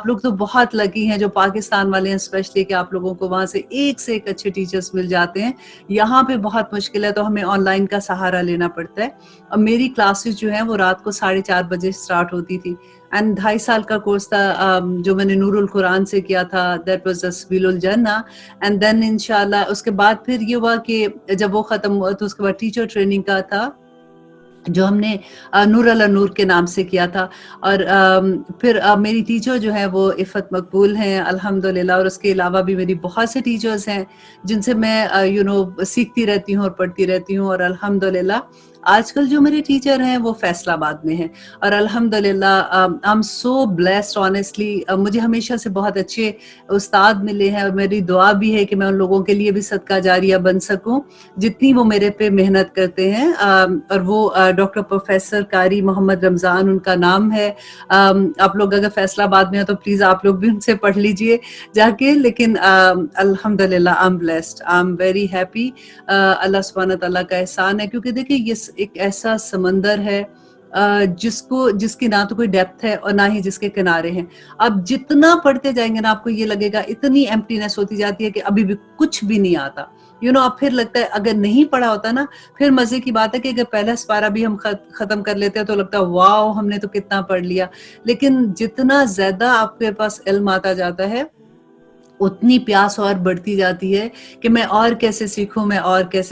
آپ لوگ تو بہت لکی ہیں جو پاکستان والے ہیں اسپیشلی، کہ آپ لوگوں کو وہاں سے ایک اچھے ٹیچرز مل جاتے ہیں. یہاں پہ بہت مشکل ہے، تو ہمیں آن لائن کا سہارا لینا پڑتا ہے. اب میری کلاسز جو ہیں وہ رات کو 4:30 بجے اسٹارٹ ہوتی تھی، اینڈ 2.5 سال کا کورس تھا جو میں نے نور القرآن سے کیا تھا. دیٹ واز سبیل الجنہ. اینڈ دین انشاءاللہ اس کے بعد پھر یہ ہوا کہ جب وہ ختم ہوا تو اس کے بعد ٹیچر ٹریننگ کا تھا جو ہم نے نور علی نور کے نام سے کیا تھا. اور پھر میری ٹیچر جو ہے وہ عفت مقبول ہیں الحمدللہ، اور اس کے علاوہ بھی میری بہت سے ٹیچرز ہیں جن سے میں سیکھتی رہتی ہوں اور پڑھتی رہتی ہوں. اور الحمدللہ آج کل جو میرے ٹیچر ہیں وہ فیصل آباد میں ہیں، اور الحمدللہ I M so blessed honestly. مجھے ہمیشہ سے بہت اچھے استاد ملے ہیں، اور میری دعا بھی ہے کہ میں ان لوگوں کے لیے بھی صدقہ جاریہ بن سکوں جتنی وہ میرے پہ محنت کرتے ہیں. اور وہ ڈاکٹر پروفیسر قاری محمد رمضان ان کا نام ہے. آپ لوگ اگر فیصل آباد میں ہیں تو پلیز آپ لوگ بھی ان سے پڑھ لیجئے جا کے. لیکن الحمدللہ I am blessed, I am very happy. اللہ سبحانہ تعالیٰ کا احسان ہے، کیونکہ دیکھیں یہ ایک ایسا سمندر ہے جس کی نہ تو کوئی ڈیپتھ ہے اور نہ ہی جس کے کنارے ہیں. اب جتنا پڑھتے جائیں گے نا آپ کو یہ لگے گا اتنی ایمپٹینس ہوتی جاتی ہے کہ ابھی بھی کچھ بھی نہیں آتا. اب پھر لگتا ہے اگر نہیں پڑھا ہوتا نا، پھر مزے کی بات ہے کہ اگر پہلا سپارہ بھی ہم ختم کر لیتے ہیں تو لگتا ہے واو ہم نے تو کتنا پڑھ لیا. لیکن جتنا زیادہ آپ کے پاس علم آتا جاتا ہے اتنی پیاس اور بڑھتی جاتی ہے کہ میں اور کیسے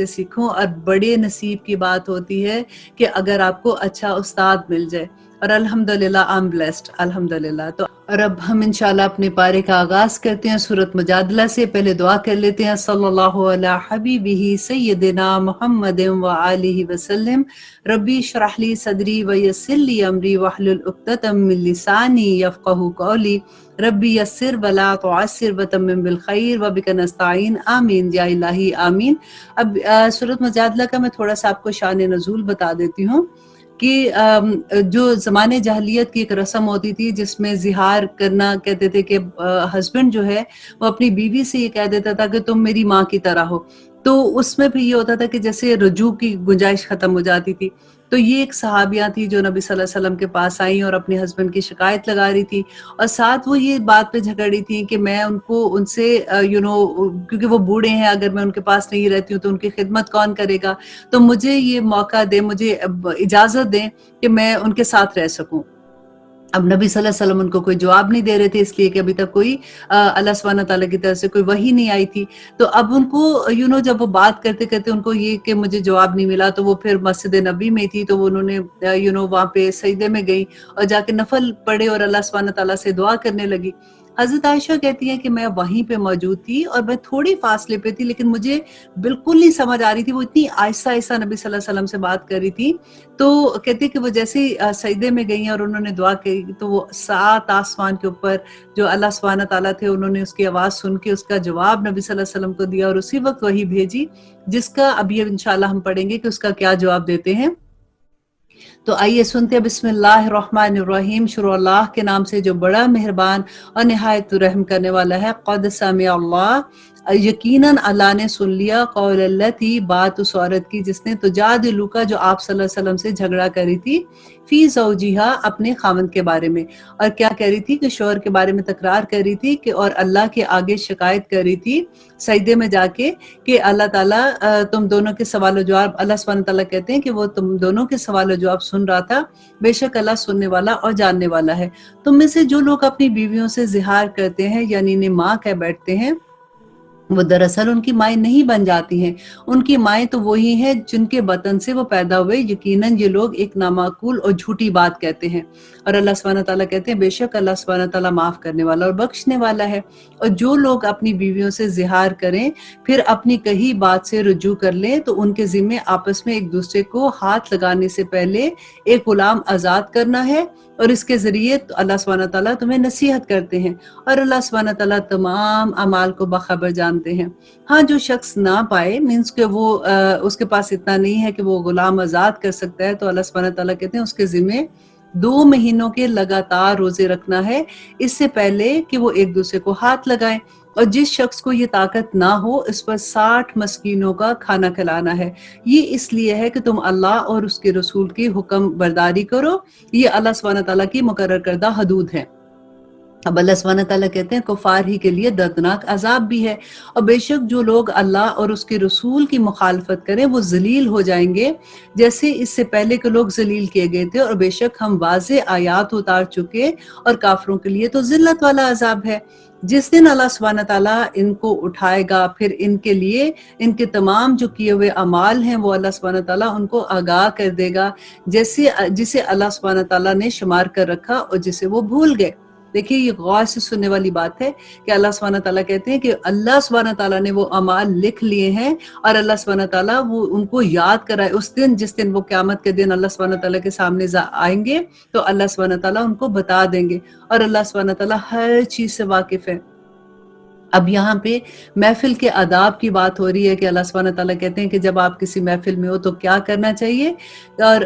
سیکھوں. اور بڑے نصیب کی بات ہوتی ہے کہ اگر آپ کو اچھا استاد مل جائے. اور الحمدللہ آئی ایم بلیسڈ الحمدللہ. تو اور اب ہم انشاءاللہ اپنے پارے کا آغاز کرتے ہیں سورۃ مجادلہ سے. پہلے دعا کر لیتے ہیں. صلی اللہ علی حبیبہ سیدنا محمد و آلہ وسلم. ربی اشرح لی صدری ویسر لی امری واحلل عقدۃ من لسانی یفقہوا قولی. ربی یسر ولا تعسر وتمم بالخیر وبک نستعین آمین یا الہی آمین. اب سورۃ مجادلہ کا میں تھوڑا سا آپ کو شان نزول بتا دیتی ہوں کہ جو زمانے جاہلیت کی ایک رسم ہوتی تھی جس میں زہار کرنا، کہتے تھے کہ ہسبینڈ جو ہے وہ اپنی بیوی سے یہ کہہ دیتا تھا کہ تم میری ماں کی طرح ہو. تو اس میں بھی یہ ہوتا تھا کہ جیسے رجوع کی گنجائش ختم ہو جاتی تھی. تو یہ ایک صحابیہ تھی جو نبی صلی اللہ علیہ وسلم کے پاس آئیں اور اپنے ہسبینڈ کی شکایت لگا رہی تھی، اور ساتھ وہ یہ بات پہ جھگڑ رہی تھی کہ میں ان سے کیونکہ وہ بوڑھے ہیں، اگر میں ان کے پاس نہیں رہتی ہوں تو ان کی خدمت کون کرے گا، تو مجھے یہ موقع دیں، مجھے اجازت دیں کہ میں ان کے ساتھ رہ سکوں. اب نبی صلی اللہ علیہ وسلم ان کو کوئی جواب نہیں دے رہے تھے، اس لیے کہ ابھی تک کوئی اللہ سبحانہ تعالیٰ کی طرف سے کوئی وحی نہیں آئی تھی. تو اب ان کو جب وہ بات کرتے کرتے ان کو یہ کہ مجھے جواب نہیں ملا، تو وہ پھر مسجد نبی میں تھی، تو انہوں نے وہاں پہ سجدے میں گئی اور جا کے نفل پڑھے اور اللہ سبحانہ تعالیٰ سے دعا کرنے لگی. حضرت عائشہ کہتی ہیں کہ میں وہیں پہ موجود تھی اور میں تھوڑی فاصلے پہ تھی، لیکن مجھے بالکل نہیں سمجھ آ رہی تھی. وہ اتنی آہستہ آہستہ نبی صلی اللہ علیہ وسلم سے بات کر رہی تھی. تو کہتی کہ وہ جیسے ہی سجدے میں گئی اور انہوں نے دعا کی تو وہ 7 آسمان کے اوپر جو اللہ سبحانہ تعالیٰ تھے انہوں نے اس کی آواز سن کے اس کا جواب نبی صلی اللہ علیہ وسلم کو دیا، اور اسی وقت وہی بھیجی جس کا ابھی انشاءاللہ ہم پڑھیں گے کہ اس کا کیا جواب دیتے ہیں. تو آئیے سنتے ہیں. بسم اللہ الرحمن الرحیم. شروع اللہ کے نام سے جو بڑا مہربان اور نہایت رحم کرنے والا ہے. قد سمع اللہ، یقیناً اللہ نے سن لیا، قول التی، بات اس عورت کی جس نے تجادلک، جو آپ صلی اللہ علیہ وسلم سے جھگڑا کری تھی، فی زوجہا، اپنے خاوند کے بارے میں. اور کیا کہہ رہی تھی کہ شوہر کے بارے میں تکرار کر رہی تھی کہ اور اللہ کے آگے شکایت کر رہی تھی سجدے میں جا کے کہ اللہ تعالیٰ تم دونوں کے سوال و جواب، اللہ سبحانہ تعالیٰ کہتے ہیں کہ وہ تم دونوں کے سوال و جواب سن رہا تھا. بے شک اللہ سننے والا اور جاننے والا ہے. تم میں سے جو لوگ اپنی بیویوں سے زہار کرتے ہیں یعنی انہیں ماں کہہ بیٹھتے ہیں، وہ دراصل ان کی مائیں نہیں بن جاتی ہیں، ان کی مائیں تو وہی ہیں جن کے بطن سے وہ پیدا ہوئے. یقیناً یہ لوگ ایک نامعقول اور جھوٹی بات کہتے ہیں. اور اللہ سبحانہ تعالیٰ کہتے ہیں بے شک اللہ سبحانہ تعالیٰ معاف کرنے والا اور بخشنے والا ہے. اور جو لوگ اپنی بیویوں سے زہار کریں پھر اپنی کہی بات سے رجوع کر لیں تو ان کے ذمے آپس میں ایک دوسرے کو ہاتھ لگانے سے پہلے ایک غلام آزاد کرنا ہے، اور اس کے ذریعے اللہ سبحانہ تعالیٰ تمہیں نصیحت کرتے ہیں. اور اللہ سبحانہ تعالیٰ تمام اعمال کو بخبر جانتے ہیں. ہاں جو شخص نہ پائے، مینس کہ وہ اس کے پاس اتنا نہیں ہے کہ وہ غلام آزاد کر سکتا ہے، تو اللہ سبحانہ تعالیٰ کہتے ہیں اس کے ذمے 2 مہینوں کے لگاتار روزے رکھنا ہے اس سے پہلے کہ وہ ایک دوسرے کو ہاتھ لگائیں. اور جس شخص کو یہ طاقت نہ ہو اس پر 60 مسکینوں کا کھانا کھلانا ہے. یہ اس لیے ہے کہ تم اللہ اور اس کے رسول کی حکم برداری کرو. یہ اللہ سبحانہ تعالیٰ کی مقرر کردہ حدود ہیں. اب اللہ سبحانہ تعالیٰ کہتے ہیں کفار ہی کے لیے دردناک عذاب بھی ہے، اور بے شک جو لوگ اللہ اور اس کے رسول کی مخالفت کریں وہ ذلیل ہو جائیں گے جیسے اس سے پہلے کے لوگ ذلیل کیے گئے تھے، اور بے شک ہم واضح آیات اتار چکے، اور کافروں کے لیے تو ذلت والا عذاب ہے۔ جس دن اللہ سبحانہ تعالیٰ ان کو اٹھائے گا، پھر ان کے لیے ان کے تمام جو کیے ہوئے اعمال ہیں وہ اللہ سبحانہ تعالیٰ ان کو آگاہ کر دے گا، جسے اللہ سبحانہ تعالیٰ نے شمار کر رکھا اور جسے وہ بھول گئے۔ دیکھیے یہ غور سے سننے والی بات ہے کہ اللہ سبحانہ تعالیٰ کہتے ہیں کہ اللہ سبحانہ تعالیٰ نے وہ اعمال لکھ لیے ہیں، اور اللہ سبحانہ تعالیٰ وہ ان کو یاد کرائے اس دن، جس دن وہ قیامت کے دن اللہ سبحانہ تعالیٰ کے سامنے آئیں گے تو اللہ سبحانہ تعالیٰ ان کو بتا دیں گے، اور اللہ سبحانہ تعالیٰ ہر چیز سے واقف ہے۔ اب یہاں پہ محفل کے آداب کی بات ہو رہی ہے کہ اللہ سبحانہ تعالیٰ کہتے ہیں کہ جب آپ کسی محفل میں ہو تو کیا کرنا چاہیے، اور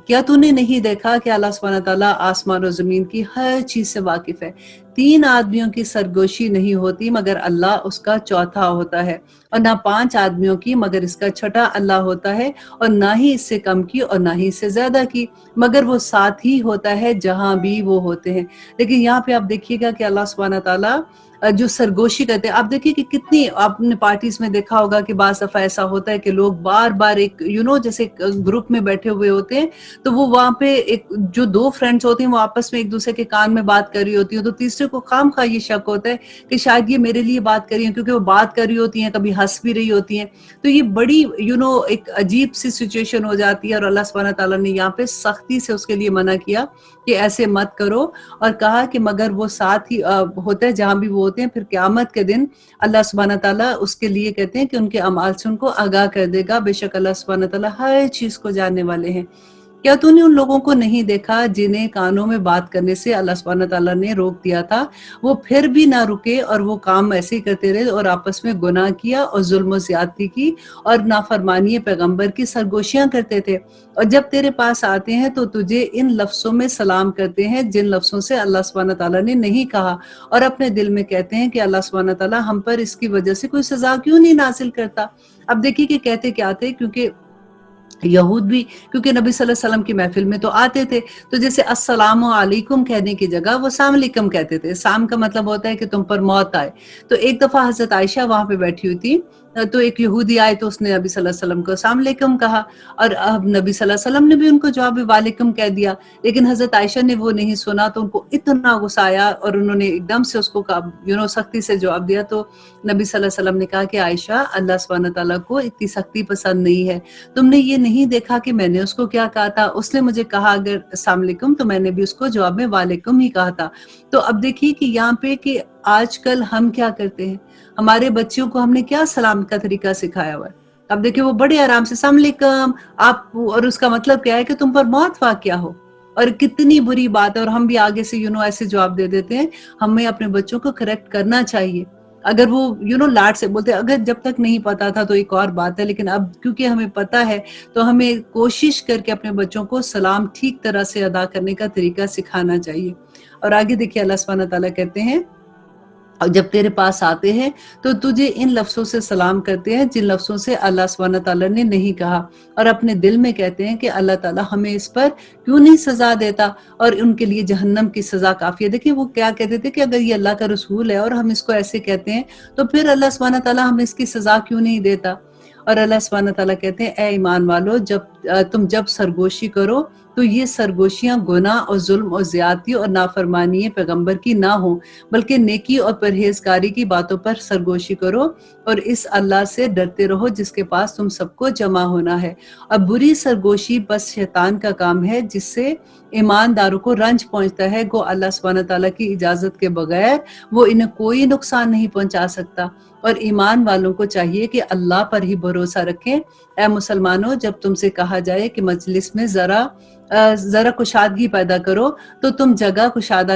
کیا تو نے نہیں دیکھا کہ اللہ سبحانہ تعالیٰ آسمان و زمین کی ہر چیز سے واقف ہے۔ 3 آدمیوں کی سرگوشی نہیں ہوتی مگر اللہ اس کا چوتھا ہوتا ہے، اور نہ 5 آدمیوں کی مگر اس کا چھٹا اللہ ہوتا ہے، اور نہ ہی اس سے کم کی اور نہ ہی اس سے زیادہ کی، مگر وہ ساتھ ہی ہوتا ہے جہاں بھی وہ ہوتے ہیں۔ لیکن یہاں پہ آپ دیکھیے گا کہ اللہ سبحانہ تعالیٰ جو سرگوشی کرتے ہیں، آپ دیکھیے کہ کتنی آپ نے پارٹیز میں دیکھا ہوگا کہ بعض دفعہ ایسا ہوتا ہے کہ لوگ بار بار ایک جیسے گروپ میں بیٹھے ہوئے ہوتے ہیں، تو وہ وہاں پہ ایک جو 2 فرینڈز ہوتے ہیں وہ آپس میں ایک دوسرے کے کان میں بات کر رہی ہوتی ہیں، تو تیسرے کو خام خواہ یہ شک ہوتا ہے کہ شاید یہ میرے لیے بات کر رہی ہیں، کیونکہ وہ بات کر رہی ہوتی ہیں، کبھی ہنس بھی رہی ہوتی ہیں، تو یہ بڑی ایک عجیب سی سچویشن ہو جاتی ہے، اور اللہ سبحانہ تعالیٰ نے یہاں پہ سختی سے اس کے لیے منع کیا کہ ایسے مت کرو، اور کہا کہ مگر وہ ساتھ ہی ہوتا ہے جہاں بھی وہ ہوتے ہیں۔ پھر قیامت کے دن اللہ سبحانہ تعالیٰ اس کے لیے کہتے ہیں کہ ان کے اعمال سے ان کو آگاہ کر دے گا، بے شک اللہ سبحانہ تعالیٰ ہر چیز کو جاننے والے ہیں۔ کیا تو نے ان لوگوں کو نہیں دیکھا جنہیں کانوں میں بات کرنے سے اللہ سبحانہ تعالیٰ نے روک دیا تھا، وہ پھر بھی نہ رکے اور وہ کام ایسے ہی کرتے رہے، اور آپس میں گناہ کیا اور ظلم و زیادتی کی اور نافرمانی پیغمبر کی سرگوشیاں کرتے تھے، اور جب تیرے پاس آتے ہیں تو تجھے ان لفظوں میں سلام کرتے ہیں جن لفظوں سے اللہ سبحانہ تعالیٰ نے نہیں کہا، اور اپنے دل میں کہتے ہیں کہ اللہ سبحانہ تعالیٰ ہم پر اس کی وجہ سے کوئی سزا کیوں نہیں نازل کرتا۔ اب دیکھیے کہ کہتے کیا تھے، کیونکہ یہود بھی کیونکہ نبی صلی اللہ علیہ وسلم کی محفل میں تو آتے تھے، تو جیسے السلام علیکم کہنے کی جگہ وہ سلام علیکم کہتے تھے۔ سام کا مطلب ہوتا ہے کہ تم پر موت آئے۔ تو ایک دفعہ حضرت عائشہ وہاں پہ بیٹھی ہوئی تھی، تو ایک یہودی آئے تو اس نے نبی صلی اللہ علیہ وسلم کو السلام علیکم کہا، اور اب نبی صلی اللہ علیہ وسلم نے بھی ان کو جواب وعلیکم کہہ دیا، لیکن حضرت عائشہ نے وہ نہیں سنا، تو ان کو اتنا غصہ آیا اور انہوں نے ایک دم سے اس کو سختی سے جواب دیا۔ تو نبی صلی اللہ علیہ وسلم نے کہا کہ عائشہ، اللہ سبحانہ تعالیٰ کو اتنی سختی پسند نہیں ہے، تم نے یہ نہیں دیکھا کہ میں نے اس کو کیا کہا تھا، اس نے مجھے کہا اگر السلام علیکم تو میں نے بھی اس کو جواب میں وعلیکم ہی کہا تھا۔ تو اب دیکھیے کہ یہاں پہ کہ آج کل ہم کیا کرتے ہیں، ہمارے بچوں کو ہم نے کیا سلام کا طریقہ سکھایا ہوا ہے۔ اب دیکھیے وہ بڑے آرام سے السلام علیکم آپ، اور اس کا مطلب کیا ہے کہ تم پر موت واقع ہو، اور کتنی بری بات ہے، اور ہم بھی آگے سے ایسے جواب دے دیتے ہیں۔ ہمیں اپنے بچوں کو کریکٹ کرنا چاہیے، اگر وہ لاڈ سے بولتے، اگر جب تک نہیں پتا تھا تو ایک اور بات ہے، لیکن اب کیونکہ ہمیں پتا ہے تو ہمیں کوشش کر کے اپنے بچوں کو سلام ٹھیک طرح سے ادا کرنے کا طریقہ سکھانا چاہیے۔ اور آگے دیکھیے اللہ سبحانہ تعالیٰ کہتے ہیں، اور جب تیرے پاس آتے ہیں تو تجھے ان لفظوں سے سلام کرتے ہیں جن لفظوں سے اللہ سبحانہ تعالیٰ نے نہیں کہا، اور اپنے دل میں کہتے ہیں کہ اللہ تعالیٰ ہمیں اس پر کیوں نہیں سزا دیتا، اور ان کے لیے جہنم کی سزا کافی ہے۔ دیکھیں وہ کیا کہتے تھے کہ اگر یہ اللہ کا رسول ہے اور ہم اس کو ایسے کہتے ہیں تو پھر اللہ سبحانہ تعالیٰ ہمیں اس کی سزا کیوں نہیں دیتا۔ اور اللہ سبحانہ تعالیٰ کہتے ہیں، اے ایمان والو، جب سرگوشی کرو تو یہ سرگوشیاں گناہ اور ظلم اور زیادتی اور نافرمانی پیغمبر کی نہ ہوں، بلکہ نیکی اور پرہیزگاری کی باتوں پر سرگوشی کرو، اور اس اللہ سے ڈرتے رہو جس کے پاس تم سب کو جمع ہونا ہے۔ اب بری سرگوشی بس شیطان کا کام ہے جس سے ایمانداروں کو رنج پہنچتا ہے، گو اللہ سبحانہ تعالیٰ کی اجازت کے بغیر وہ انہیں کوئی نقصان نہیں پہنچا سکتا، اور ایمان والوں کو چاہیے کہ اللہ پر ہی بھروسہ رکھیں۔ اے مسلمانوں، جب تم سے کہا جائے کہ مجلس میں ذرا کشادگی پیدا کرو تو تم جگہ کشادہ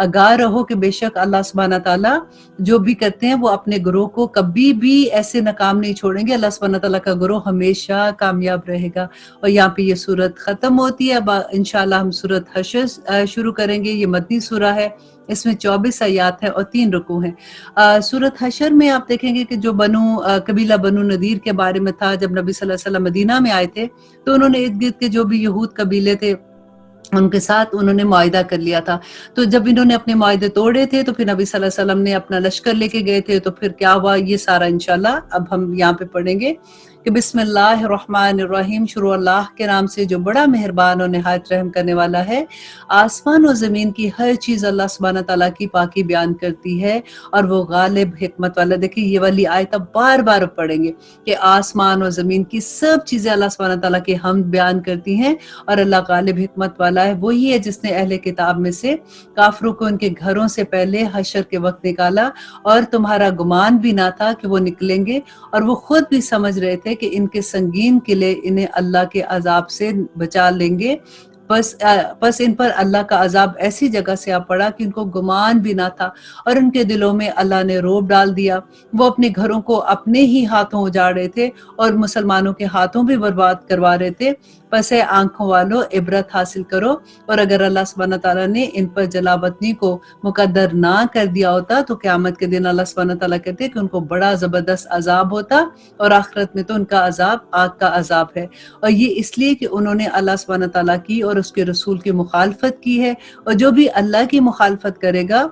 آگاہ رہو کہ بے شک اللہ سبحانہ تعالیٰ جو بھی کرتے ہیں وہ اپنے گروہ کو کبھی بھی ایسے ناکام نہیں چھوڑیں گے. اللہ سبحانہ تعالیٰ کا گروہ ہمیشہ کامیاب رہے گا. اور یہاں پہ یہ صورت ختم ہوتی ہے. اب انشاءاللہ ہم صورت حشر شروع کریں گے. یہ مدنی سورہ ہے. اس میں 24 آیات ہیں اور 3 رکوع ہیں. سورت حشر میں آپ دیکھیں گے کہ جو قبیلہ بنو نذیر کے بارے میں تھا، جب نبی صلی اللہ علیہ وسلم مدینہ میں آئے تھے تو انہوں نے ارد گرد کے جو بھی یہود قبیلے تھے ان کے ساتھ انہوں نے معاہدہ کر لیا تھا. تو جب انہوں نے اپنے معاہدے توڑے تھے تو پھر نبی صلی اللہ علیہ وسلم نے اپنا لشکر لے کے گئے تھے. تو پھر کیا ہوا یہ سارا انشاءاللہ اب ہم یہاں پہ پڑھیں گے کہ بسم اللہ الرحمن الرحیم. شروع اللہ کے نام سے جو بڑا مہربان اور نہایت رحم کرنے والا ہے. آسمان و زمین کی ہر چیز اللہ سبحانہ تعالیٰ کی پاکی بیان کرتی ہے اور وہ غالب حکمت والا. دیکھیں یہ والی آیت اب بار بار پڑھیں گے کہ آسمان و زمین کی سب چیزیں اللہ سبحانہ تعالیٰ کی حمد بیان کرتی ہیں اور اللہ غالب حکمت والا ہے. وہی ہے جس نے اہل کتاب میں سے کافروں کو ان کے گھروں سے پہلے حشر کے وقت نکالا اور تمہارا گمان بھی نہ تھا کہ وہ نکلیں گے، اور وہ خود بھی سمجھ رہے تھے کہ ان کے سنگین قلعے انہیں اللہ کے عذاب سے بچا لیں گے. پس ان پر اللہ کا عذاب ایسی جگہ سے آ پڑا کہ ان کو گمان بھی نہ تھا اور ان کے دلوں میں اللہ نے روب ڈال دیا. وہ اپنے گھروں کو اپنے ہی ہاتھوں اجاڑ رہے تھے اور مسلمانوں کے ہاتھوں بھی برباد کروا رہے تھے. پس اے آنکھوں والو عبرت حاصل کرو، اور اگر اللہ سبحانہ تعالیٰ نے ان پر جلا وطنی کو مقدر نہ کر دیا ہوتا تو قیامت کے دن اللہ سبحانہ تعالیٰ کہتے کہ ان کو بڑا زبردست عذاب ہوتا، اور آخرت میں تو ان کا عذاب آگ کا عذاب ہے. اور یہ اس لیے کہ انہوں نے اللہ سبحانہ تعالیٰ کی اور اس کے رسول کی مخالفت کی ہے، اور جو بھی اللہ کی مخالفت کرے گا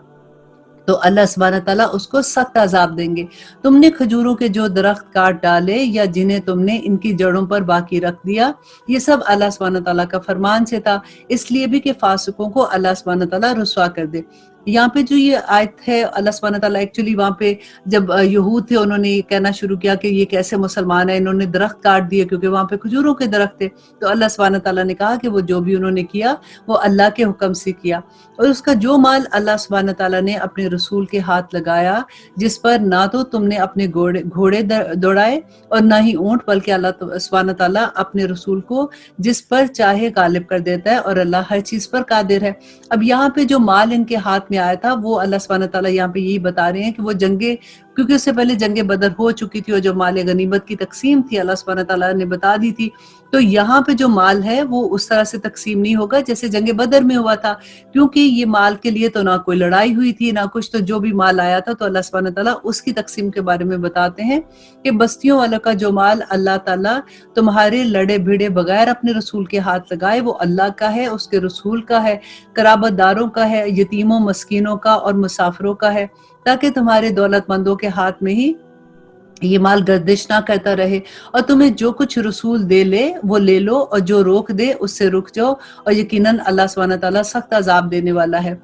تو اللہ سبحانہ تعالیٰ اس کو سخت عذاب دیں گے. تم نے کھجوروں کے جو درخت کاٹ ڈالے یا جنہیں تم نے ان کی جڑوں پر باقی رکھ دیا، یہ سب اللہ سبحانہ تعالیٰ کا فرمان سے تھا، اس لیے بھی کہ فاسقوں کو اللہ سبحانہ تعالیٰ رسوا کر دے. یہاں پہ جو یہ آیت ہے اللہ سبحانہ تعالیٰ ایکچولی وہاں پہ جب یہود تھے انہوں نے یہ کہنا شروع کیا کہ یہ کیسے مسلمان ہیں، انہوں نے درخت کاٹ دیے کیونکہ وہاں پہ کھجوروں کے درخت تھے. تو اللہ سبحانہ تعالیٰ نے کہا کہ وہ جو بھی انہوں نے کیا وہ اللہ کے حکم سے کیا، اور اس کا جو مال اللہ سبحانہ تعالیٰ نے اپنے رسول کے ہاتھ لگایا، جس پر نہ تو تم نے اپنے گھوڑے دوڑائے اور نہ ہی اونٹ، بلکہ اللہ سبحانہ تعالیٰ اپنے رسول کو جس پر چاہے غالب کر دیتا ہے، اور اللہ ہر چیز پر قادر ہے. اب یہاں پہ جو مال ان کے ہاتھ میں آیا تھا وہ اللہ سبحانہ تعالیٰ یہاں پہ یہی بتا رہے ہیں کہ وہ جنگیں، کیونکہ اس سے پہلے جنگ بدر ہو چکی تھی اور جو مال غنیمت کی تقسیم تھی اللہ سبحانہ تعالیٰ نے بتا دی تھی. تو یہاں پہ جو مال ہے وہ اس طرح سے تقسیم نہیں ہوگا جیسے جنگ بدر میں ہوا تھا، کیونکہ یہ مال کے لیے تو نہ کوئی لڑائی ہوئی تھی نہ کچھ. تو جو بھی مال آیا تھا تو اللہ سبحانہ تعالیٰ اس کی تقسیم کے بارے میں بتاتے ہیں کہ بستیوں والوں کا جو مال اللہ تعالیٰ تمہارے لڑے بھیڑے بغیر اپنے رسول کے ہاتھ لگائے وہ اللہ کا ہے، اس کے رسول کا ہے، قرابت داروں کا ہے، یتیموں مسکینوں کا اور مسافروں کا ہے، تاکہ تمہارے دولت مندوں کے ہاتھ میں ہی یہ مال گردش نہ کرتا رہے. اور تمہیں جو کچھ رسول دے لے وہ لے لو، اور جو روک دے اس سے رک جاؤ، اور یقیناً اللہ سبحانہ تعالیٰ سخت عذاب دینے والا ہے.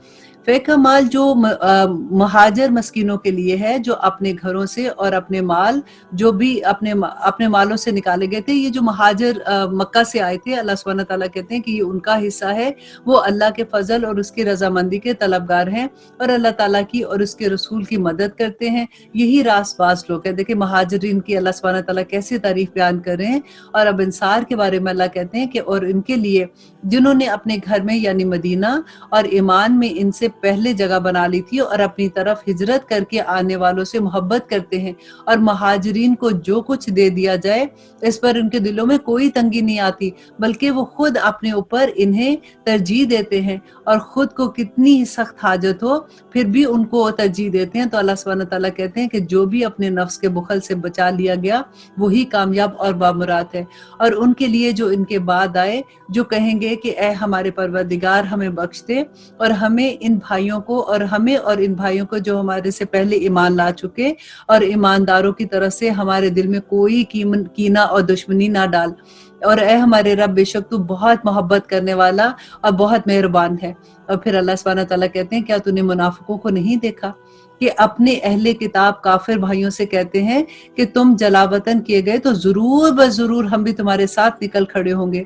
فیکہ مال جو مہاجر مسکینوں کے لیے ہے، جو اپنے گھروں سے اور اپنے مال جو بھی اپنے مالوں سے نکالے گئے تھے. یہ جو مہاجر مکہ سے آئے تھے اللہ سبحانہ تعالیٰ کہتے ہیں کہ یہ ان کا حصہ ہے، وہ اللہ کے فضل اور اس کی رضامندی کے طلبگار ہیں اور اللہ تعالیٰ کی اور اس کے رسول کی مدد کرتے ہیں. یہی راست باز لوگ ہیں. دیکھیں مہاجرین کی اللہ سبحانہ تعالیٰ کیسے تعریف بیان کر رہے ہیں. اور اب انصار کے بارے میں اللہ کہتے ہیں کہ اور ان کے لیے جنہوں نے اپنے گھر میں یعنی مدینہ اور ایمان میں ان سے پہلے جگہ بنا لی تھی اور اپنی طرف ہجرت کر کے آنے والوں سے محبت کرتے ہیں، اور مہاجرین کو جو کچھ دے دیا جائے اس پر ان کے دلوں میں کوئی تنگی نہیں آتی، بلکہ وہ خود اپنے اوپر انہیں ترجیح دیتے ہیں، اور خود کو کتنی ہی سخت حاجت ہو پھر بھی ان کو ترجیح دیتے ہیں. تو اللہ سبحانہ تعالیٰ کہتے ہیں کہ جو بھی اپنے نفس کے بخل سے بچا لیا گیا وہی کامیاب اور بامراد ہے. اور ان کے لیے جو ان کے بعد آئے جو کہیں گے کہ اے ہمارے پروردگار ہمیں بخش دے، اور ہمیں ان بھائیوں کو اور ہمیں اور ان بھائیوں کو جو ہمارے سے پہلے ایمان لا چکے اور ایمانداروں کی طرف سے ہمارے دل میں کوئی کینہ اور دشمنی نہ ڈال، اور اے ہمارے رب بے شک تو بہت محبت کرنے والا اور بہت مہربان ہے. اور پھر اللہ سبحانہ تعالیٰ کہتے ہیں کیا تو نے منافقوں کو نہیں دیکھا کہ اپنے اہل کتاب کافر بھائیوں سے کہتے ہیں کہ تم جلا وطن کیے گئے تو ضرور بضرور ہم بھی تمہارے ساتھ نکل کھڑے ہوں گے،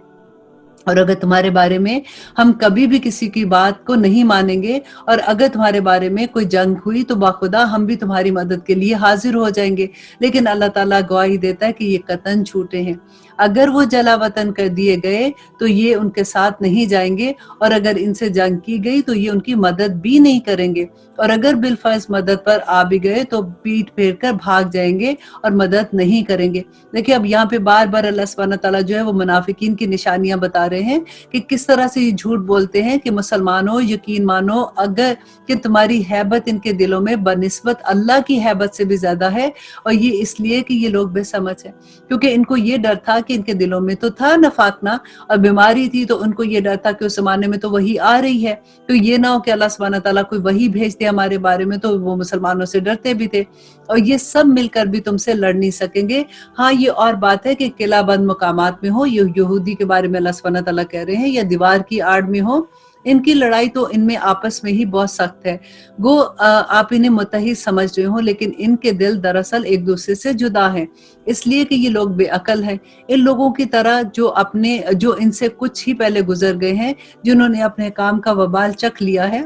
اور اگر تمہارے بارے میں ہم کبھی بھی کسی کی بات کو نہیں مانیں گے، اور اگر تمہارے بارے میں کوئی جنگ ہوئی تو باخدا ہم بھی تمہاری مدد کے لیے حاضر ہو جائیں گے، لیکن اللہ تعالیٰ گواہی دیتا ہے کہ یہ قطعاً جھوٹے ہیں۔ اگر وہ جلا وطن کر دیے گئے تو یہ ان کے ساتھ نہیں جائیں گے، اور اگر ان سے جنگ کی گئی تو یہ ان کی مدد بھی نہیں کریں گے، اور اگر بالفرض مدد پر آ بھی گئے تو پیٹ پھیر کر بھاگ جائیں گے اور مدد نہیں کریں گے۔ دیکھیں اب یہاں پہ بار بار اللہ سبحانہ تعالیٰ جو ہے وہ منافقین کی نشانیاں بتا رہے ہیں کہ کس طرح سے یہ جھوٹ بولتے ہیں کہ مسلمانوں یقین مانو اگر کہ تمہاری ہیبت ان کے دلوں میں بنسبت اللہ کی ہیبت سے بھی زیادہ ہے، اور یہ اس لیے کہ یہ لوگ بے سمجھ ہیں، کیونکہ ان کو یہ ڈر تھا کہ ان کے دلوں میں تو تھا نفاقنا اور بیماری تھی، تو ان کو یہ ڈر تھا کہ اس زمانے میں تو وہی آ رہی ہے، تو یہ نہ ہو کہ اللہ سبحانہ تعالیٰ کوئی وہی بھیج دے ہمارے بارے میں، تو وہ مسلمانوں سے ڈرتے بھی تھے، اور یہ سب مل کر بھی تم سے لڑ نہیں سکیں گے۔ ہاں یہ اور بات ہے کہ قلعہ بند مقامات میں ہو، یہ یہودی کے بارے میں اللہ سبحانہ تعالیٰ کہہ رہے ہیں، یا دیوار کی آڑ میں ہو، ان کی لڑائی تو ان میں آپس میں ہی بہت سخت ہے، گو آپ انہیں متحد سمجھ رہے ہوں لیکن ان کے دل دراصل ایک دوسرے سے جدا ہیں، اس لیے کہ یہ لوگ بے عقل ہیں، ان لوگوں کی طرح جو ان سے کچھ ہی پہلے گزر گئے ہیں، جنہوں نے اپنے کام کا وبال چکھ لیا ہے،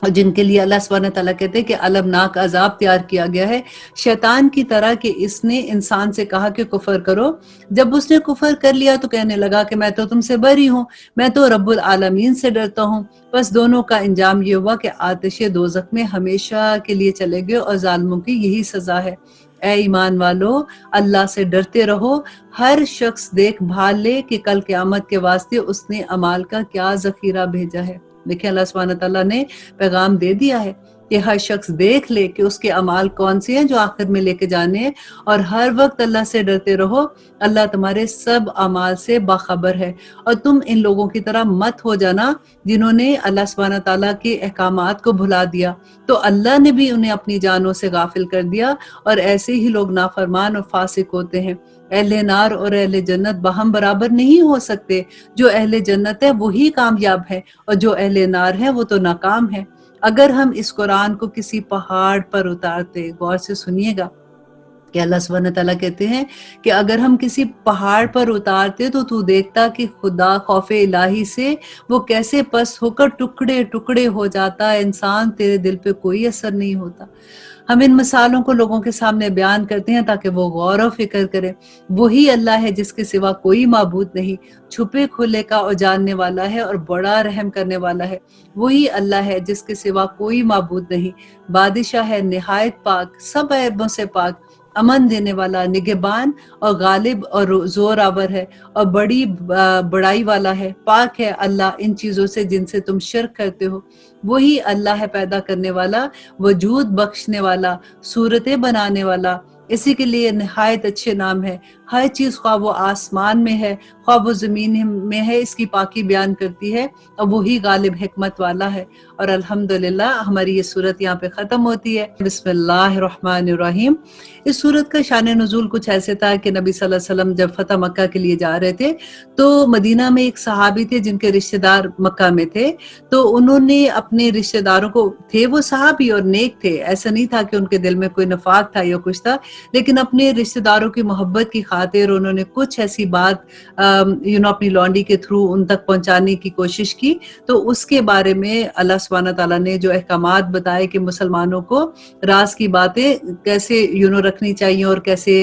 اور جن کے لیے اللہ سبحانہ تعالیٰ کہتے ہیں کہ المناک عذاب تیار کیا گیا ہے، شیطان کی طرح کہ اس نے انسان سے کہا کہ کفر کرو، جب اس نے کفر کر لیا تو کہنے لگا کہ میں تو تم سے بری ہوں، میں تو رب العالمین سے ڈرتا ہوں، بس دونوں کا انجام یہ ہوا کہ آتش دوزخ میں ہمیشہ کے لیے چلے گئے، اور ظالموں کی یہی سزا ہے۔ اے ایمان والو، اللہ سے ڈرتے رہو، ہر شخص دیکھ بھال لے کہ کل قیامت کے واسطے اس نے اعمال کا کیا ذخیرہ بھیجا ہے۔ دیکھیں اللہ سبحانہ تعالیٰ نے پیغام دے دیا ہے کہ ہر شخص دیکھ لے کہ اس کے اعمال کون سے ہیں جو آخر میں لے کے جانے ہیں، اور ہر وقت اللہ سے ڈرتے رہو، اللہ تمہارے سب اعمال سے باخبر ہے، اور تم ان لوگوں کی طرح مت ہو جانا جنہوں نے اللہ سبحانہ تعالیٰ کے احکامات کو بھلا دیا، تو اللہ نے بھی انہیں اپنی جانوں سے غافل کر دیا، اور ایسے ہی لوگ نافرمان اور فاسق ہوتے ہیں۔ اہل نار اور اہل جنت باہم برابر نہیں ہو سکتے، جو اہل جنت ہے وہی کامیاب ہے، اور جو اہل نار ہے وہ تو ناکام ہے۔ اگر ہم اس قرآن کو کسی پہاڑ پر اتارتے، غور سے سنیے گا کہ اللہ سبحانہ تعالیٰ کہتے ہیں کہ اگر ہم کسی پہاڑ پر اتارتے تو دیکھتا کہ خدا خوف الہی سے وہ کیسے پس ہو کر ٹکڑے ٹکڑے ہو جاتا ہے، انسان تیرے دل پہ کوئی اثر نہیں ہوتا۔ ہم ان مثالوں کو لوگوں کے سامنے بیان کرتے ہیں تاکہ وہ غور و فکر کریں۔ وہی اللہ ہے جس کے سوا کوئی معبود نہیں، چھپے کھلے کا جاننے والا ہے اور بڑا رحم کرنے والا ہے۔ وہی اللہ ہے جس کے سوا کوئی معبود نہیں، بادشاہ ہے نہایت پاک، سب عیبوں سے پاک، امن دینے والا، نگہبان اور غالب اور زور آور ہے، اور بڑی بڑائی والا ہے۔ پاک ہے اللہ ان چیزوں سے جن سے تم شرک کرتے ہو۔ وہی اللہ ہے پیدا کرنے والا، وجود بخشنے والا، صورتیں بنانے والا، اسی کے لیے نہایت اچھے نام ہے۔ ہر چیز خواہ وہ آسمان میں ہے خواہ وہ زمین میں ہے، اس کی پاکی بیان کرتی ہے، اور وہی غالب حکمت والا ہے۔ اور الحمدللہ ہماری یہ صورت یہاں پہ ختم ہوتی ہے۔ بسم اللہ الرحمن الرحیم۔ اس صورت کا شان نزول کچھ ایسے تھا کہ نبی صلی اللہ علیہ وسلم جب فتح مکہ کے لیے جا رہے تھے تو مدینہ میں ایک صحابی تھے جن کے رشتہ دار مکہ میں تھے، تو انہوں نے اپنے رشتہ داروں کو، تھے وہ صحابی اور نیک تھے، ایسا نہیں تھا کہ ان کے دل میں کوئی نفاق تھا یا کچھ تھا، لیکن اپنے رشتہ داروں کی محبت کی خاطر انہوں نے کچھ ایسی بات اپنی لونڈی کے تھرو ان تک پہنچانے کی کوشش کی، تو اس کے بارے میں اللہ سبحانہ تعالیٰ نے جو احکامات بتائے کہ مسلمانوں کو راز کی باتیں کیسے رکھنی چاہیے اور کیسے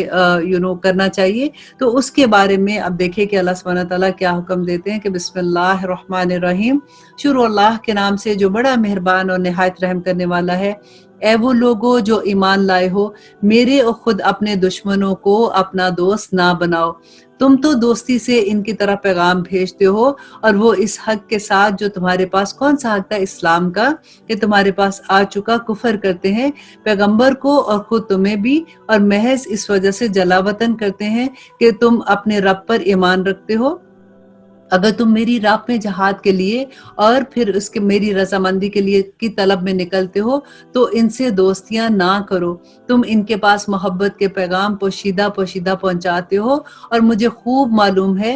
کرنا چاہیے، تو اس کے بارے میں اب دیکھیں کہ اللہ سبحانہ تعالیٰ کیا حکم دیتے ہیں کہ بسم اللہ الرحمن الرحیم، شروع اللہ کے نام سے جو بڑا مہربان اور نہایت رحم کرنے والا ہے۔ اے وہ لوگو جو ایمان لائے ہو، میرے اور خود اپنے دشمنوں کو اپنا دوست نہ بناؤ، تم تو دوستی سے ان کی طرح پیغام بھیجتے ہو، اور وہ اس حق کے ساتھ جو تمہارے پاس، کون سا حق تھا؟ اسلام کا، کہ تمہارے پاس آ چکا، کفر کرتے ہیں پیغمبر کو اور خود تمہیں بھی، اور محض اس وجہ سے جلا وطن کرتے ہیں کہ تم اپنے رب پر ایمان رکھتے ہو۔ اگر تم میری راہ میں جہاد کے لیے اور پھر اس کے میری رضامندی کے لیے کی طلب میں نکلتے ہو تو ان سے دوستیاں نہ کرو، تم ان کے پاس محبت کے پیغام پوشیدہ پوشیدہ پہنچاتے ہو، اور مجھے خوب معلوم ہے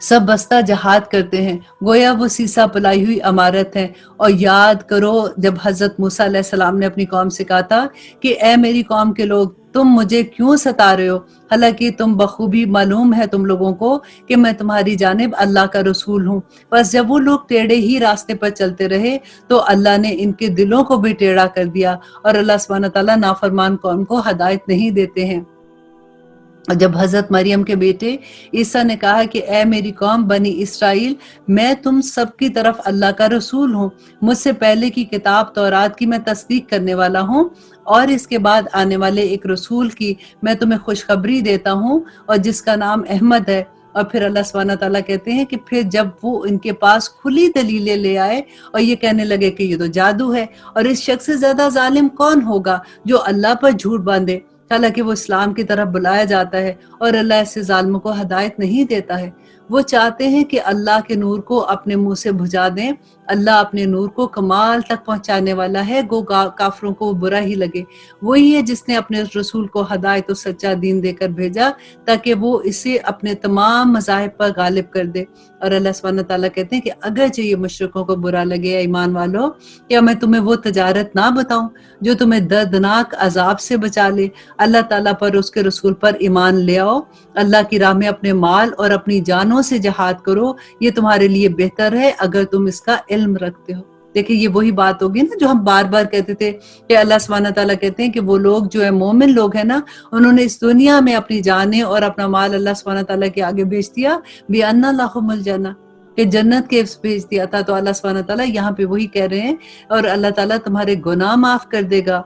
سب بستہ جہاد کرتے ہیں، گویا وہ سیسا پلائی ہوئی عمارت ہے۔ اور یاد کرو جب حضرت موسیٰ علیہ السلام نے اپنی قوم سے کہا تھا کہ اے میری قوم کے لوگ، تم مجھے کیوں ستا رہے ہو، حالانکہ تم بخوبی معلوم ہے تم لوگوں کو کہ میں تمہاری جانب اللہ کا رسول ہوں۔ بس جب وہ لوگ ٹیڑھے ہی راستے پر چلتے رہے تو اللہ نے ان کے دلوں کو بھی ٹیڑھا کر دیا، اور اللہ سبحانہ تعالیٰ نافرمان قوم کو ہدایت نہیں دیتے ہیں۔ جب حضرت مریم کے بیٹے عیسیٰ نے کہا کہ اے میری قوم بنی اسرائیل، میں تم سب کی طرف اللہ کا رسول ہوں، مجھ سے پہلے کی کتاب تورات کی میں تصدیق کرنے والا ہوں، اور اس کے بعد آنے والے ایک رسول کی میں تمہیں خوشخبری دیتا ہوں، اور جس کا نام احمد ہے۔ اور پھر اللہ سبحانہ تعالیٰ کہتے ہیں کہ پھر جب وہ ان کے پاس کھلی دلیلیں لے آئے اور یہ کہنے لگے کہ یہ تو جادو ہے، اور اس شخص سے زیادہ ظالم کون ہوگا جو اللہ پر جھوٹ باندھے، حالانکہ وہ اسلام کی طرف بلایا جاتا ہے اور اللہ ایسے ظالموں کو ہدایت نہیں دیتا ہے۔ وہ چاہتے ہیں کہ اللہ کے نور کو اپنے منہ سے بجھا دیں۔ اللہ اپنے نور کو کمال تک پہنچانے والا ہے، گو کافروں کو برا ہی لگے۔ وہی ہے جس نے اپنے رسول کو ہدایت و سچا دین دے کر بھیجا تاکہ وہ اسے اپنے تمام مذاہب پر غالب کر دے۔ اور اللہ سبحانہ تعالیٰ کہتے ہیں کہ اگرچہ یہ مشرکوں کو برا لگے یا ایمان والو، کیا میں تمہیں وہ تجارت نہ بتاؤں جو تمہیں دردناک عذاب سے بچا لے؟ اللہ تعالیٰ پر، اس کے رسول پر ایمان لے آؤ، اللہ کی راہ میں اپنے مال اور اپنی جانوں سے جہاد کرو، یہ تمہارے لیے بہتر ہے اگر تم اس کا علم رکھتے ہو۔ دیکھیں یہ وہی بات ہوگی نا جو ہم بار بار کہتے تھے کہ اللہ سبحانہ تعالیٰ کہتے ہیں کہ وہ لوگ جو ہے مومن لوگ ہیں نا، انہوں نے اس دنیا میں اپنی جانیں اور اپنا مال اللہ سبحانہ تعالیٰ کے آگے بھیج دیا، بِأَنَّ لَهُمُ الْجَنَّةَ، کہ جنت کے بھیج دیا تھا۔ تو اللہ سبحانہ تعالیٰ یہاں پہ وہی کہہ رہے ہیں، اور اللہ تعالیٰ تمہارے گناہ معاف کر دے گا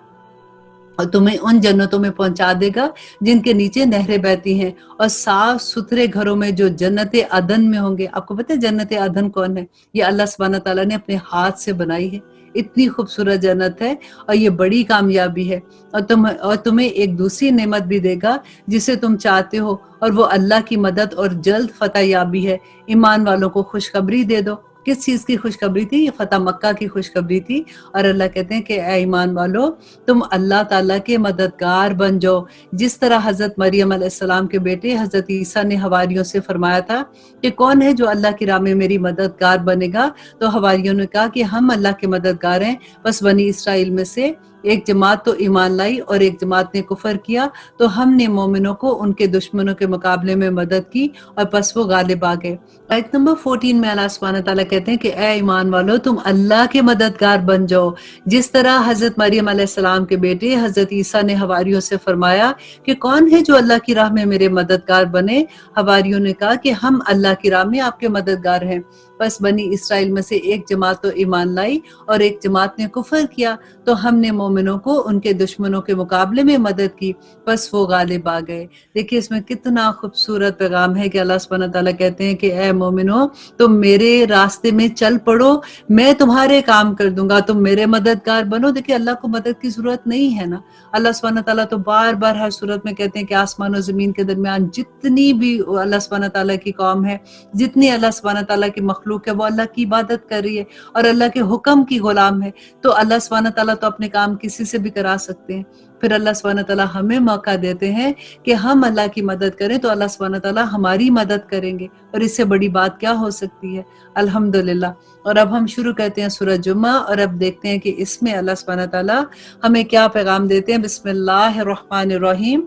اور تمہیں ان جنتوں میں پہنچا دے گا جن کے نیچے نہریں بہتی ہیں، اور صاف ستھرے گھروں میں جو جنت عدن میں ہوں گے۔ آپ کو پتہ ہے جنت عدن کون ہے؟ یہ اللہ سبحانہ تعالیٰ نے اپنے ہاتھ سے بنائی ہے، اتنی خوبصورت جنت ہے، اور یہ بڑی کامیابی ہے۔ اور تمہیں ایک دوسری نعمت بھی دے گا جسے تم چاہتے ہو، اور وہ اللہ کی مدد اور جلد فتح یابی ہے۔ ایمان والوں کو خوشخبری دے دو۔ کس چیز کی خوشخبری تھی؟ یہ فتح مکہ کی خوشخبری تھی۔ اور اللہ کہتے ہیں کہ اے ایمان والو، تم اللہ تعالیٰ کے مددگار بن جاؤ، جس طرح حضرت مریم علیہ السلام کے بیٹے حضرت عیسیٰ نے حواریوں سے فرمایا تھا کہ کون ہے جو اللہ کی راہ میں میری مددگار بنے گا؟ تو حواریوں نے کہا کہ ہم اللہ کے مددگار ہیں۔ بس بنی اسرائیل میں سے ایک جماعت تو ایمان لائی اور ایک جماعت نے کفر کیا، تو ہم نے مومنوں کو ان کے دشمنوں کے مقابلے میں مدد کی، اور پس وہ غالب آ گئے۔ آیت نمبر 14 میں اللہ سبحانہ تعالیٰ کہتے ہیں کہ اے ایمان والو، تم اللہ کے مددگار بن جاؤ، جس طرح حضرت مریم علیہ السلام کے بیٹے حضرت عیسیٰ نے حواریوں سے فرمایا کہ کون ہے جو اللہ کی راہ میں میرے مددگار بنے؟ حواریوں نے کہا کہ ہم اللہ کی راہ میں آپ کے مددگار ہیں۔ پس بنی اسرائیل میں سے ایک جماعت تو ایمان لائی اور ایک جماعت نے کفر کیا، تو ہم نے مومنوں کو ان کے دشمنوں کے مقابلے میں مدد کی، پس وہ غالب آ گئے۔ دیکھیے اس میں کتنا خوبصورت پیغام ہے کہ اللہ سبحانہ تعالیٰ کہتے ہیں کہ اے مومنوں، تم میرے راستے میں چل پڑو، میں تمہارے کام کر دوں گا، تم میرے مددگار بنو۔ دیکھیے اللہ کو مدد کی ضرورت نہیں ہے نا۔ اللہ سبحانہ تعالیٰ تو بار بار ہر صورت میں کہتے ہیں کہ آسمان و زمین کے درمیان جتنی بھی اللہ سبحانہ تعالیٰ کی قوم ہے، جتنی اللہ سبحانہ تعالیٰ کی مخلوق ہے، وہ اللہ کی عبادت کر رہی ہے اور اللہ کے حکم کی غلام ہے، تو اللہ سبحانہ تعالیٰ تو اپنے کام کسی سے بھی کرا سکتے ہیں۔ پھر اللہ سبحانہ تعالیٰ ہمیں موقع دیتے ہیں کہ ہم اللہ کی مدد کریں، تو اللہ سبحانہ تعالیٰ ہماری مدد کریں گے، اور اس سے بڑی بات کیا ہو سکتی ہے؟ الحمدللہ۔ اور اب ہم شروع کرتے ہیں سورہ جمعہ، اور اب دیکھتے ہیں کہ اس میں اللہ سبحانہ تعالیٰ ہمیں کیا پیغام دیتے ہیں۔ بسم اللہ الرحمن الرحیم۔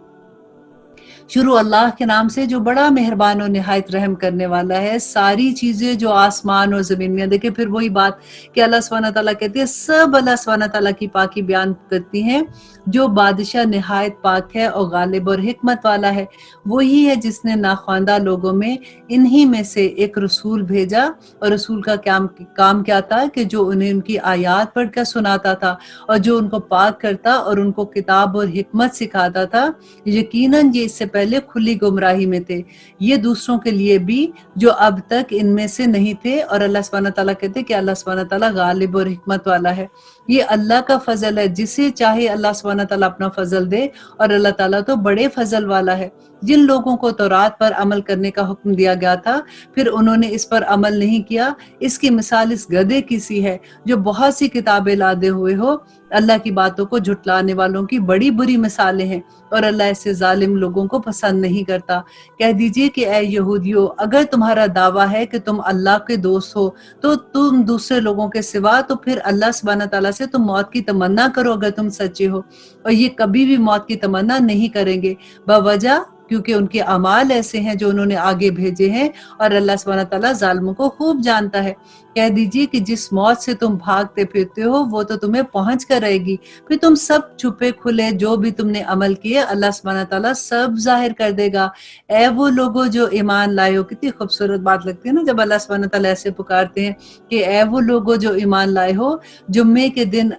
شروع اللہ کے نام سے جو بڑا مہربان و نہایت رحم کرنے والا ہے۔ ساری چیزیں جو آسمان اور زمین میں، دیکھیں پھر وہی بات کہ اللہ سبحانہ تعالیٰ کہتے ہیں سب اللہ سبحانہ تعالیٰ کی پاکی بیان کرتی ہیں۔ جو بادشاہ نہایت پاک ہے اور غالب اور حکمت والا ہے، وہی ہے جس نے ناخواندہ لوگوں میں انہی میں سے ایک رسول بھیجا، اور رسول کا کام کیا تھا کہ جو انہیں ان کی آیات پڑھ کر سناتا تھا، اور جو ان کو پاک کرتا اور ان کو کتاب اور حکمت سکھاتا تھا۔ یقیناً یہ اس سے پہلے کھلی گمراہی میں تھے، یہ دوسروں کے لیے بھی جو اب تک ان میں سے نہیں تھے۔ اور اللہ سبحانہ تعالیٰ کہتے ہیں کہ اللہ سبحانہ تعالیٰ غالب اور حکمت والا ہے۔ یہ اللہ کا فضل ہے، جسے چاہے اللہ سبحانہ تعالیٰ اپنا فضل دے، اور اللہ تعالیٰ تو بڑے فضل والا ہے۔ جن لوگوں کو تورات پر عمل کرنے کا حکم دیا گیا تھا پھر انہوں نے اس پر عمل نہیں کیا، اس کی مثال اس گدھے کی سی ہے جو بہت سی کتابیں لادے ہوئے ہو۔ اللہ کی باتوں کو جھٹلانے والوں کی بڑی بری مثالیں ہیں، اور اللہ ایسے ظالم لوگوں کو پسند نہیں کرتا۔ کہہ دیجئے کہ اے یہودیو، اگر تمہارا دعویٰ ہے کہ تم اللہ کے دوست ہو تو تم دوسرے لوگوں کے سوا، تو پھر اللہ سبحانہ تعالیٰ سے تم موت کی تمنا کرو اگر تم سچے ہو، اور یہ کبھی بھی موت کی تمنا نہیں کریں گے، بوجہ کیونکہ ان کے اعمال ایسے ہیں جو انہوں نے آگے بھیجے ہیں، اور اللہ سبحانہ تعالیٰ ظالموں کو خوب جانتا ہے۔ کہہ دیجئے کہ جس موت سے تم بھاگتے پھرتے ہو وہ تو تمہیں پہنچ کر رہے گی، پھر تم سب چھپے کھلے جو بھی تم نے عمل کیے اللہ سبحانہ تعالیٰ سب ظاہر کر دے گا۔ اے وہ لوگوں جو ایمان لائے ہو، کتنی خوبصورت بات لگتی ہے نا جب اللہ سبحانہ تعالیٰ ایسے پکارتے ہیں کہ اے وہ لوگوں جو ایمان لائے ہو، جمعے کے دن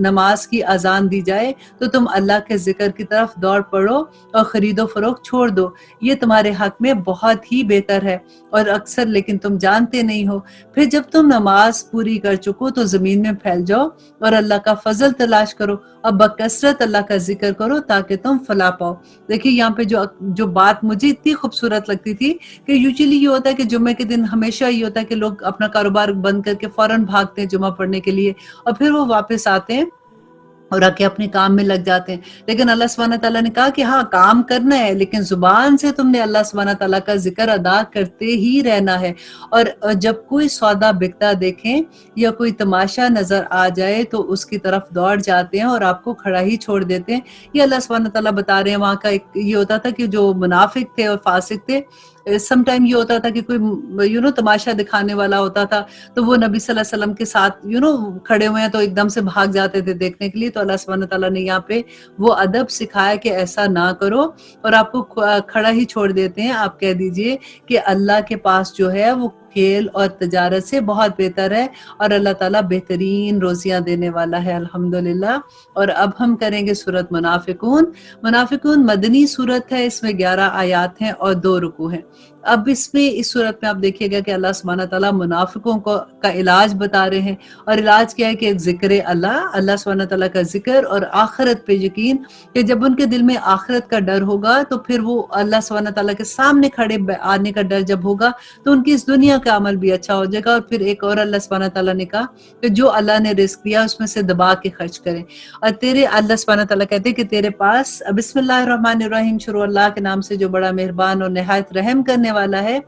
نماز کی اذان دی جائے تو تم اللہ کے ذکر کی طرف دوڑ پڑو اور خرید و فروخت چھوڑ دو، یہ تمہارے حق میں بہت ہی بہتر ہے، اور اکثر لیکن تم جانتے نہیں ہو۔ پھر جب تم نماز پوری کر چکو تو زمین میں پھیل جاؤ اور اللہ کا فضل تلاش کرو اور بکثرت اللہ کا ذکر کرو تاکہ تم فلاح پاؤ۔ دیکھیے یہاں پہ جو بات مجھے اتنی خوبصورت لگتی تھی کہ یوزلی یہ ہوتا ہے کہ جمعے کے دن ہمیشہ یہ ہوتا ہے کہ لوگ اپنا کاروبار بند کر کے فوراً بھاگتے ہیں جمعہ پڑھنے کے لیے، اور پھر وہ واپس آتے ہیں اور آ کے اپنے کام میں لگ جاتے ہیں۔ لیکن اللہ سبحانہ تعالیٰ نے کہا کہ ہاں کام کرنا ہے، لیکن زبان سے تم نے اللہ سبحانہ تعالیٰ کا ذکر ادا کرتے ہی رہنا ہے، اور جب کوئی سودا بکتا دیکھیں یا کوئی تماشا نظر آ جائے تو اس کی طرف دوڑ جاتے ہیں اور آپ کو کھڑا ہی چھوڑ دیتے ہیں۔ یہ اللہ سبحانہ تعالیٰ بتا رہے ہیں وہاں کا ایک یہ ہوتا تھا کہ جو منافق تھے اور فاسق تھے، سم ٹائم یہ ہوتا تھا کہ کوئی تماشا دکھانے والا ہوتا تھا تو وہ نبی صلی اللہ علیہ وسلم کے ساتھ کھڑے ہوئے ہیں تو ایک دم سے بھاگ جاتے تھے دیکھنے کے لیے، تو اللہ سبحانہ تعالیٰ نے یہاں پہ وہ ادب سکھایا کہ ایسا نہ کرو اور آپ کو کھڑا ہی چھوڑ دیتے ہیں۔ آپ کہہ دیجئے کہ اللہ کے پاس جو ہے وہ کھیل اور تجارت سے بہت بہتر ہے، اور اللہ تعالیٰ بہترین روزیاں دینے والا ہے الحمدللہ۔ اور اب ہم کریں گے سورۃ منافقون۔ منافقون مدنی سورت ہے، اس میں 11 آیات ہیں اور 2 رکوع ہیں۔ اب اس سورت میں آپ دیکھیے گا کہ اللہ سبحانہ تعالیٰ منافقوں کا علاج بتا رہے ہیں، اور علاج کیا ہے کہ ایک ذکر اللہ سبحانہ تعالیٰ کا ذکر اور آخرت پہ یقین، کہ جب ان کے دل میں آخرت کا ڈر ہوگا تو پھر وہ اللہ سبحانہ تعالیٰ کے سامنے کھڑے آنے کا ڈر جب ہوگا تو ان کی اس دنیا کا عمل بھی اچھا ہو جائے گا۔ اور پھر ایک اور اللہ سبحانہ تعالیٰ نے کہا کہ جو اللہ نے رزق دیا اس میں سے دبا کے خرچ کریں، اور اللہ سبحانہ تعالیٰ کہتے ہیں کہ تیرے پاس بسم اللہ الرحمن الرحیم، شروع اللہ کے نام سے جو بڑا مہربان اور نہایت رحم کرنے والا ہے۔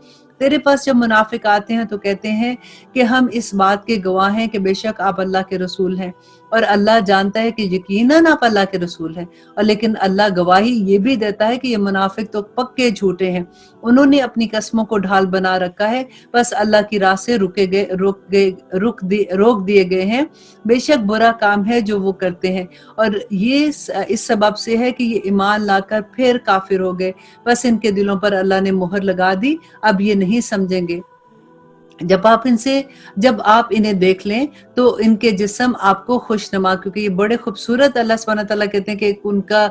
تیرے پاس جب منافق آتے ہیں تو کہتے ہیں کہ ہم اس بات کے گواہ ہیں کہ بے شک آپ اللہ کے رسول ہیں، اور اللہ جانتا ہے کہ یقیناً آپ اللہ کے رسول ہیں، اور لیکن اللہ گواہی یہ بھی دیتا ہے کہ یہ منافق تو پکے جھوٹے ہیں، انہوں نے اپنی قسموں کو ڈھال بنا رکھا ہے، بس اللہ کی راہ سے روک دیے گئے ہیں، بے شک برا کام ہے جو وہ کرتے ہیں، اور یہ اس سبب سے ہے کہ یہ ایمان لا کر پھر کافر ہو گئے، بس ان کے دلوں پر اللہ نے مہر لگا دی، اب یہ نہیں سمجھیں گے۔ جب آپ انہیں دیکھ لیں تو ان کے جسم آپ کو خوش نما، کیونکہ یہ بڑے خوبصورت اللہ سبحانہ تعالیٰ کہتے ہیں کہ ان کا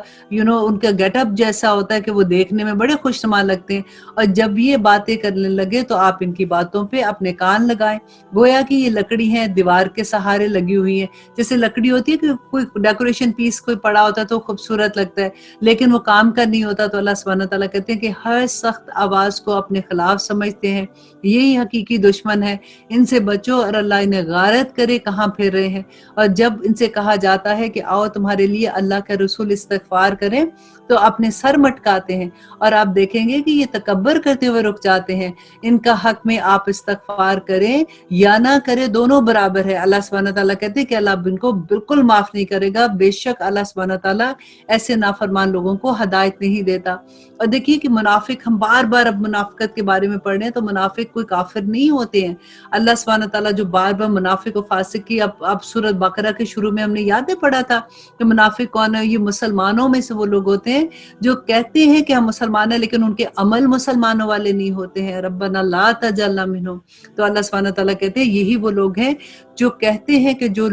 گیٹ اپ جیسا ہوتا ہے کہ وہ دیکھنے میں بڑے خوش نما لگتے ہیں، اور جب یہ باتیں کرنے لگے تو آپ ان کی باتوں پہ اپنے کان لگائیں، گویا کہ یہ لکڑی ہیں دیوار کے سہارے لگی ہوئی ہیں، جیسے لکڑی ہوتی ہے کہ کوئی ڈیکوریشن پیس کوئی پڑا ہوتا ہے تو خوبصورت لگتا ہے لیکن وہ کام کا نہیں ہوتا، تو اللہ سبحانہ تعالیٰ کہتے ہیں کہ ہر سخت آواز کو اپنے خلاف سمجھتے ہیں، یہی حقیقی دشمن ہے، ان سے بچو اور اللہ انہیں غارت کرے کہاں پھر رہے ہیں۔ اور جب ان سے کہا جاتا ہے کہ آؤ تمہارے لیے اللہ کا رسول استغفار کریں تو اپنے سر مٹکاتے ہیں، اور آپ دیکھیں گے کہ یہ تکبر کرتے ہوئے رک جاتے ہیں۔ ان کا حق میں آپ استغفار کریں یا نہ کریں دونوں برابر ہے۔ اللہ سبحانہ تعالیٰ کہتے ہیں کہ اللہ ان کو بالکل معاف نہیں کرے گا، بے شک اللہ سبحانہ تعالیٰ ایسے نافرمان لوگوں کو ہدایت نہیں دیتا۔ اور دیکھیے کہ منافق، ہم بار بار اب منافقت کے بارے میں پڑھ رہے ہیں تو منافق کوئی کافر نہیں ہوتے ہیں۔ اللہ سبحانہ تعالیٰ جو بار بار منافق و فاسق کی اب سورۃ بقرہ کے شروع میں ہم نے یادیں پڑھا تھا کہ منافق کون ہے، یہ مسلمانوں میں سے وہ لوگ ہوتے ہیں جو کہتے ہیں کہ ہم مسلمان ہیں لیکن ان کے عمل مسلمانوں والے نہیں ہوتے ہیں۔ ربنا لا تجعلنا منہم، تو اللہ سبحانہ تعالیٰ کہتے ہیں یہی وہ لوگ ہیں جو کہتے ہیں کہ جو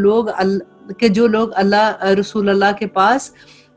لوگ اللہ رسول اللہ کے پاس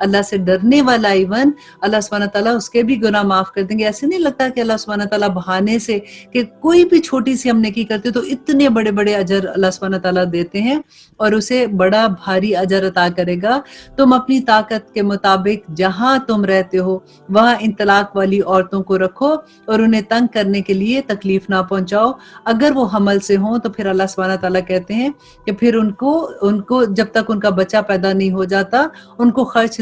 اللہ سے ڈرنے والا ایون اللہ سبحانہ تعالیٰ اس کے بھی گناہ معاف کر دیں گے۔ ایسے نہیں لگتا کہ اللہ سبحانہ تعالیٰ بہانے سے کہ کوئی بھی چھوٹی سی ہم نیکی کرتے تو اتنے بڑے بڑے اجر اللہ سبحانہ تعالیٰ دیتے ہیں اور اسے بڑا بھاری اجر عطا کرے گا۔ تم اپنی طاقت کے مطابق جہاں تم رہتے ہو وہاں ان طلاق والی عورتوں کو رکھو اور انہیں تنگ کرنے کے لیے تکلیف نہ پہنچاؤ۔ اگر وہ حمل سے ہوں تو پھر اللہ سبحانہ تعالیٰ کہتے ہیں کہ پھر ان کو جب تک ان کا بچہ پیدا نہیں ہو جاتا ان کو خرچ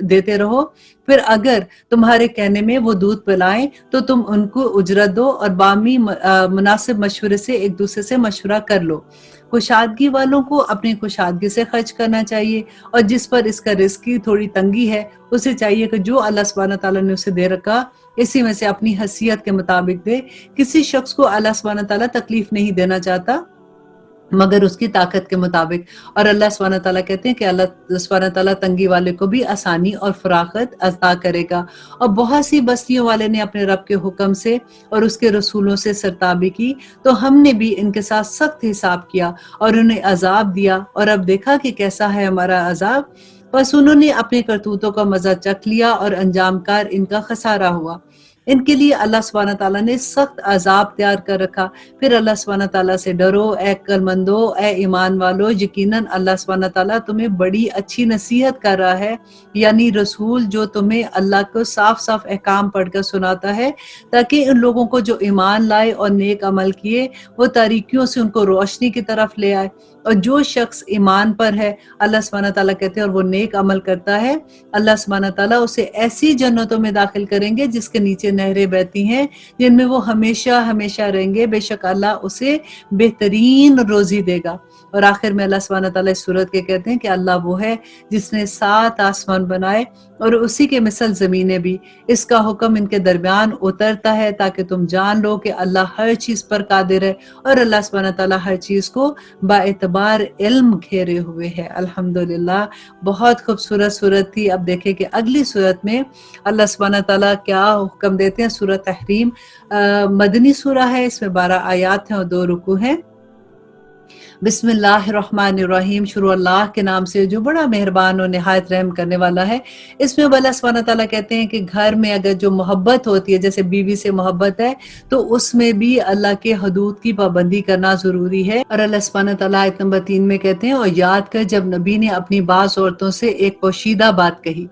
دیتے رہو۔ پھر اگر تمہارے کہنے میں وہ دودھ پلائیں تو تم ان کو اجرت دو اور بامی مناسب مشورے سے ایک دوسرے سے مشورہ کر لو۔ کشادگی والوں کو اپنی کشادگی سے خرچ کرنا چاہیے اور جس پر اس کا رزق کی تھوڑی تنگی ہے اسے چاہیے کہ جو اللہ سبحانہ تعالیٰ نے اسے دے رکھا اسی میں سے اپنی حیثیت کے مطابق دے۔ کسی شخص کو اللہ سبحانہ تعالیٰ تکلیف نہیں دینا چاہتا مگر اس کی طاقت کے مطابق، اور اللہ سبحانہ تعالیٰ کہتے ہیں کہ اللہ سبحانہ تعالیٰ تنگی والے کو بھی آسانی اور فراخت عطا کرے گا۔ اور بہت سی بستیوں والے نے اپنے رب کے حکم سے اور اس کے رسولوں سے سرتابی کی تو ہم نے بھی ان کے ساتھ سخت حساب کیا اور انہیں عذاب دیا، اور اب دیکھا کہ کیسا ہے ہمارا عذاب۔ بس انہوں نے اپنے کرتوتوں کا مزہ چکھ لیا اور انجام کار ان کا خسارہ ہوا۔ ان کے لیے اللہ سبحانہ تعالیٰ نے سخت عذاب تیار کر رکھا۔ پھر اللہ سبحانہ تعالیٰ سے ڈرو اے عقل مندو، اے ایمان والو، یقیناً اللہ سبحانہ تعالیٰ تمہیں بڑی اچھی نصیحت کر رہا ہے، یعنی رسول جو تمہیں اللہ کو صاف صاف احکام پڑھ کر سناتا ہے تاکہ ان لوگوں کو جو ایمان لائے اور نیک عمل کیے وہ تاریکیوں سے ان کو روشنی کی طرف لے آئے۔ اور جو شخص ایمان پر ہے اللہ سبحانہ تعالیٰ کہتے ہیں اور وہ نیک عمل کرتا ہے، اللہ سبحانہ تعالیٰ اسے ایسی جنتوں میں داخل کریں گے جس کے نیچے نہریں بہتی ہیں جن میں وہ ہمیشہ ہمیشہ رہیں گے، بے شک اللہ اسے بہترین روزی دے گا۔ اور آخر میں اللہ سبحانہ تعالیٰ اس صورت کے کہتے ہیں کہ اللہ وہ ہے جس نے 7 آسمان بنائے اور اسی کے مثل زمینیں بھی، اس کا حکم ان کے درمیان اترتا ہے تاکہ تم جان لو کہ اللہ ہر چیز پر قادر ہے اور اللہ سبحانہ تعالیٰ ہر چیز کو با اعتبار علم گھیرے ہوئے ہے۔ الحمدللہ بہت خوبصورت صورت تھی۔ اب دیکھیں کہ اگلی صورت میں اللہ سبحانہ تعالیٰ کیا حکم دیتے ہیں۔ سورۃ تحریم مدنی سورہ ہے، اس میں 12 آیات ہیں اور 2 رکوع ہیں۔ بسم اللہ الرحمن الرحیم، شروع اللہ کے نام سے جو بڑا مہربان اور نہایت رحم کرنے والا ہے۔ اس میں اللہ سبحانہ تعالیٰ کہتے ہیں کہ گھر میں اگر جو محبت ہوتی ہے، جیسے بیوی سے محبت ہے، تو اس میں بھی اللہ کے حدود کی پابندی کرنا ضروری ہے۔ اور اللہ سبحانہ تعالیٰ آیت نمبر 3 میں کہتے ہیں اور یاد کر جب نبی نے اپنی بعض عورتوں سے ایک پوشیدہ بات کہی،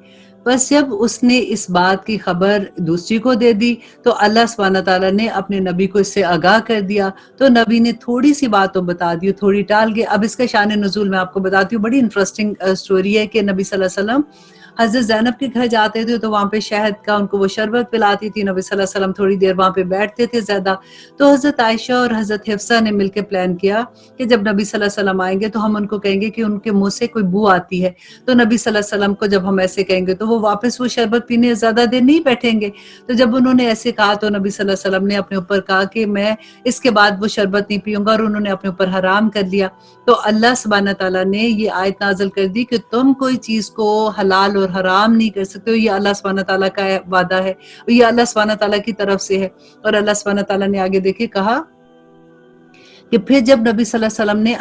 بس جب اس نے اس بات کی خبر دوسری کو دے دی تو اللہ سبحانہ تعالیٰ نے اپنے نبی کو اس سے آگاہ کر دیا، تو نبی نے تھوڑی سی بات تو بتا دی، تھوڑی ٹال گئے۔ اب اس کا شان نزول میں آپ کو بتاتی ہوں، بڑی انٹرسٹنگ سٹوری ہے کہ نبی صلی اللہ علیہ وسلم حضرت زینب کے گھر جاتے تھے تو وہاں پہ شہد کا ان کو وہ شربت پلاتی تھی، نبی صلی اللہ علیہ وسلم تھوڑی دیر وہاں پہ بیٹھتے تھے زیادہ، تو حضرت عائشہ اور حضرت حفصہ نے مل کے پلان کیا کہ جب نبی صلی اللہ علیہ وسلم آئیں گے تو ہم ان کو کہیں گے کہ ان کے منہ سے کوئی بو آتی ہے، تو نبی صلی اللہ علیہ وسلم کو جب ہم ایسے کہیں گے تو وہ واپس وہ شربت پینے زیادہ دیر نہیں بیٹھیں گے۔ تو جب انہوں نے ایسے کہا تو نبی صلی اللہ علیہ وسلم نے اپنے اوپر کہا کہ میں اس کے بعد وہ شربت نہیں پیوں گا، اور انہوں نے اپنے اوپر حرام کر لیا۔ تو اللہ سبحانہ تعالیٰ نے یہ آیت نازل کر دی کہ تم کوئی چیز کو حلال اور حرام نہیں کر سکتے ہو، یہ اللہ سبحانہ تعالیٰ کا وعدہ ہے، یہ اللہ سبحانہ تعالیٰ کی طرف سے ہے۔ اور اللہ سبحانہ تعالیٰ نے آگے دیکھے کہا کہ پھر جب نبی صلی اللہ علیہ وسلم نے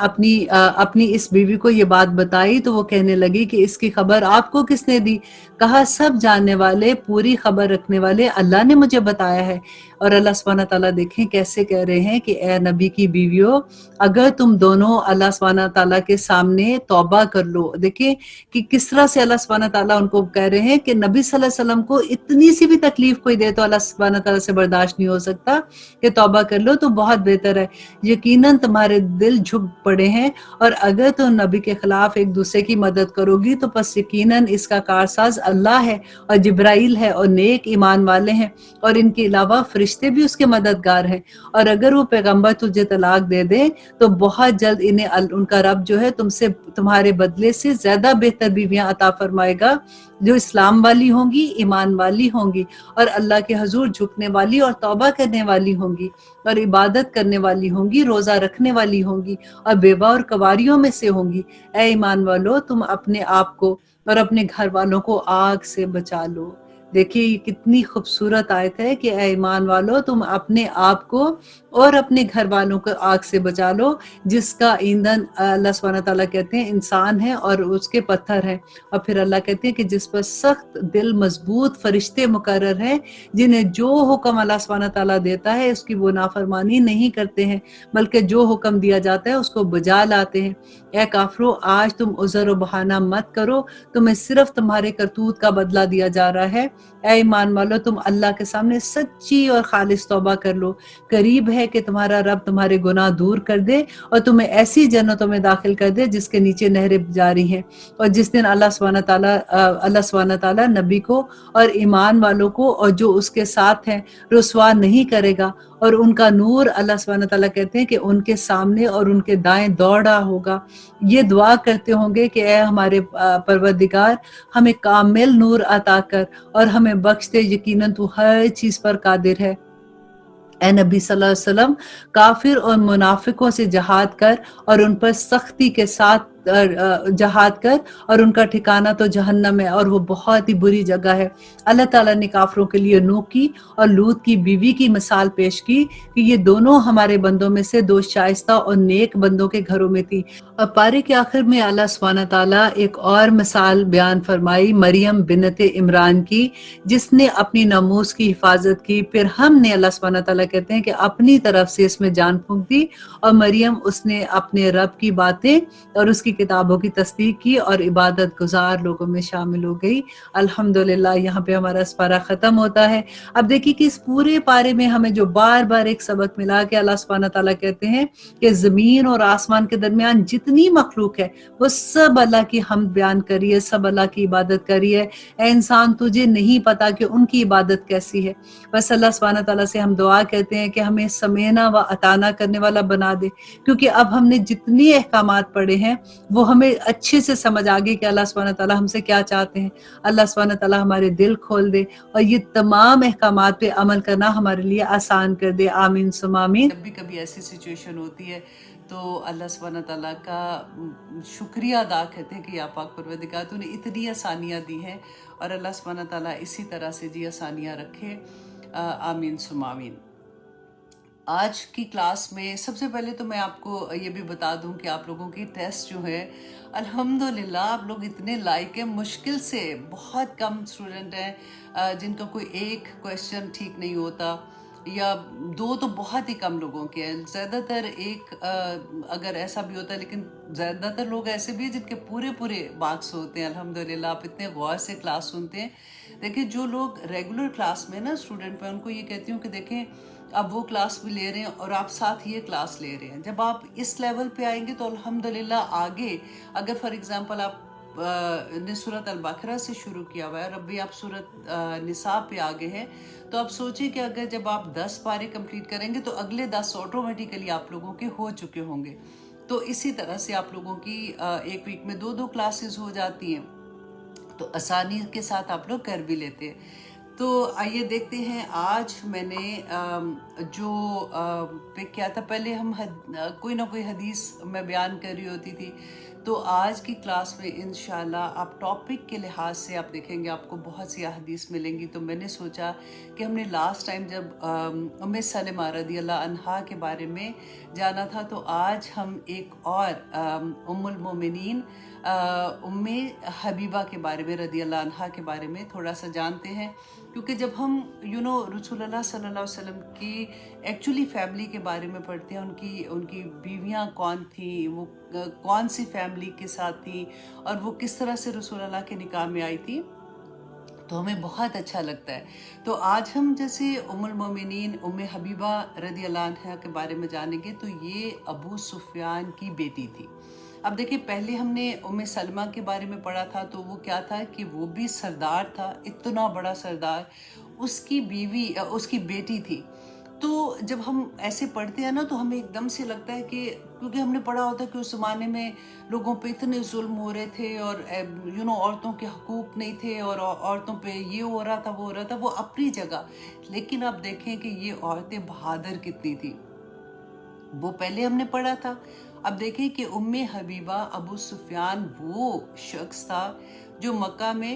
اپنی اس بیوی کو یہ بات بتائی تو وہ کہنے لگی کہ اس کی خبر آپ کو کس نے دی؟ کہا سب جاننے والے، پوری خبر رکھنے والے اللہ نے مجھے بتایا ہے۔ اور اللہ سبحانہ تعالیٰ دیکھیں کیسے کہہ رہے ہیں کہ اے نبی کی بیویوں، اگر تم دونوں اللہ سبحانہ تعالیٰ کے سامنے توبہ کر لو، دیکھیں کہ کس طرح سے اللہ سبحانہ تعالیٰ ان کو کہہ رہے ہیں کہ نبی صلی اللہ علیہ وسلم کو اتنی سی بھی تکلیف کوئی دے تو اللہ سبحانہ تعالیٰ سے برداشت نہیں ہو سکتا، کہ توبہ کر لو تو بہت بہتر ہے، یقیناً تمہارے دل جھک پڑے ہیں، اور اگر تم نبی کے خلاف ایک دوسرے کی مدد کرو گی تو پس یقیناً اس کا کارساز اللہ ہے اور جبرائیل ہے اور نیک ایمان والے ہیں، اور ان کے علاوہ فرشتے بھی اس کے مددگار ہیں، اور اگر وہ پیغمبر تجھے طلاق دے دیں تو بہت جلد انہیں ان کا رب جو ہے تمہارے بدلے سے زیادہ بہتر بیویاں عطا فرمائے گا، جو اسلام والی ہوں گی، ایمان والی ہوں گی، اور اللہ کے حضور جھکنے والی اور توبہ کرنے والی ہوں گی، اور عبادت کرنے والی ہوں گی، روزہ رکھنے والی ہوں گی، اور بیوہ اور کنواریوں میں سے ہوں گی۔ اے ایمان والو، تم اپنے آپ کو اور اپنے گھر والوں کو آگ سے بچا لو۔ دیکھیے یہ کتنی خوبصورت آیت ہے کہ اے ایمان والو تم اپنے آپ کو اور اپنے گھر والوں کو آگ سے بچا لو، جس کا ایندھن اللہ سبحانہ تعالیٰ کہتے ہیں انسان ہے اور اس کے پتھر ہیں، اور پھر اللہ کہتے ہیں کہ جس پر سخت دل مضبوط فرشتے مقرر ہیں، جنہیں جو حکم اللہ سبحانہ تعالیٰ دیتا ہے اس کی وہ نافرمانی نہیں کرتے ہیں، بلکہ جو حکم دیا جاتا ہے اس کو بجا لاتے ہیں۔ اے کافرو، آج تم عذر و بہانہ مت کرو، تمہیں صرف تمہارے کرتوت کا بدلہ دیا جا رہا ہے۔ اے ایمان والو تم اللہ کے سامنے سچی اور خالص توبہ کر لو، قریب ہے کہ تمہارا رب تمہارے گناہ دور کر دے اور تمہیں ایسی جنتوں میں داخل کر دے جس کے نیچے نہریں جاری ہیں، اور جس دن اللہ سبحانہ تعالیٰ نبی کو اور ایمان والوں کو اور جو اس کے ساتھ ہیں رسوا نہیں کرے گا، اور ان کا نور اللہ سبحانہ تعالیٰ کہتے ہیں کہ ان کے سامنے اور ان کے دائیں دوڑا ہوگا۔ یہ دعا کرتے ہوں گے کہ اے ہمارے پروردگار ہمیں کامل نور عطا کر اور ہمیں بخش دے، یقیناً تو ہر چیز پر قادر ہے۔ اے نبی صلی اللہ علیہ وسلم، کافر اور منافقوں سے جہاد کر اور ان پر سختی کے ساتھ جہاد کر، اور ان کا ٹھکانہ تو جہنم ہے اور وہ بہت ہی بری جگہ ہے۔ اللہ تعالیٰ نے کافروں کے لیے نوح کی اور لوط کی بیوی کی مثال پیش کی کہ یہ دونوں ہمارے بندوں میں سے دو شائستہ اور نیک بندوں کے گھروں میں تھی۔ اور پارے کے آخر میں اللہ سبحانہ تعالیٰ ایک اور مثال بیان فرمائی مریم بنت عمران کی، جس نے اپنی ناموس کی حفاظت کی، پھر ہم نے اللہ سبحانہ تعالیٰ کہتے ہیں کہ اپنی طرف سے اس میں جان پھونک دی، اور مریم اس نے اپنے رب کی باتیں اور اس کی کتابوں کی تصدیق کی اور عبادت گزار لوگوں میں شامل ہو گئی۔ الحمدللہ یہاں پہ ہمارا اس پارہ ختم ہوتا ہے۔ اب دیکھیے کہ اس پورے پارے میں ہمیں جو بار بار ایک سبق ملا کہ اللہ سبحانہ تعالیٰ کہتے ہیں کہ زمین اور آسمان کے درمیان جتنی مخلوق ہے وہ سب اللہ کی حمد بیان کریے، سب اللہ کی عبادت کریے۔ اے انسان تجھے نہیں پتا کہ ان کی عبادت کیسی ہے۔ بس اللہ سبحانہ تعالیٰ سے ہم دعا کرتے ہیں کہ ہمیں سمینا و عطانا کرنے والا بنا دے، کیونکہ اب ہم نے جتنی احکامات پڑھے ہیں وہ ہمیں اچھے سے سمجھ آ گئی کہ اللہ سبحانہ تعالیٰ ہم سے کیا چاہتے ہیں۔ اللہ سبحانہ تعالیٰ ہمارے دل کھول دے اور یہ تمام احکامات پہ عمل کرنا ہمارے لیے آسان کر دے۔ آمین ثم آمین۔ جب بھی کبھی ایسی سچویشن ہوتی ہے تو اللہ سبحانہ تعالیٰ کا شکریہ ادا کرتے ہیں کہ یا پاک پروردگار تو نے اتنی آسانیاں دی ہیں، اور اللہ سبحانہ تعالیٰ اسی طرح سے جی آسانیاں رکھے۔ آمین ثم آمین۔ آج کی کلاس میں سب سے پہلے تو میں آپ کو یہ بھی بتا دوں کہ آپ لوگوں کی ٹیسٹ جو ہے الحمدللہ آپ لوگ اتنے لائق ہیں، مشکل سے بہت کم اسٹوڈنٹ ہیں جن کا کوئی ایک کویسچن ٹھیک نہیں ہوتا، یا دو تو بہت ہی کم لوگوں کے ہیں، زیادہ تر ایک اگر ایسا بھی ہوتا ہے، لیکن زیادہ تر لوگ ایسے بھی ہیں جن کے پورے پورے مارکس ہوتے ہیں۔ الحمدللہ آپ اتنے غور سے کلاس سنتے ہیں۔ دیکھیں جو لوگ ریگولر کلاس میں نا اسٹوڈنٹ میں ان کو یہ کہتی ہوں کہ دیکھیں اب وہ کلاس بھی لے رہے ہیں اور آپ ساتھ یہ کلاس لے رہے ہیں، جب آپ اس لیول پہ آئیں گے تو الحمدللہ آگے اگر فار ایگزامپل آپ نے سورۃ البقرہ سے شروع کیا ہوا ہے اور ابھی آپ سورۃ نساء پہ آگے ہیں، تو آپ سوچیں کہ اگر جب آپ 10 پارے کمپلیٹ کریں گے تو اگلے 10 آٹومیٹیکلی آپ لوگوں کے ہو چکے ہوں گے۔ تو اسی طرح سے آپ لوگوں کی ایک ویک میں 2 کلاسز ہو جاتی ہیں، تو آسانی کے ساتھ آپ لوگ کر بھی لیتے ہیں۔ تو آئیے دیکھتے ہیں آج میں نے جو پک کیا تھا، پہلے ہم کوئی نہ کوئی حدیث میں بیان کر رہی ہوتی تھی، تو آج کی کلاس میں انشاءاللہ آپ ٹاپک کے لحاظ سے آپ دیکھیں گے آپ کو بہت سی حدیث ملیں گی۔ تو میں نے سوچا کہ ہم نے لاسٹ ٹائم جب ام سلمہ رضی اللہ عنہا کے بارے میں جانا تھا، تو آج ہم ایک اور ام المومنین ام حبیبہ کے بارے میں رضی اللہ عنہا کے بارے میں تھوڑا سا جانتے ہیں، کیونکہ جب ہم رسول اللہ صلی اللہ علیہ وسلم کی ایکچولی فیملی کے بارے میں پڑھتے ہیں، ان کی بیویاں کون تھیں، وہ کون سی فیملی کے ساتھ تھیں، اور وہ کس طرح سے رسول اللہ کے نکاح میں آئی تھی، تو ہمیں بہت اچھا لگتا ہے۔ تو آج ہم جیسے ام المومنین ام حبیبہ رضی اللہ عنہا کے بارے میں جانیں گے، تو یہ ابو سفیان کی بیٹی تھی۔ اب دیکھیں پہلے ہم نے ام سلمہ کے بارے میں پڑھا تھا، تو وہ کیا تھا کہ وہ بھی سردار تھا، اتنا بڑا سردار، اس کی بیوی اس کی بیٹی تھی۔ تو جب ہم ایسے پڑھتے ہیں نا تو ہمیں ایک دم سے لگتا ہے کہ کیونکہ ہم نے پڑھا ہوتا ہے کہ اس زمانے میں لوگوں پہ اتنے ظلم ہو رہے تھے، اور عورتوں کے حقوق نہیں تھے، اور عورتوں پہ یہ ہو رہا تھا وہ ہو رہا تھا، وہ اپنی جگہ، لیکن اب دیکھیں کہ یہ عورتیں بہادر کتنی تھی، وہ پہلے ہم نے پڑھا تھا۔ اب دیکھیں کہ ام حبیبہ ابو سفیان وہ شخص تھا جو مکہ میں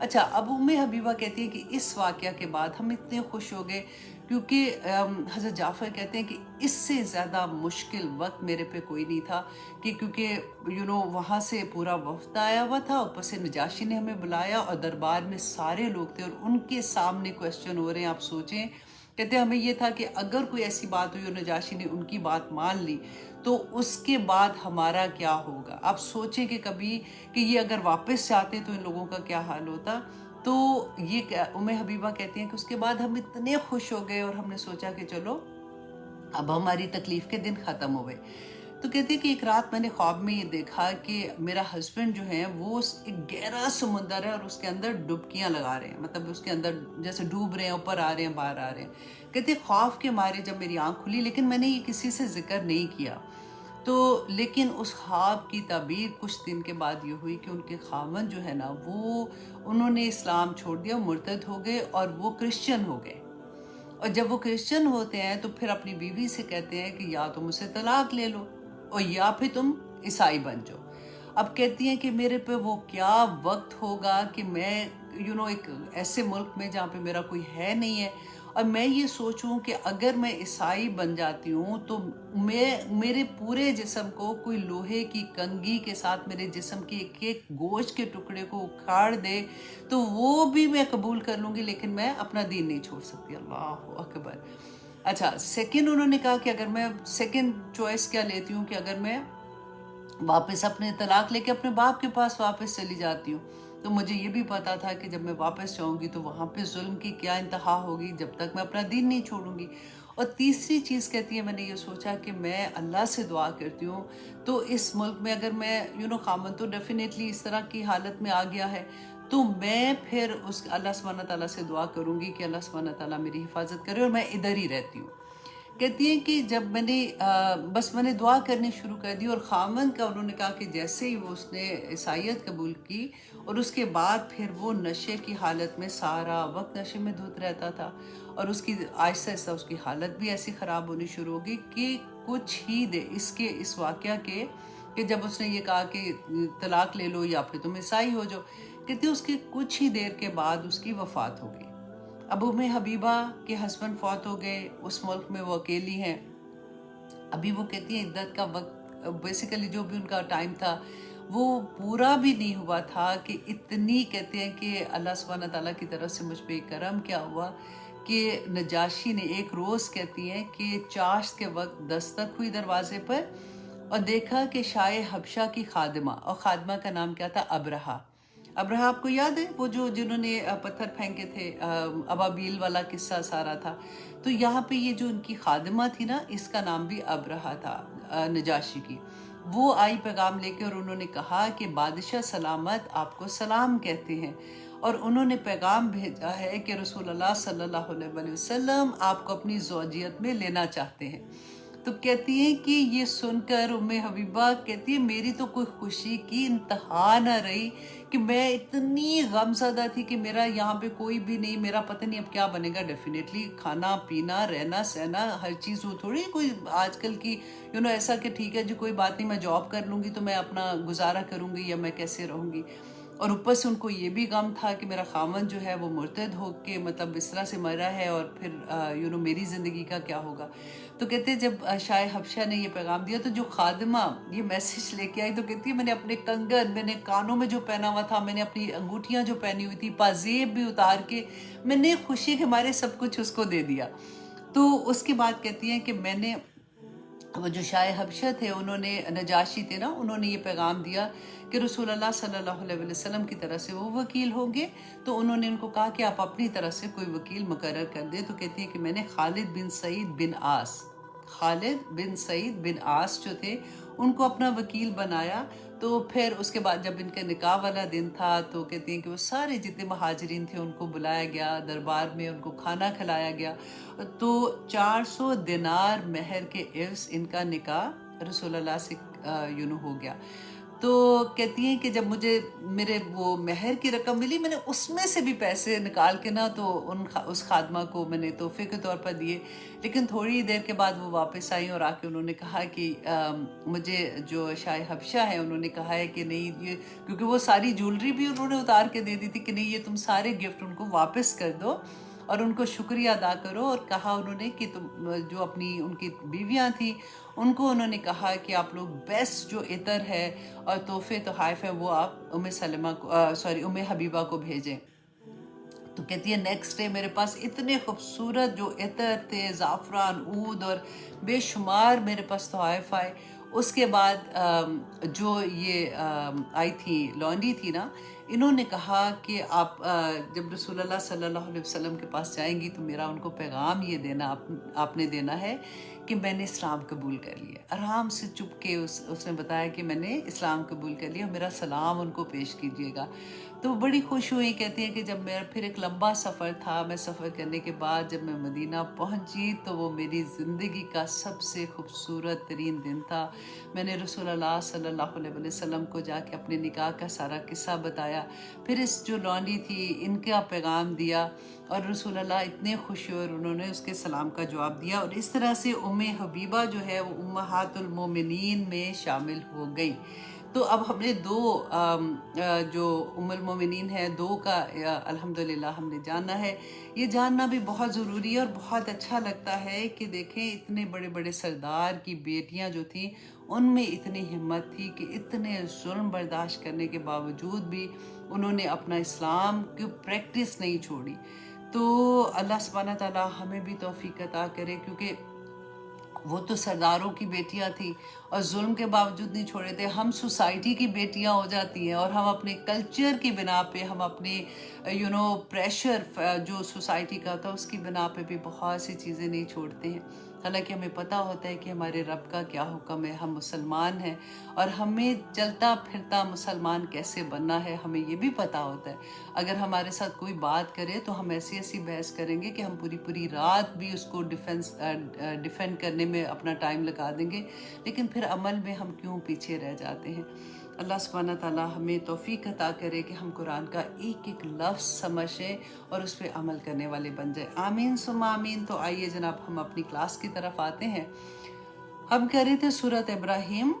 اچھا، اب حبیبہ کہتی ہے کہ اس واقعہ کے بعد ہم اتنے خوش ہو گئے کیونکہ حضرت جعفر کہتے ہیں کہ اس سے زیادہ مشکل وقت میرے پہ کوئی نہیں تھا، کہ کیونکہ وہاں سے پورا وفد آیا ہوا تھا، اوپر سے نجاشی نے ہمیں بلایا اور دربار میں سارے لوگ تھے اور ان کے سامنے کویسچن ہو رہے ہیں. آپ سوچیں، کہتے ہیں ہمیں یہ تھا کہ اگر کوئی ایسی بات ہوئی اور نجاشی نے ان کی بات مان لی تو اس کے بعد ہمارا کیا ہوگا. آپ سوچیں کہ کبھی کہ یہ اگر واپس جاتے تو ان لوگوں کا کیا حال ہوتا. تو یہ حبیبہ کہتی ہیں کہ اس کے بعد ہم اتنے خوش ہو گئے اور ہم نے سوچا کہ چلو اب ہماری تکلیف کے دن ختم ہو گئے. تو کہتی ہے کہ ایک رات میں نے خواب میں یہ دیکھا کہ میرا ہسبینڈ جو ہے وہ ایک گہرا سمندر ہے اور اس کے اندر ڈبکیاں لگا رہے ہیں، مطلب اس کے اندر جیسے ڈوب رہے ہیں، اوپر آ رہے ہیں، باہر آ رہے ہیں. کہتے ہیں خوف کے مارے جب میری آنکھ کھلی، لیکن میں نے یہ کسی سے ذکر نہیں کیا. تو لیکن اس خواب کی تعبیر کچھ دن کے بعد یہ ہوئی کہ ان کے خاوند جو ہے نا وہ انہوں نے اسلام چھوڑ دیا، مرتد ہو گئے اور وہ کرسچن ہو گئے. اور جب وہ کرسچن ہوتے ہیں تو پھر اپنی بیوی سے کہتے ہیں کہ یا تم اسے طلاق لے لو اور یا پھر تم عیسائی بن جاؤ. اب کہتی ہیں کہ میرے پہ وہ کیا وقت ہوگا کہ میں ایک ایسے ملک میں جہاں پہ میرا کوئی ہے نہیں ہے اور میں یہ سوچوں کہ اگر میں عیسائی بن جاتی ہوں تو میرے پورے جسم کو کوئی لوہے کی کنگھی کے ساتھ میرے جسم کے ایک ایک گوشت کے ٹکڑے کو اکھاڑ دے تو وہ بھی میں قبول کر لوں گی، لیکن میں اپنا دین نہیں چھوڑ سکتی. اللہ اکبر. اچھا، سیکنڈ انہوں نے کہا کہ اگر میں سیکنڈ چوائس کیا لیتی ہوں کہ اگر میں واپس اپنے طلاق لے کے اپنے باپ کے پاس واپس چلی جاتی ہوں تو مجھے یہ بھی پتا تھا کہ جب میں واپس جاؤں گی تو وہاں پہ ظلم کی کیا انتہا ہوگی جب تک میں اپنا دین نہیں چھوڑوں گی. اور تیسری چیز کہتی ہے میں نے یہ سوچا کہ میں اللہ سے دعا کرتی ہوں تو اس ملک میں اگر میں خامن تو ڈیفینیٹلی اس طرح کی حالت میں آ گیا ہے تو میں پھر اس اللہ سبحانہ تعالیٰ سے دعا کروں گی کہ اللہ سبحانہ تعالیٰ میری حفاظت کرے اور میں ادھر ہی رہتی ہوں. کہتی ہیں کہ جب میں نے دعا کرنی شروع کر دی اور خامن کا انہوں نے کہا کہ جیسے ہی وہ اس نے عیسائیت قبول کی اور اس کے بعد پھر وہ نشے کی حالت میں سارا وقت نشے میں دھت رہتا تھا اور اس کی آہستہ آہستہ اس کی حالت بھی ایسی خراب ہونی شروع ہوگی کہ کچھ ہی اس واقعہ کے کہ جب اس نے یہ کہا کہ طلاق لے لو یا پھر تم عیسائی ہو جاؤ، کہتی اس کی کچھ ہی دیر کے بعد اس کی وفات ہو گئی. اب حبیبہ کے ہسبینڈ فوت ہو گئے، اس ملک میں وہ اکیلی ہیں. ابھی وہ کہتی ہیں عدت کا وقت بیسیکلی جو بھی ان کا ٹائم تھا وہ پورا بھی نہیں ہوا تھا کہ اتنی کہتے ہیں کہ اللہ سبحانہ تعالیٰ کی طرف سے مجھ پہ کرم کیا ہوا کہ نجاشی نے ایک روز کہتی ہیں کہ چاشت کے وقت دستک ہوئی دروازے پر اور دیکھا کہ شاہ حبشہ کی خادمہ، اور خادمہ کا نام کیا تھا؟ ابرہا. ابرہا آپ کو یاد ہے وہ جنہوں نے پتھر پھینکے تھے، ابابیل والا قصہ سارا تھا. تو یہاں پہ یہ جو ان کی خادمہ تھی نا اس کا نام بھی ابرہا تھا نجاشی کی. وہ آئی پیغام لے کے اور انہوں نے کہا کہ بادشاہ سلامت آپ کو سلام کہتے ہیں اور انہوں نے پیغام بھیجا ہے کہ رسول اللہ صلی اللہ علیہ وسلم آپ کو اپنی زوجیت میں لینا چاہتے ہیں. تو کہتی ہیں کہ یہ سن کر حبیبہ کہتی ہے میری تو کوئی خوشی کی انتہا نہ رہی کہ میں اتنی غم زدہ تھی کہ میرا یہاں پہ کوئی بھی نہیں، میرا پتہ نہیں اب کیا بنے گا. ڈیفینیٹلی کھانا پینا رہنا سہنا ہر چیز وہ تھوڑی کوئی آج کل کی ایسا کہ ٹھیک ہے جی کوئی بات نہیں میں جاب کر لوں گی تو میں اپنا گزارا کروں گی یا میں کیسے رہوں گی. اور اوپر سے ان کو یہ بھی غم تھا کہ میرا خاوند جو ہے وہ مرتد ہو کے مطلب اس طرح سے مرا ہے اور پھر میری زندگی کا کیا ہوگا. تو کہتے ہیں جب شاہ حبشہ نے یہ پیغام دیا تو جو خادمہ یہ میسج لے کے آئی تو کہتی ہے میں نے اپنے کنگن، میں نے کانوں میں جو پہنا ہوا تھا، میں نے اپنی انگوٹھیاں جو پہنی ہوئی تھی، پازیب بھی اتار کے میں نے خوشی کے مارے سب کچھ اس کو دے دیا. تو اس کے بعد کہتی ہیں کہ میں نے وہ جو شاہ حبشہ تھے انہوں نے نجاشی تھے نا انہوں نے یہ پیغام دیا کہ رسول اللہ صلی اللہ علیہ وسلم کی طرف سے وہ وکیل ہوں گے. تو انہوں نے ان کو کہا کہ آپ اپنی طرف سے کوئی وکیل مقرر کر دیں. تو کہتی ہیں کہ میں نے خالد بن سعید بن عاص جو تھے ان کو اپنا وکیل بنایا. تو پھر اس کے بعد جب ان کے نکاح والا دن تھا تو کہتی ہیں کہ وہ سارے جتنے مہاجرین تھے ان کو بلایا گیا دربار میں، ان کو کھانا کھلایا گیا. تو 400 دینار مہر کے عوض ان کا نکاح رسول اللہ سے ہو گیا. تو کہتی ہیں کہ جب مجھے میرے وہ مہر کی رقم ملی، میں نے اس میں سے بھی پیسے نکال کے نا تو اس خادمہ کو میں نے تحفے کے طور پر دیے، لیکن تھوڑی دیر کے بعد وہ واپس آئیں اور آ کے انہوں نے کہا کہ مجھے جو شاہ حبشہ ہیں انہوں نے کہا ہے کہ نہیں، یہ کیونکہ وہ ساری جولری بھی انہوں نے اتار کے دے دی تھی، کہ نہیں یہ تم سارے گفٹ ان کو واپس کر دو اور ان کو شکریہ ادا کرو. اور کہا انہوں نے کہ تم جو اپنی ان کی بیویاں تھیں ان کو انہوں نے کہا کہ آپ لوگ بیسٹ جو عطر ہے اور تحفے تحائف ہیں وہ آپ ام سلمہ کو ام حبیبہ کو بھیجیں. تو کہتی ہے نیکسٹ ڈے میرے پاس اتنے خوبصورت جو عطر تھے، زعفران، عود اور بے شمار میرے پاس تحائف آئے. اس کے بعد جو یہ آئی تھی لانڈی تھی نا، انہوں نے کہا کہ آپ جب رسول اللہ صلی اللہ علیہ وسلم کے پاس جائیں گی تو میرا ان کو پیغام یہ دینا، آپ نے دینا ہے کہ میں نے اسلام قبول کر لیا. آرام سے چپ کے اس نے بتایا کہ میں نے اسلام قبول کر لیا، میرا سلام ان کو پیش کیجیے گا. تو بڑی خوش ہوئی. کہتی ہیں کہ جب میرا پھر ایک لمبا سفر تھا، میں سفر کرنے کے بعد جب میں مدینہ پہنچی تو وہ میری زندگی کا سب سے خوبصورت ترین دن تھا. میں نے رسول اللہ صلی اللہ علیہ وسلم کو جا کے اپنے نکاح کا سارا قصہ بتایا، پھر اس جو لانڈی تھی ان کا پیغام دیا اور رسول اللہ اتنے خوش ہوئے اور انہوں نے اس کے سلام کا جواب دیا. اور اس طرح سے ام حبیبہ جو ہے وہ امہات المومنین میں شامل ہو گئی. تو اب ہم نے دو جو ام المومنین ہیں، دو کا الحمدللہ ہم نے جانا ہے. یہ جاننا بھی بہت ضروری ہے اور بہت اچھا لگتا ہے کہ دیکھیں اتنے بڑے بڑے سردار کی بیٹیاں جو تھیں ان میں اتنی ہمت تھی کہ اتنے ظلم برداشت کرنے کے باوجود بھی انہوں نے اپنا اسلام کی پریکٹس نہیں چھوڑی. تو اللہ سبحانہ تعالیٰ ہمیں بھی توفیق عطا کرے، کیونکہ وہ تو سرداروں کی بیٹیاں تھیں اور ظلم کے باوجود نہیں چھوڑے تھے. ہم سوسائٹی کی بیٹیاں ہو جاتی ہیں اور ہم اپنے کلچر کی بنا پہ، ہم اپنے پریشر جو سوسائٹی کا ہوتا ہے اس کی بنا پہ بھی بہت سی چیزیں نہیں چھوڑتے ہیں. حالانکہ ہمیں پتہ ہوتا ہے کہ ہمارے رب کا کیا حکم ہے، ہم مسلمان ہیں اور ہمیں چلتا پھرتا مسلمان کیسے بننا ہے ہمیں یہ بھی پتہ ہوتا ہے. اگر ہمارے ساتھ کوئی بات کرے تو ہم ایسی بحث کریں گے کہ ہم پوری رات بھی اس کو ڈیفینڈ کرنے میں اپنا ٹائم لگا دیں گے، لیکن پھر عمل میں ہم کیوں پیچھے رہ جاتے ہیں. اللہ سبحانہ تعالیٰ ہمیں توفیق عطا کرے کہ ہم قرآن کا ایک ایک لفظ سمجھیں اور اس پہ عمل کرنے والے بن جائیں. آمین ثم آمین. تو آئیے جناب ہم اپنی کلاس کی طرف آتے ہیں. ہم کہہ رہے تھے سورۃ ابراہیم،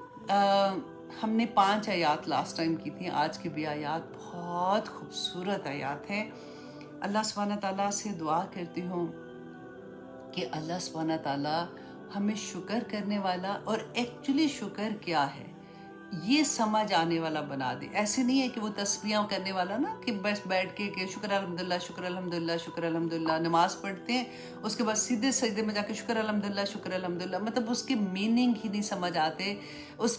ہم نے 5 آیات لاسٹ ٹائم کی تھیں. آج کی بھی آیات بہت خوبصورت آیات ہیں. اللہ سبحانہ تعالیٰ سے دعا کرتی ہوں کہ اللہ سبحانہ تعالیٰ ہمیں شکر کرنے والا اور ایکچولی شکر کیا ہے یہ سمجھ آنے والا بنا دے. ایسے نہیں ہے کہ وہ تسبیحاں کرنے والا نا، کہ بس بیٹھ کے کہ شکر الحمدللہ شکر الحمدللہ شکر الحمدللہ، نماز پڑھتے ہیں اس کے بعد سیدھے سجدے میں جا کے شکر الحمدللہ شکر الحمدللہ، مطلب اس کی میننگ ہی نہیں سمجھ آتے، اس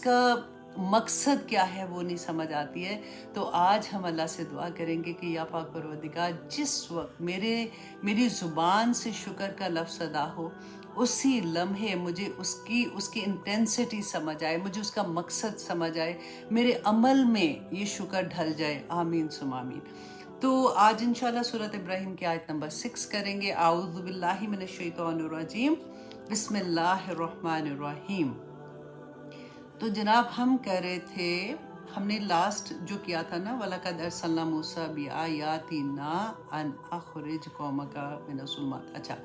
کا مقصد کیا ہے وہ نہیں سمجھ آتی ہے. تو آج ہم اللہ سے دعا کریں گے کہ یا پاک پروردگار جس وقت میری زبان سے شکر کا لفظ ادا ہو، اسی لمحے مجھے اس کی انٹینسٹی سمجھ آئے، مجھے اس کا مقصد سمجھ آئے، میرے عمل میں یہ شکر ڈھل جائے. آمین ثم آمین. تو آج انشاءاللہ سورۃ ابراہیم کی آیت نمبر 6 کریں گے. اعوذ باللہ من الشیطان الرجیم، بسم اللہ الرحمن الرحیم. تو جناب ہم کہہ رہے تھے، ہم نے لاسٹ جو کیا تھا نا، وَلَقَدْ أَرْسَلْنَا مُوسَىٰ بِآيَاتِنَا أَنْ أَخْرِجْ قَوْمَكَ مِنَ الظُّلُمَاتِ. اچھا،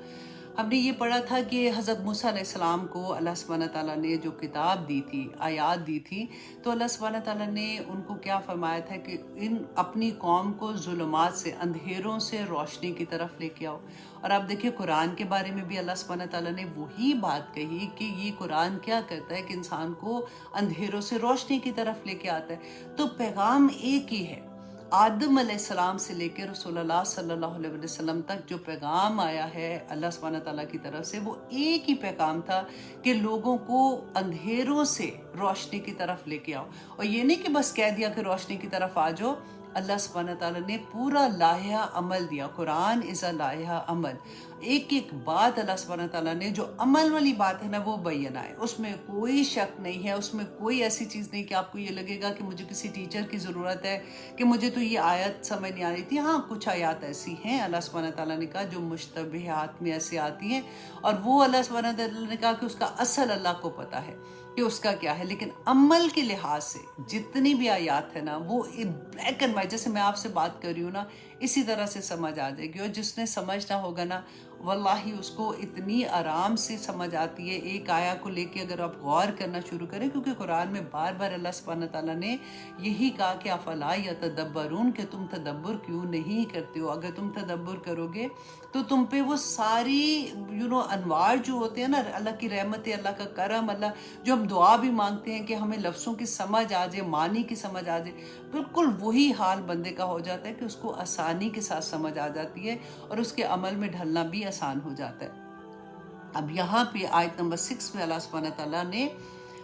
ہم نے یہ پڑھا تھا کہ حضرت موسیٰ علیہ السلام کو اللہ سبحانہ تعالیٰ نے جو کتاب دی تھی، آیات دی تھی، تو اللہ سبحانہ تعالیٰ نے ان کو کیا فرمایا تھا کہ اپنی قوم کو ظلمات سے، اندھیروں سے روشنی کی طرف لے کے آؤ. اور آپ دیکھیں قرآن کے بارے میں بھی اللہ سبحانہ تعالیٰ نے وہی بات کہی کہ یہ قرآن کیا کرتا ہے کہ انسان کو اندھیروں سے روشنی کی طرف لے کے آتا ہے. تو پیغام ایک ہی ہے. آدم علیہ السلام سے لے کے رسول اللہ صلی اللہ علیہ وسلم تک جو پیغام آیا ہے اللہ سبحانہ تعالیٰ کی طرف سے، وہ ایک ہی پیغام تھا کہ لوگوں کو اندھیروں سے روشنی کی طرف لے کے آؤ. اور یہ نہیں کہ بس کہہ دیا کہ روشنی کی طرف آ جاؤ، اللہ سبحانہ تعالیٰ نے پورا لائحہ عمل دیا. قرآن از اے لائحہ عمل. ایک ایک بات اللہ سبحانہ تعالیٰ نے جو عمل والی بات ہے نا وہ بیان ہے، اس میں کوئی شک نہیں ہے، اس میں کوئی ایسی چیز نہیں کہ آپ کو یہ لگے گا کہ مجھے کسی ٹیچر کی ضرورت ہے کہ مجھے تو یہ آیت سمجھ نہیں آ رہی تھی. ہاں کچھ آیات ایسی ہیں اللہ سبحانہ تعالیٰ نے کہا جو مشتبہات میں ایسے آتی ہیں، اور وہ اللہ سبحانہ تعالیٰ نے کہا کہ اس کا اصل اللہ کو پتہ ہے کہ اس کا کیا ہے، لیکن عمل کے لحاظ سے جتنی بھی آیات ہے نا وہ بلیک اینڈ وائٹ، جیسے میں آپ سے بات کر رہی ہوں نا اسی طرح سے سمجھ آ جائے گی، اور جس نے سمجھنا ہوگا نا واللہ اس کو اتنی آرام سے سمجھ آتی ہے ایک آیا کو لے کے، اگر آپ غور کرنا شروع کریں، کیونکہ قرآن میں بار بار اللہ سبحانہ تعالیٰ نے یہی کہا کہ افلا یتدبرون، کہ تم تدبر کیوں نہیں کرتے ہو، اگر تم تدبر کرو گے تو تم پہ وہ ساری انوار جو ہوتے ہیں نا، اللہ کی رحمت، اللہ کا کرم، اللہ جو ہم دعا بھی مانگتے ہیں کہ ہمیں لفظوں کی سمجھ آ جائے، معنی کی سمجھ آ جائے، بالکل وہی حال بندے کا ہو جاتا ہے کہ اس کو آسانی کے ساتھ سمجھ آ جاتی ہے اور اس کے عمل میں ڈھلنا بھی آسان ہو جاتا ہے۔ اب یہاں پہ آیت نمبر 6 میں اللہ سبحانہ تعالیٰ نے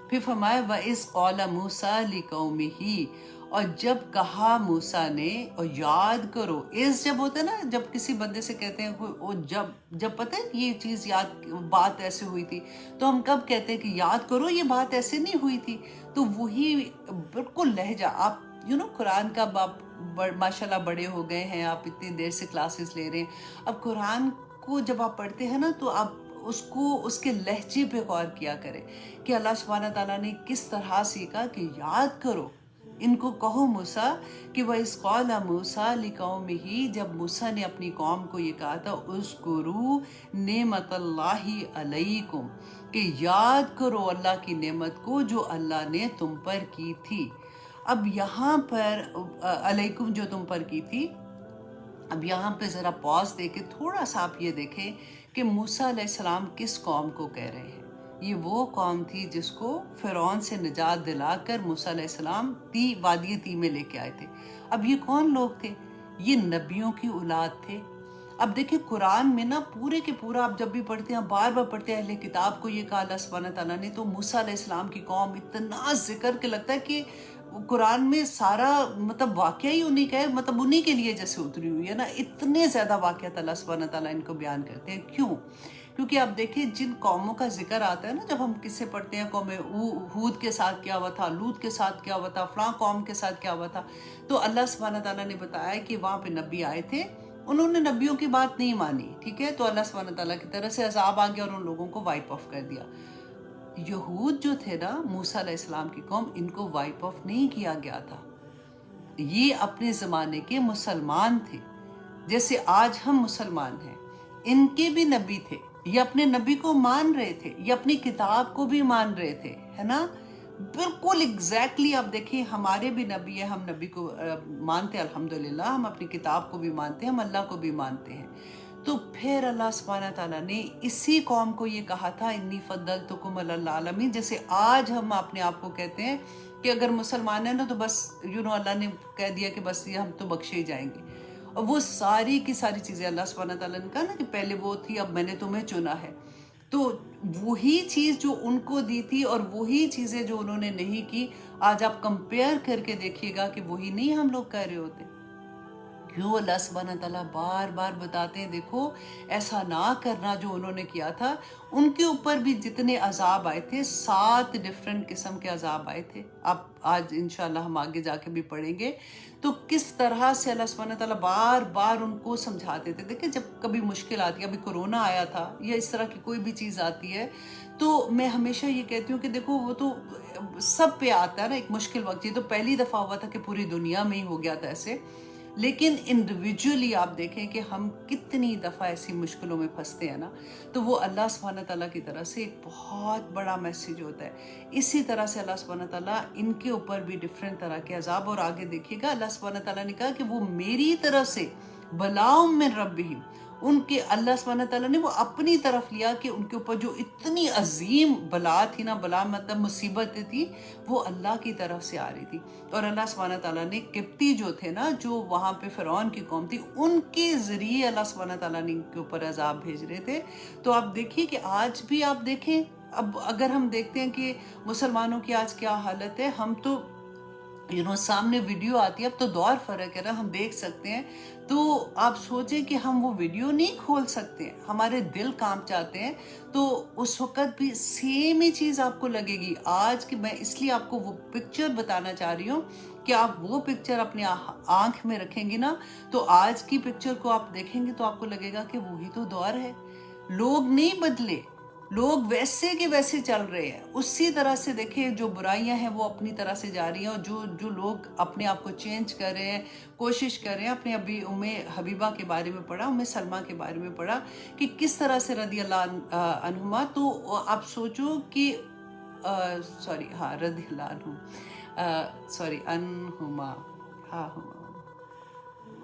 پھر فرمایا وَإِذْ قَالَ مُوسَىٰ لِقَوْمِهِ، اور جب کہا موسیٰ نے، اور یاد کرو، اس جب ہوتا ہے نا، جب کسی بندے سے کہتے ہیں وہ جب پتہ ہے کہ یہ چیز بات ایسے ہوئی تھی، تو ہم کب کہتے ہیں کہ یاد کرو یہ بات ایسے نہیں ہوئی تھی، تو وہی بالکل لہجہ آپ قرآن کا ماشاءاللہ بڑے ہو گئے ہیں، آپ اتنی دیر سے کلاسز لے رہے ہیں، اب قرآن کو جب آپ پڑھتے ہیں نا تو آپ اس کے لہجے پہ غور کیا کریں کہ اللہ سبحانہ تعالیٰ نے کس طرح سے کہا کہ یاد کرو، ان کو کہو موسیٰ کہ وَإِذْ قَالَ مُوسَىٰ لِقَوْمِهِ، جب موسیٰ نے اپنی قوم کو یہ کہا تھا اذکروا نعمت اللہ علیکم، کہ یاد کرو اللہ کی نعمت کو جو اللہ نے تم پر کی تھی۔ اب یہاں پر علیکم جو تم پر کی تھی، اب یہاں پہ ذرا پاز دے کے تھوڑا سا آپ یہ دیکھیں کہ موسیٰ علیہ السلام کس قوم کو کہہ رہے ہیں۔ یہ وہ قوم تھی جس کو فرعون سے نجات دلا کر موسیٰ علیہ السلام وادی تی میں لے کے آئے تھے۔ اب یہ کون لوگ تھے؟ یہ نبیوں کی اولاد تھے۔ اب دیکھیں قرآن میں نا پورے کے پورا آپ جب بھی پڑھتے ہیں، بار بار پڑھتے ہیں، اہل کتاب کو یہ کہا اللہ سبحانہ تعالیٰ نے، تو موسیٰ علیہ السلام کی قوم اتنا ذکر کہ لگتا ہے کہ قرآن میں سارا واقعہ ہی انہی کا ہے، انہی کے لیے جیسے اتری ہوئی ہے نا، اتنے زیادہ واقعات اللہ سبحانہ تعالیٰ ان کو بیان کرتے ہیں۔ کیوں؟ کیونکہ آپ دیکھیں جن قوموں کا ذکر آتا ہے نا، جب ہم قصے پڑھتے ہیں قوم ہود کے ساتھ کیا ہوا تھا، لوط کے ساتھ کیا ہوا تھا، فلاں قوم کے ساتھ کیا ہوا تھا، تو اللہ سبحانہ تعالیٰ نے بتایا کہ وہاں پہ نبی آئے تھے، انہوں نے نبیوں کی بات نہیں مانی، ٹھیک ہے، تو اللہ سبحانہ تعالیٰ کی طرف سے عذاب آ گیا اور ان لوگوں کو وائپ آف کر دیا۔ یہود جو تھے نا، موسیٰ علیہ السلام کی قوم، ان کو وائپ آف نہیں کیا گیا تھا، یہ اپنے زمانے کے مسلمان تھے، جیسے آج ہم مسلمان ہیں، ان کے بھی نبی تھے، یہ اپنے نبی کو مان رہے تھے، یہ اپنی کتاب کو بھی مان رہے تھے، ہے نا، بالکل ایگزیکٹلی۔ آپ دیکھیں ہمارے بھی نبی ہیں، ہم نبی کو مانتے ہیں، الحمدللہ، ہم اپنی کتاب کو بھی مانتے ہیں، ہم اللہ کو بھی مانتے ہیں۔ تو پھر اللہ سبحانہ تعالیٰ نے اسی قوم کو یہ کہا تھا انی فضلتکم علی العالمین، جیسے آج ہم اپنے آپ کو کہتے ہیں کہ اگر مسلمان ہیں نا تو بس اللہ نے کہہ دیا کہ بس یہ ہم تو بخشے ہی جائیں گے، اور وہ ساری کی ساری چیزیں اللہ سبحانہ تعالیٰ نے کہا نا کہ پہلے وہ تھی اب میں نے تمہیں چنا ہے، تو وہی چیز جو ان کو دی تھی اور وہی چیزیں جو انہوں نے نہیں کی، آج آپ کمپیئر کر کے دیکھیے گا کہ وہی نہیں ہم لوگ کہہ رہے ہوتے۔ کیوں اللہ سبحانہ تعالیٰ بار بار بتاتے ہیں دیکھو ایسا نہ کرنا جو انہوں نے کیا تھا، ان کے اوپر بھی جتنے عذاب آئے تھے، 7 ڈیفرنٹ قسم کے عذاب آئے تھے، آپ آج انشاءاللہ ہم آگے جا کے بھی پڑھیں گے، تو کس طرح سے اللہ سبحانہ تعالیٰ بار بار ان کو سمجھاتے تھے۔ دیکھیں جب کبھی مشکل آتی ہے، ابھی کورونا آیا تھا یا اس طرح کی کوئی بھی چیز آتی ہے، تو میں ہمیشہ یہ کہتی ہوں کہ دیکھو وہ تو سب پہ آتا ہے نا ایک مشکل وقت، یہ تو پہلی دفعہ ہوا تھا کہ پوری دنیا میں ہی ہو گیا تھا ایسے، لیکن انڈیویجولی آپ دیکھیں کہ ہم کتنی دفعہ ایسی مشکلوں میں پھنستے ہیں نا، تو وہ اللہ سبحانہ تعالیٰ کی طرف سے ایک بہت بڑا میسیج ہوتا ہے۔ اسی طرح سے اللہ سبحانہ تعالیٰ ان کے اوپر بھی ڈیفرنٹ طرح کے عذاب، اور آگے دیکھیے گا اللہ سبحانہ تعالیٰ نے کہا کہ وہ میری طرف سے بلاؤم من ربہم، ان کے اللہ سبحانہ تعالیٰ نے وہ اپنی طرف لیا کہ ان کے اوپر جو اتنی عظیم بلا تھی نا، بلا مصیبتیں تھی، وہ اللہ کی طرف سے آ رہی تھی، اور اللہ سبحانہ تعالیٰ نے قبطی جو تھے نا، جو وہاں پہ فرعون کی قوم تھی، ان کے ذریعے اللہ سبحانہ تعالیٰ نے ان کے اوپر عذاب بھیج رہے تھے۔ تو آپ دیکھیے کہ آج بھی آپ دیکھیں، اب اگر ہم دیکھتے ہیں کہ مسلمانوں کی آج کیا حالت ہے، ہم تو سامنے ویڈیو آتی ہے، اب تو دور فرق ہے نا، ہم دیکھ سکتے ہیں، تو آپ سوچیں کہ ہم وہ ویڈیو نہیں کھول سکتے، ہمارے دل کانپ جاتے ہیں، تو اس وقت بھی سیم ہی چیز آپ کو لگے گی آج کی۔ میں اس لیے آپ کو وہ پکچر بتانا چاہ رہی ہوں کہ آپ وہ پکچر اپنے آنکھ میں رکھیں گی نا، تو آج کی پکچر کو آپ دیکھیں گے تو آپ کو لگے گا کہ وہی تو دور ہے، لوگ نہیں بدلے، لوگ ویسے کے ویسے چل رہے ہیں، اسی طرح سے دیکھیں جو برائیاں ہیں وہ اپنی طرح سے جا رہی ہیں، اور جو لوگ اپنے آپ کو چینج کر رہے ہیں، کوشش کر رہے ہیں. اپنے ابھی حبیبہ کے بارے میں پڑھا، سلمہ کے بارے میں پڑھا کہ کس طرح سے رضی اللہ عنہما. تو آپ سوچو کہ سوری ہاں رضی اللہ عنہ، سوری عنہما، ہاں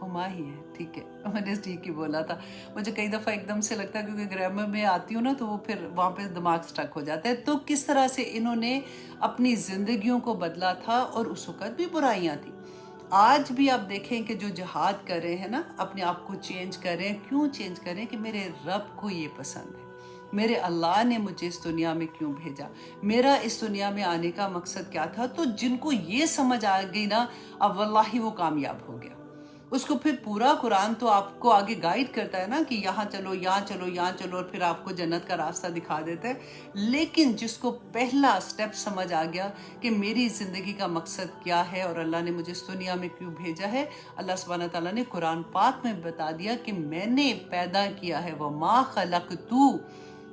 ہما ہی ہے، ٹھیک ہے، میں نے ٹھیک ہی بولا تھا. مجھے کئی دفعہ ایک دم سے لگتا ہے کیونکہ گرامر میں آتی ہوں نا تو وہ پھر وہاں پہ دماغ سٹک ہو جاتا ہے. تو کس طرح سے انہوں نے اپنی زندگیوں کو بدلا تھا، اور اس وقت بھی برائیاں تھیں. آج بھی آپ دیکھیں کہ جو جہاد کر رہے ہیں نا، اپنے آپ کو چینج کر رہے ہیں. کیوں چینج کر رہے ہیں؟ کہ میرے رب کو یہ پسند ہے، میرے اللہ نے مجھے اس دنیا میں کیوں بھیجا، میرا اس دنیا میں آنے کا مقصد کیا تھا. تو جن کو یہ سمجھ آ گئی نا، اب واللہ وہ کامیاب ہو گیا. اس کو پھر پورا قرآن تو آپ کو آگے گائیڈ کرتا ہے نا کہ یہاں چلو، یہاں چلو، یہاں چلو، اور پھر آپ کو جنت کا راستہ دکھا دیتا ہے. لیکن جس کو پہلا سٹیپ سمجھ آ گیا کہ میری زندگی کا مقصد کیا ہے اور اللہ نے مجھے اس دنیا میں کیوں بھیجا ہے، اللہ سبحانہ تعالیٰ نے قرآن پاک میں بتا دیا کہ میں نے پیدا کیا ہے. وَمَا خَلَقْتُ،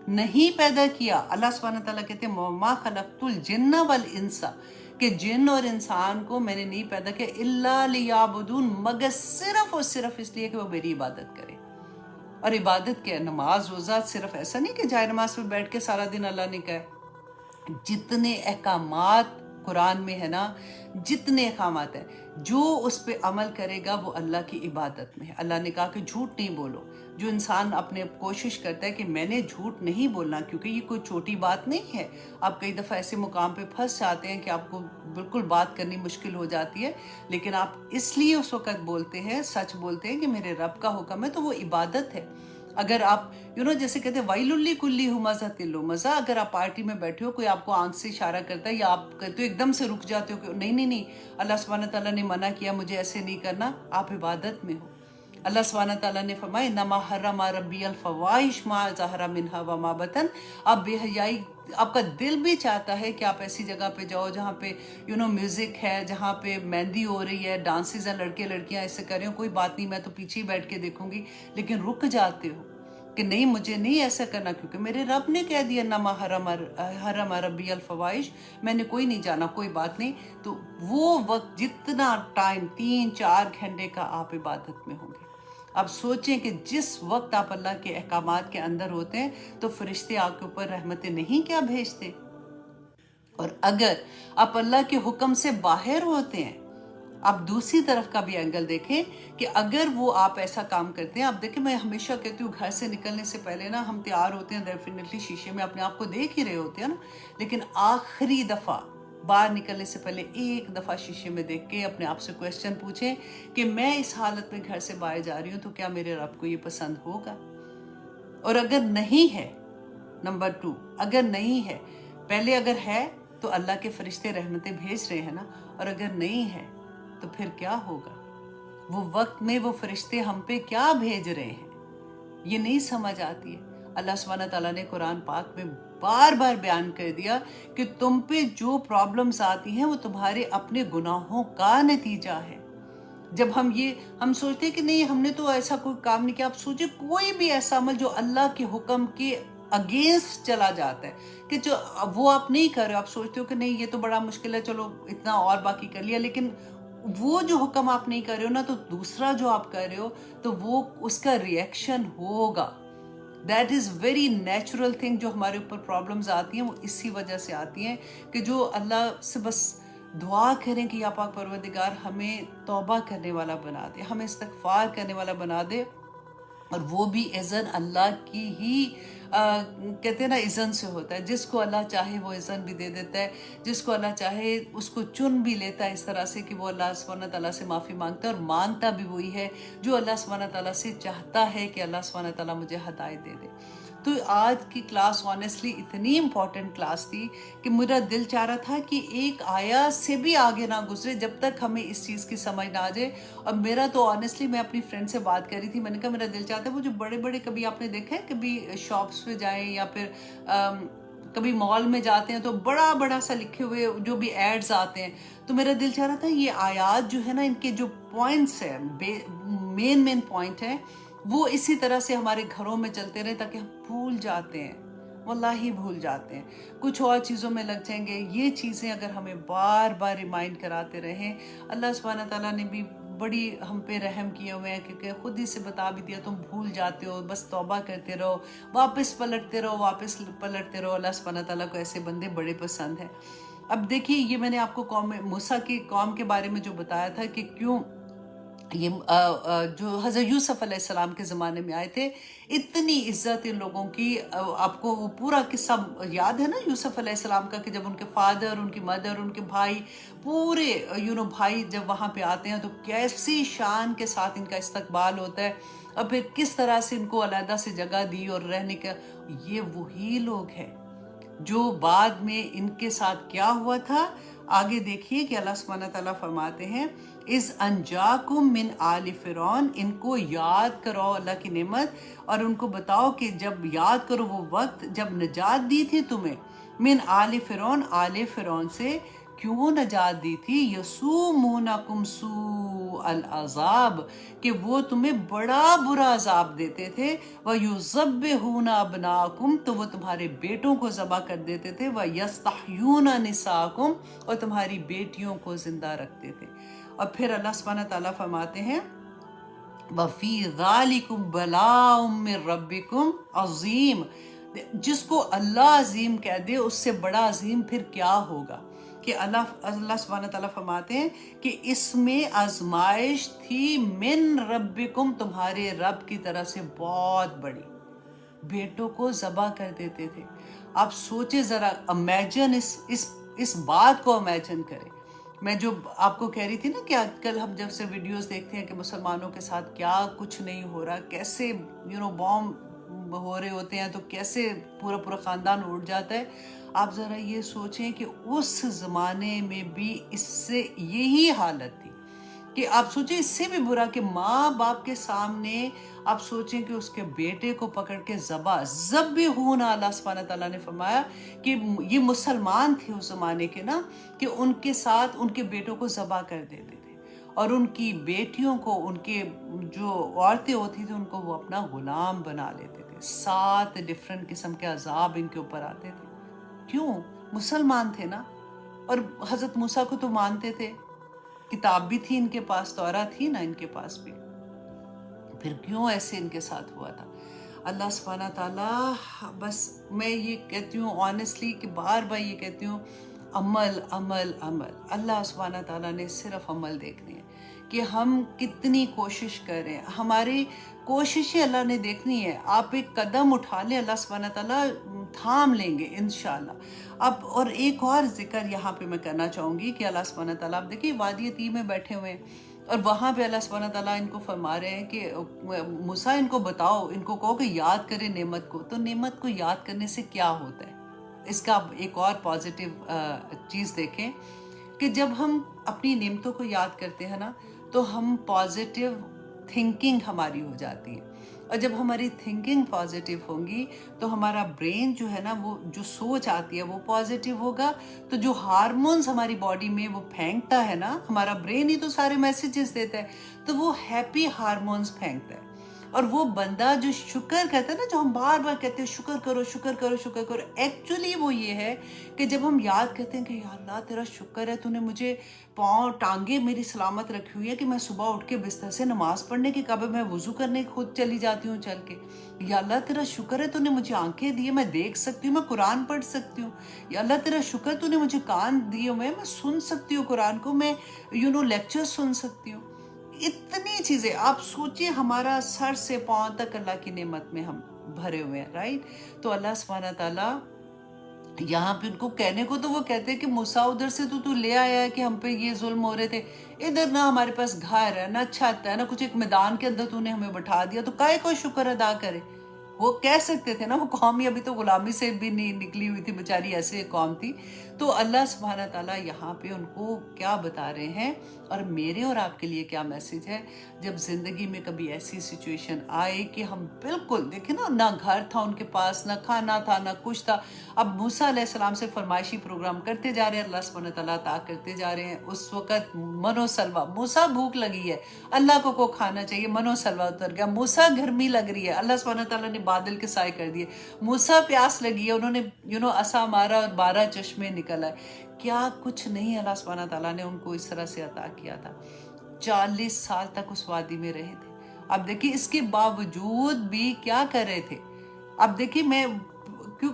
نہیں پیدا کیا. اللہ سبحانہ تعالیٰ کہتے ہیں وَمَا خَلَقْتُ الْجِنَّ وَالْإِنسَ، کہ جن اور انسان کو میں نے نہیں پیدا کیا الا لیعبدون، مگر صرف اور صرف اس لیے کہ وہ میری عبادت کرے. اور عبادت کیا؟ نماز روزہ. صرف ایسا نہیں کہ جائے نماز پہ بیٹھ کے سارا دن اللہ نے کہا. جتنے احکامات قرآن میں ہے نا، جتنے احکامات ہیں، جو اس پہ عمل کرے گا وہ اللہ کی عبادت میں ہے. اللہ نے کہا کہ جھوٹ نہیں بولو. جو انسان اپنے کوشش کرتا ہے کہ میں نے جھوٹ نہیں بولنا، کیونکہ یہ کوئی چھوٹی بات نہیں ہے. آپ کئی دفعہ ایسے مقام پہ پھنس جاتے ہیں کہ آپ کو بالکل بات کرنی مشکل ہو جاتی ہے، لیکن آپ اس لیے اس وقت بولتے ہیں، سچ بولتے ہیں کہ میرے رب کا حکم ہے، تو وہ عبادت ہے. اگر آپ جیسے کہتے ہیں وَيْلٌ لِكُلِّ ہُمَزَةٍ لُمَزَةٍ، اگر آپ پارٹی میں بیٹھے ہو، کوئی آپ کو آنکھ سے اشارہ کرتا ہے یا آپ کہتے ہو ایک دم سے رک جاتے ہو کہ نہیں اللہ سبحانہ تعالیٰ نے منع کیا، مجھے ایسے نہیں کرنا، آپ عبادت میں ہو. اللہ سبحانہ تعالیٰ نے فرمایا انما حرم ربی الفواحش ما ظہر منہا وما بطن. اب بے حیائی، آپ کا دل بھی چاہتا ہے کہ آپ ایسی جگہ پہ جاؤ جہاں پہ میوزک ہے، جہاں پہ مہندی ہو رہی ہے، ڈانسز ہیں، لڑکے لڑکیاں ایسے کر رہے ہو، کوئی بات نہیں، میں تو پیچھے ہی بیٹھ کے دیکھوں گی. لیکن رک جاتے ہو کہ نہیں مجھے نہیں ایسا کرنا، کیونکہ میرے رب نے کہہ دیا انما حرم ربی الفواحش، میں نے کوئی نہیں جانا، کوئی بات نہیں. تو وہ وقت جتنا ٹائم 3-4 گھنٹے کا آپ عبادت میں ہوں گے. اب سوچیں کہ جس وقت آپ اللہ کے احکامات کے اندر ہوتے ہیں تو فرشتے آپ کے اوپر رحمتیں نہیں کیا بھیجتے. اور اگر آپ اللہ کے حکم سے باہر ہوتے ہیں، آپ دوسری طرف کا بھی اینگل دیکھیں کہ اگر وہ آپ ایسا کام کرتے ہیں. آپ دیکھیں میں ہمیشہ کہتی ہوں گھر سے نکلنے سے پہلے نا ہم تیار ہوتے ہیں، ڈیفینیٹلی شیشے میں اپنے آپ کو دیکھ ہی رہے ہوتے ہیں نا، لیکن آخری دفعہ باہر نکلنے سے پہلے ایک دفعہ شیشے میں دیکھ کے اپنے آپ سے کویسچن پوچھیں کہ میں اس حالت میں گھر سے باہر جا رہی ہوں تو کیا میرے رب کو یہ پسند ہوگا. اور اگر نہیں ہے، نمبر 2، اگر نہیں ہے، پہلے اگر ہے تو اللہ کے فرشتے رحمتیں بھیج رہے ہیں نا، اور اگر نہیں ہے تو پھر کیا ہوگا. وہ وقت میں وہ فرشتے ہم پہ کیا بھیج رہے ہیں یہ نہیں سمجھ آتی ہے. اللہ سبحانہ تعالیٰ نے قرآن پاک میں بار بار بیان کر دیا کہ تم پہ جو پرابلمز آتی ہیں وہ تمہارے اپنے گناہوں کا نتیجہ ہے. جب ہم سوچتے ہیں کہ نہیں ہم نے تو ایسا کوئی کام نہیں کیا. آپ سوچیں کوئی بھی ایسا عمل جو اللہ کے حکم کے اگینسٹ چلا جاتا ہے کہ جو وہ آپ نہیں کر رہے ہو، آپ سوچتے ہو کہ نہیں یہ تو بڑا مشکل ہے، چلو اتنا اور باقی کر لیا، لیکن وہ جو حکم آپ نہیں کر رہے ہو نا، تو دوسرا جو آپ کر رہے ہو تو وہ اس کا ریئیکشن ہوگا. That is very natural thing. جو ہمارے اوپر پرابلمز آتی ہیں وہ اسی وجہ سے آتی ہیں کہ جو اللہ سے بس دعا کریں کہ یا پاک پروردگار ہمیں توبہ کرنے والا بنا دے، ہمیں استغفار کرنے والا بنا دے، اور وہ بھی اذن اللہ کی ہی کہتے ہیں نا اذن سے ہوتا ہے. جس کو اللہ چاہے وہ اذن بھی دے دیتا ہے، جس کو اللہ چاہے اس کو چن بھی لیتا ہے اس طرح سے کہ وہ اللہ سبحانہ تعالیٰ سے معافی مانگتا ہے، اور مانگتا بھی وہی ہے جو اللہ سبحانہ تعالیٰ سے چاہتا ہے کہ اللہ سبحانہ تعالیٰ مجھے ہدایت دے دے. تو آج کی کلاس آنیسٹلی اتنی امپورٹنٹ کلاس تھی کہ میرا دل چاہ رہا تھا کہ ایک آیا سے بھی آگے نہ گزرے جب تک ہمیں اس چیز کی سمجھ نہ آ جائے. اور میرا تو آنیسٹلی میں اپنی فرینڈ سے بات کر رہی تھی، میں نے کہا میرا دل چاہتا ہے وہ جو بڑے بڑے کبھی آپ نے دیکھا ہے کبھی شاپس پہ جائیں یا پھر کبھی مال میں جاتے ہیں تو بڑا بڑا سا لکھے ہوئے جو بھی ایڈز آتے ہیں، تو میرا دل چاہ رہا تھا یہ آیات جو ہے نا ان کے جو پوائنٹس ہیں، مین پوائنٹ ہیں، وہ اسی طرح سے ہمارے گھروں میں چلتے رہے تاکہ ہم بھول جاتے ہیں. واللہ بھول جاتے ہیں، کچھ اور چیزوں میں لگ جائیں گے. یہ چیزیں اگر ہمیں بار بار ریمائنڈ کراتے رہیں. اللہ سبحانہ تعالیٰ نے بھی بڑی ہم پہ رحم کیے ہوئے ہیں، کیونکہ خود ہی سے بتا بھی دیا تم بھول جاتے ہو، بس توبہ کرتے رہو، واپس پلٹتے رہو، واپس پلٹتے رہو. اللہ سبحانہ تعالیٰ کو ایسے بندے بڑے پسند ہیں. اب دیکھیے، یہ میں نے آپ کو موسیٰ کی قوم کے بارے میں جو بتایا تھا کہ کیوں یہ جو حضرت یوسف علیہ السلام کے زمانے میں آئے تھے، اتنی عزت ان لوگوں کی. آپ کو وہ پورا قصہ یاد ہے نا یوسف علیہ السلام کا، کہ جب ان کے فادر، ان کی مدر، ان کے بھائی، پورے بھائی جب وہاں پہ آتے ہیں تو کیسی شان کے ساتھ ان کا استقبال ہوتا ہے، اور پھر کس طرح سے ان کو علیحدہ سے جگہ دی اور رہنے کا. یہ وہی لوگ ہیں جو بعد میں ان کے ساتھ کیا ہوا تھا. آگے دیکھیے کہ اللہ سبحانہ تعالیٰ فرماتے ہیں اِذْ أَنْجَاكُمْ مِنْ آلِ فِرْعَوْنَ. ان کو یاد کرو اللہ کی نعمت، اور ان کو بتاؤ کہ جب یاد کرو وہ وقت جب نجات دی تھی تمہیں من آل فرعون، آل فرعون سے. کیوں نجات دی تھی؟ یسومونکم سوء العذاب، کہ وہ تمہیں بڑا برا عذاب دیتے تھے. وَيُذَبِّحُونَ أَبْنَاءَكُمْ، تو وہ تمہارے بیٹوں کو ذبح کر دیتے تھے. وَيَسْتَحْيُونَ نِسَاءَكُمْ، اور تمہاری بیٹیوں کو زندہ رکھتے تھے. اور پھر اللہ سبحانہ تعالیٰ فرماتے ہیں وَفِي ذَلِكُمْ بَلَاءٌ مِّن رَبِّكُمْ عظیم. جس کو اللہ عظیم کہہ دے، اس سے بڑا عظیم پھر کیا ہوگا. کہ اللہ سبحانہ تعالیٰ فرماتے ہیں کہ اس میں آزمائش تھی من ربکم، تمہارے رب کی طرف سے بہت بڑی. بیٹوں کو ذبح کر دیتے تھے. آپ سوچے ذرا، امیجن اس بات کو امیجن کریں. میں جو آپ کو کہہ رہی تھی نا کہ آج کل ہم جب سے ویڈیوز دیکھتے ہیں کہ مسلمانوں کے ساتھ کیا کچھ نہیں ہو رہا، کیسے بوم ہو رہے ہوتے ہیں، تو کیسے پورا پورا خاندان اٹھ جاتا ہے. آپ ذرا یہ سوچیں کہ اس زمانے میں بھی اس سے یہی حالت تھی. کہ آپ سوچیں اس سے بھی برا کہ ماں باپ کے سامنے آپ سوچیں کہ اس کے بیٹے کو پکڑ کے ذبح. اللہ سبحانہ تعالیٰ نے فرمایا کہ یہ مسلمان تھے اس زمانے کے نا، کہ ان کے ساتھ ان کے بیٹوں کو ذبح کر دیتے تھے، اور ان کی بیٹیوں کو، ان کے جو عورتیں ہوتی تھیں ان کو وہ اپنا غلام بنا لیتے تھے. 7 ڈیفرنٹ قسم کے عذاب ان کے اوپر آتے تھے. کیوں؟ مسلمان تھے نا، اور حضرت موسیٰ کو تو مانتے تھے، کتاب بھی تھی ان کے پاس، تورات تھی نا ان کے پاس بھی. پھر کیوں ایسے ان کے ساتھ ہوا تھا؟ اللہ سبحانہ تعالیٰ، بس میں یہ کہتی ہوں آنیسٹلی، کہ بار بار یہ کہتی ہوں، عمل عمل عمل. اللہ سبحانہ تعالیٰ نے صرف عمل دیکھنے ہیں کہ ہم کتنی کوشش کریں. ہماری کوششیں اللہ نے دیکھنی ہے. آپ ایک قدم اٹھا لیں، اللہ سبحانہ تعالیٰ تھام لیں گے انشاءاللہ. اب اور ایک اور ذکر یہاں پہ میں کرنا چاہوں گی کہ اللہ سبحانہ تعالیٰ، آپ دیکھیے وادی طی میں بیٹھے ہوئے ہیں، اور وہاں پہ اللہ سبحانہ تعالیٰ ان کو فرما رہے ہیں کہ موسیٰ ان کو بتاؤ، ان کو کہو کہ یاد کریں نعمت کو. تو نعمت کو یاد کرنے سے کیا ہوتا ہے؟ اس کا ایک اور پازیٹیو چیز دیکھیں کہ جب ہم اپنی نعمتوں کو یاد کرتے ہیں نا، تو ہم پازیٹیو تھنکنگ ہماری ہو جاتی ہے. اور جب ہماری تھنکنگ پازیٹیو ہوں گی تو ہمارا برین جو ہے نا، وہ جو سوچ آتی ہے وہ پازیٹیو ہوگا. تو جو ہارمونز ہماری باڈی میں وہ پھینکتا ہے نا، ہمارا برین ہی تو سارے میسیجز دیتا ہے، تو وہ ہیپی ہارمونز پھینکتا ہے. اور وہ بندہ جو شکر کہتا ہے نا، جو ہم بار بار کہتے ہیں شکر کرو شکر کرو شکر کرو، ایکچولی وہ یہ ہے کہ جب ہم یاد کرتے ہیں کہ یا اللہ تیرا شکر ہے، تو نے مجھے پاؤں ٹانگیں میری سلامت رکھی ہوئی ہے، کہ میں صبح اٹھ کے بستر سے نماز پڑھنے کے قبل میں وضو کرنے خود چلی جاتی ہوں چل کے. یا اللہ تیرا شکر ہے، تو نے مجھے آنکھیں دی، میں دیکھ سکتی ہوں، میں قرآن پڑھ سکتی ہوں. یا اللہ تیرا شکر، تو نے مجھے کان دیے ہوئے، میں سن سکتی ہوں قرآن کو، میں لیکچر سن سکتی ہوں. اتنی چیزیں آپ سوچیں، ہمارا سر سے پاؤں تک اللہ کی نعمت میں ہم بھرے ہوئے ہیں، رائٹ. تو اللہ سبحانہ تعالیٰ یہاں پہ ان کو کہنے کو تو وہ کہتے ہیں کہ موسیٰ ادھر سے تو لے آیا ہے کہ ہم پہ یہ ظلم ہو رہے تھے، ادھر نہ ہمارے پاس گھر ہے، نہ چھت ہے، نہ کچھ، ایک میدان کے اندر تو نے ہمیں بٹھا دیا، تو کائے کو شکر ادا کرے. وہ کہہ سکتے تھے نا، وہ قوم ابھی تو غلامی سے بھی نہیں نکلی ہوئی تھی بیچاری، ایسے قوم تھی. تو اللہ سبحانہ تعالیٰ یہاں پہ ان کو کیا بتا رہے ہیں، اور میرے اور آپ کے لیے کیا میسیج ہے. جب زندگی میں کبھی ایسی سچویشن آئے کہ ہم بالکل دیکھیں نا، نہ گھر تھا ان کے پاس، نہ کھانا تھا، نہ کچھ تھا. اب موسیٰ علیہ السلام سے فرمائشی پروگرام کرتے جا رہے ہیں، اللہ سبحانہ تعالیٰ عطا کرتے جا رہے ہیں. اس وقت منو سلوا، موسیٰ بھوک لگی ہے، اللہ کو کھانا چاہیے، منو سلوا اتر گیا. موسیٰ گرمی لگ رہی ہے، اللہ سبحانہ تعالیٰ نے بادل کے سائے کر دیے. موسیٰ پیاس لگی ہے, انہوں نے عصا مارا اور 12 چشمے نکل آئے. کیا کچھ نہیں اللہ سبحانہ تعالیٰ نے ان کو اس طرح سے عطا کیا تھا. 40 سال تک اس وادی میں رہے تھے. اب دیکھیں اس کے باوجود بھی کیا کر رہے تھے. اب دیکھیں میں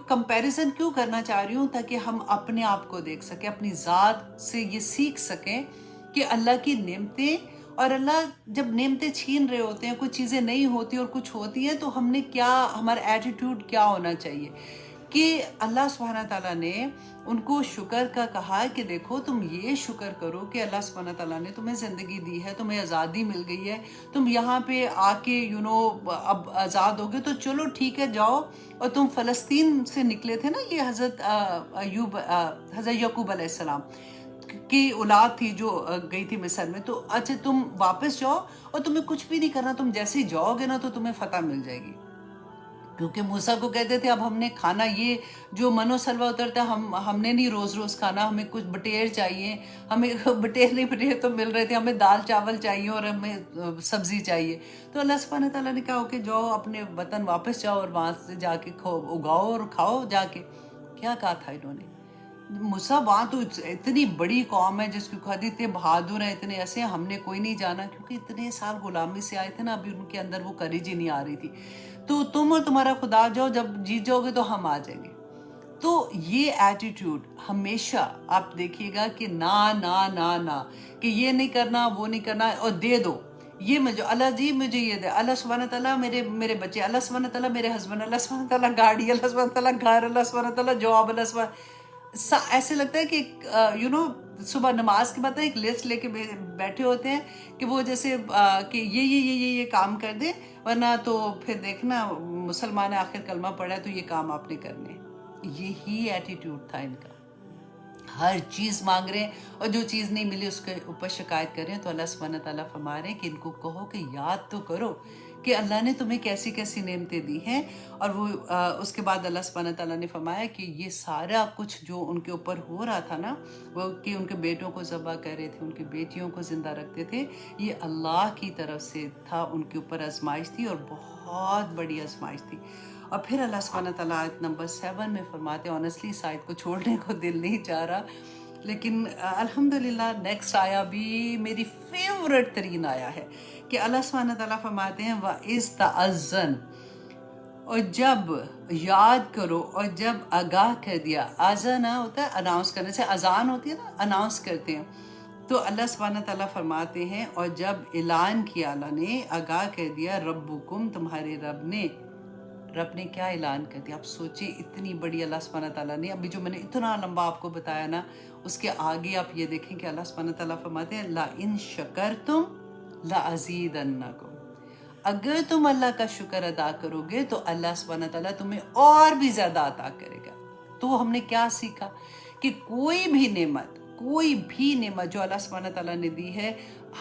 کمپیریزن کیوں کرنا چاہ رہی ہوں, تاکہ ہم اپنے آپ کو دیکھ سکیں, اپنی ذات سے یہ سیکھ سکیں کہ اللہ کی نعمتیں, اور اللہ جب نعمتیں چھین رہے ہوتے ہیں, کچھ چیزیں نہیں ہوتی اور کچھ ہوتی ہیں, تو ہم نے کیا, ہمارا ایٹیٹیوڈ کیا ہونا چاہیے. کہ اللہ سبحانہ تعالیٰ نے ان کو شکر کا کہا کہ دیکھو تم یہ شکر کرو کہ اللہ سبحانہ تعالیٰ نے تمہیں زندگی دی ہے, تمہیں آزادی مل گئی ہے, تم یہاں پہ آ کے اب آزاد ہوگے تو چلو ٹھیک ہے جاؤ. اور تم فلسطین سے نکلے تھے نا, یہ حضرت یعقوب علیہ السلام کی اولاد تھی جو گئی تھی مصر میں, تو اچھا تم واپس جاؤ اور تمہیں کچھ بھی نہیں کرنا, تم جیسے ہی جاؤ گے نا تو تمہیں فتح مل جائے گی. کیونکہ موسیٰ کو کہتے تھے اب ہم نے کھانا, یہ جو من و سلوہ اترتا ہے ہم نے نہیں روز روز کھانا, ہمیں کچھ بٹیر چاہیے, ہمیں بٹیر تو مل رہے تھے, ہمیں دال چاول چاہیے اور ہمیں سبزی چاہیے. تو اللہ سبحانہ تعالیٰ نے کہا کہ جاؤ اپنے وطن واپس جاؤ اور وہاں سے جا کے اگاؤ اور کھاؤ جا کے. کیا کہا تھا انہوں نے. موسیٰ وہاں تو اتنی بڑی قوم ہے جس کی خود اتنے بہادر ہیں, اتنے ایسے ہیں, ہم نے کوئی نہیں جانا, کیونکہ اتنے سال غلامی سے آئے تھے نا, ابھی ان کے اندر وہ کریج ہی نہیں آ رہی تھی. تو تم اور تمہارا خدا جاؤ, جب جیت جاؤ گے تو ہم آ جائیں گے. تو یہ ایٹیٹیوڈ ہمیشہ آپ دیکھیے گا کہ نہ کہ یہ نہیں کرنا وہ نہیں کرنا, اور دے دو یہ مجھے, اللہ جی مجھے یہ دے, اللہ سبحانہ تعالیٰ میرے بچے, اللہ سبحانہ تعالیٰ میرے ہسبینڈ, اللہ سبحانہ تعالیٰ گاڑی, اللہ سبحانہ تعالیٰ گھر, اللہ سبحانہ تعالیٰ جاب, اللہ سبحانہ. ایسے لگتا ہے کہ صبح نماز کے بعد ایک لسٹ لے کے بیٹھے ہوتے ہیں کہ وہ جیسے کہ یہ کام کر دے, ورنہ تو پھر دیکھنا مسلمان آخر کلمہ پڑھا ہے تو یہ کام آپ نے کرنے. یہی ایٹیٹیوڈ تھا ان کا. ہر چیز مانگ رہے ہیں, اور جو چیز نہیں ملی اس کے اوپر شکایت کر رہے ہیں. تو اللہ سبحانہ تعالیٰ فرما رہے ہیں کہ ان کو کہو کہ یاد تو کرو کہ اللہ نے تمہیں کیسی کیسی نعمتیں دی ہیں. اور وہ اس کے بعد اللہ سبحانہ تعالیٰ نے فرمایا کہ یہ سارا کچھ جو ان کے اوپر ہو رہا تھا نا, وہ کہ ان کے بیٹوں کو ذبح کر رہے تھے, ان کی بیٹیوں کو زندہ رکھتے تھے, یہ اللہ کی طرف سے تھا, ان کے اوپر آزمائش تھی, اور بہت بڑی آزمائش تھی. اور پھر اللہ سبحانہ تعالیٰ آیت نمبر 7 میں فرماتے ہیں, آنیسٹلی اس آیت کو چھوڑنے کو دل نہیں چاہ رہا, لیکن الحمدللہ نیکسٹ آیا بھی میری فیورٹ ترین آیا ہے, کہ اللہ سبحانہ تعالیٰ فرماتے ہیں وَإِذْ تَأَذَّنَ, اور جب یاد کرو اور جب آگاہ کر دیا. آذان ہوتا ہے اناؤنس کرنے سے, اذان ہوتی ہے نا اناؤنس کرتے ہیں. تو اللہ سبحانہ تعالیٰ فرماتے ہیں اور جب اعلان کیا اللہ نے, آگاہ کر دیا, ربکم تمہارے رب نے کیا اعلان کر دیا. آپ سوچیں اتنی بڑی اللہ سبحانہ تعالیٰ نے, ابھی جو میں نے اتنا لمبا آپ کو بتایا نا, اس کے آگے آپ یہ دیکھیں کہ اللہ سبحانہ تعالیٰ فرماتے ہیں لَإِن شَكَرْتُمْ لَأَزِيدَنَّكُمْ, اگر تم اللہ کا شکر ادا کرو گے تو اللہ سبحانہ تعالیٰ تمہیں اور بھی زیادہ عطا کرے گا. تو ہم نے کیا سیکھا کہ کوئی بھی نعمت جو اللہ سبحانہ تعالیٰ نے دی ہے,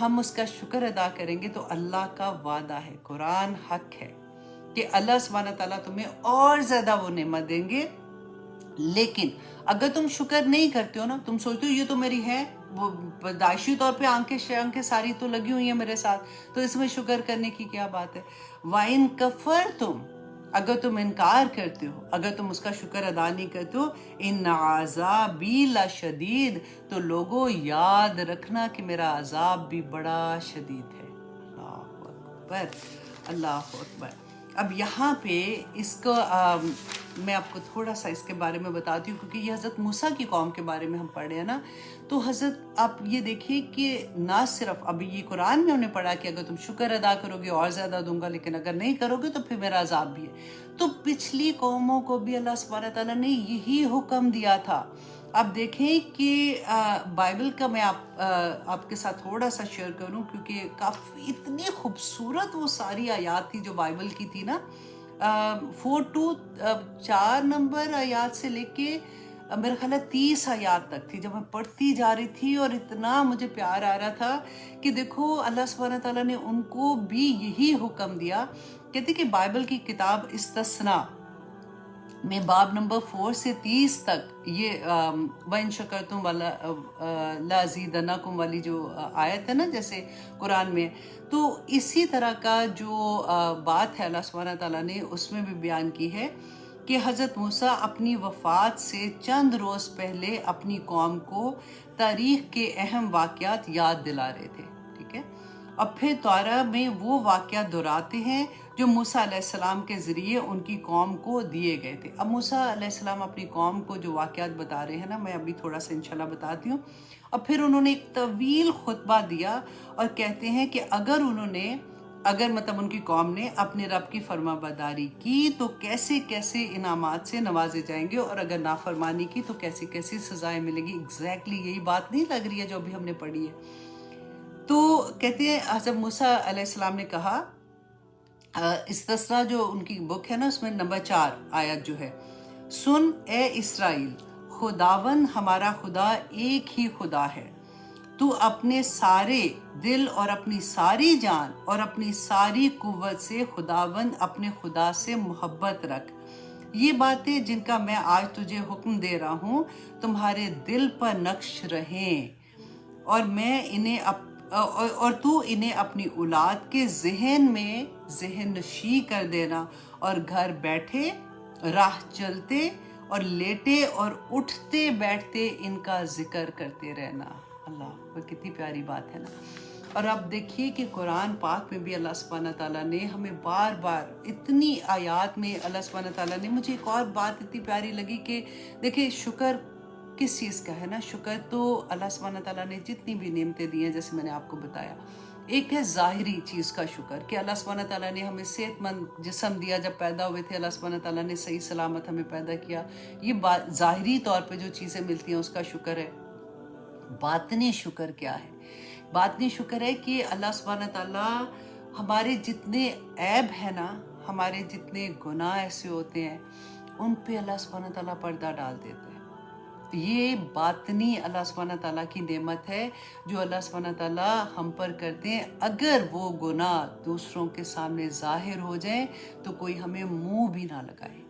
ہم اس کا شکر ادا کریں گے تو اللہ کا وعدہ ہے, قرآن حق ہے کہ اللہ سبحانہ تعالیٰ تمہیں اور زیادہ وہ نعمت دیں گے. لیکن اگر تم شکر نہیں کرتے ہو نا, تم سوچتے ہو یہ تو میری ہے, وہ پیدائشی طور پہ آنکھیں ساری تو لگی ہوئی ہیں میرے ساتھ, تو اس میں شکر کرنے کی کیا بات ہے. وَإِن كَفَرْتُمْ, اگر تم انکار کرتے ہو, اگر تم اس کا شکر ادا نہیں کرتے ہو, ان عذابی لشدید, تو لوگوں یاد رکھنا کہ میرا عذاب بھی بڑا شدید ہے. اللہ اکبر, اللہ اکبر. اب یہاں پہ اس کو میں آپ کو تھوڑا سا اس کے بارے میں بتاتی ہوں, کیونکہ یہ حضرت موسیٰ کی قوم کے بارے میں ہم پڑھ رہے ہیں نا. تو حضرت آپ یہ دیکھیے کہ نہ صرف ابھی یہ قرآن میں ہم نے پڑھا کہ اگر تم شکر ادا کرو گے اور زیادہ دوں گا, لیکن اگر نہیں کرو گے تو پھر میرا عذاب بھی ہے. تو پچھلی قوموں کو بھی اللہ سبحانہ تعالیٰ نے یہی حکم دیا تھا. آپ دیکھیں کہ بائبل کا میں آپ کے ساتھ تھوڑا سا شیئر کروں, کیونکہ کافی اتنی خوبصورت وہ ساری آیات تھی جو بائبل کی تھی نا. 4 نمبر آیات سے لے کے میرا خیال ہے 30 آیات تک تھی, جب میں پڑھتی جا رہی تھی, اور اتنا مجھے پیار آ رہا تھا کہ دیکھو اللہ سبحانہ تعالیٰ نے ان کو بھی یہی حکم دیا. کہتے کہ بائبل کی کتاب استثناء میں باب نمبر 4 سے 30 تک یہ وَإِن شَكَرْتُمْ لَأَزِيدَنَّكُمْ والی جو آیت ہے نا جیسے قرآن میں، تو اسی طرح کا جو بات ہے اللہ سبحانہ تعالیٰ نے اس میں بھی بیان کی ہے کہ حضرت موسیٰ اپنی وفات سے چند روز پہلے اپنی قوم کو تاریخ کے اہم واقعات یاد دلا رہے تھے، ٹھیک ہے؟ اور پھر تورا میں وہ واقعات دہراتے ہیں جو موسیٰ علیہ السلام کے ذریعے ان کی قوم کو دیے گئے تھے۔ اب موسیٰ علیہ السلام اپنی قوم کو جو واقعات بتا رہے ہیں نا، میں ابھی تھوڑا سا انشاءاللہ بتاتی ہوں، اور پھر انہوں نے ایک طویل خطبہ دیا اور کہتے ہیں کہ اگر مطلب ان کی قوم نے اپنے رب کی فرما برداری کی تو کیسے کیسے انعامات سے نوازے جائیں گے، اور اگر نافرمانی کی تو کیسی کیسی سزائیں ملیں گی۔ ایگزیکٹلی یہی بات نہیں لگ رہی ہے جو ابھی ہم نے پڑھی ہے؟ تو کہتے ہیں حضرت موسیٰ علیہ السلام نے کہا، استثنا جو ان کی بک ہے نا اس میں نمبر 4 آیت جو ہے، سن اے اسرائیل، خداون ہمارا خدا ایک ہی خدا ہے، تو اپنے سارے دل اور اپنی ساری جان اور اپنی ساری قوت سے خداون اپنے خدا سے محبت رکھ۔ یہ باتیں جن کا میں آج تجھے حکم دے رہا ہوں تمہارے دل پر نقش رہیں، اور تو انہیں اپنی اولاد کے ذہن میں ذہن نشیں کر دینا، اور گھر بیٹھے، راہ چلتے اور لیٹے اور اٹھتے بیٹھتے ان کا ذکر کرتے رہنا۔ اللہ، وہ کتنی پیاری بات ہے نا۔ اور اب دیکھیے کہ قرآن پاک میں بھی اللہ سبحانہ تعالیٰ نے ہمیں بار بار اتنی آیات میں اللہ سبحانہ تعالیٰ نے، مجھے ایک اور بات اتنی پیاری لگی کہ دیکھیں شکر کس چیز کا ہے نا؟ شکر تو اللہ سبحانہ تعالیٰ نے جتنی بھی نعمتیں دی ہیں جیسے میں نے آپ کو بتایا، ایک ہے ظاہری چیز کا شکر کہ اللہ سبحانہ تعالیٰ نے ہمیں صحت مند جسم دیا، جب پیدا ہوئے تھے اللہ سبحانہ تعالیٰ نے صحیح سلامت ہمیں پیدا کیا، یہ بات ظاہری طور پہ جو چیزیں ملتی ہیں اس کا شکر ہے۔ باطنی شکر کیا ہے؟ باطنی شکر ہے کہ اللہ سبحانہ تعالیٰ ہمارے جتنے عیب ہیں نا، ہمارے جتنے گناہ ایسے ہوتے ہیں ان پہ اللہ سبحانہ تعالیٰ پردہ ڈال دیتا ہے۔ یہ باطنی اللہ سبحانہ تعالیٰ کی نعمت ہے جو اللہ سبحانہ تعالیٰ ہم پر کرتے ہیں۔ اگر وہ گناہ دوسروں کے سامنے ظاہر ہو جائیں تو کوئی ہمیں منہ بھی نہ لگائے،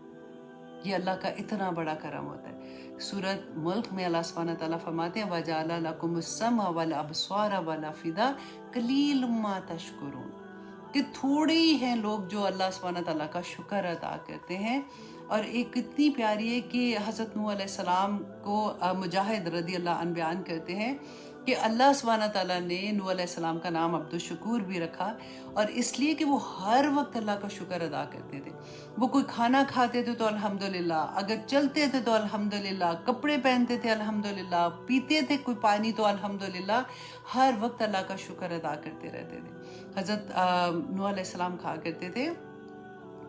یہ اللہ کا اتنا بڑا کرم ہوتا ہے۔ سورۃ ملک میں اللہ سبحانہ تعالیٰ فرماتے ہیں وَجَعَلَ لَكُمُ السَّمْعَ وَالْأَبْصَارَ وَالْأَفْئِدَةَ قَلِيلٌ مَا تَشْكُرُونَ، کہ تھوڑے ہی ہیں لوگ جو اللہ سبحانہ تعالیٰ کا شکر ادا کرتے ہیں۔ اور ایک اتنی پیاری ہے کہ حضرت نوح علیہ السلام کو مجاہد رضی اللہ عنہ بیان کرتے ہیں کہ اللہ سبحانہ تعالیٰ نے نوح علیہ السلام کا نام عبد الشکور بھی رکھا، اور اس لیے کہ وہ ہر وقت اللہ کا شکر ادا کرتے تھے۔ وہ کوئی کھانا کھاتے تھے تو الحمدللہ، اگر چلتے تھے تو الحمدللہ، کپڑے پہنتے تھے الحمدللہ، پیتے تھے کوئی پانی تو الحمدللہ، ہر وقت اللہ کا شکر ادا کرتے رہتے تھے۔ حضرت نوح علیہ السلام کہا کرتے تھے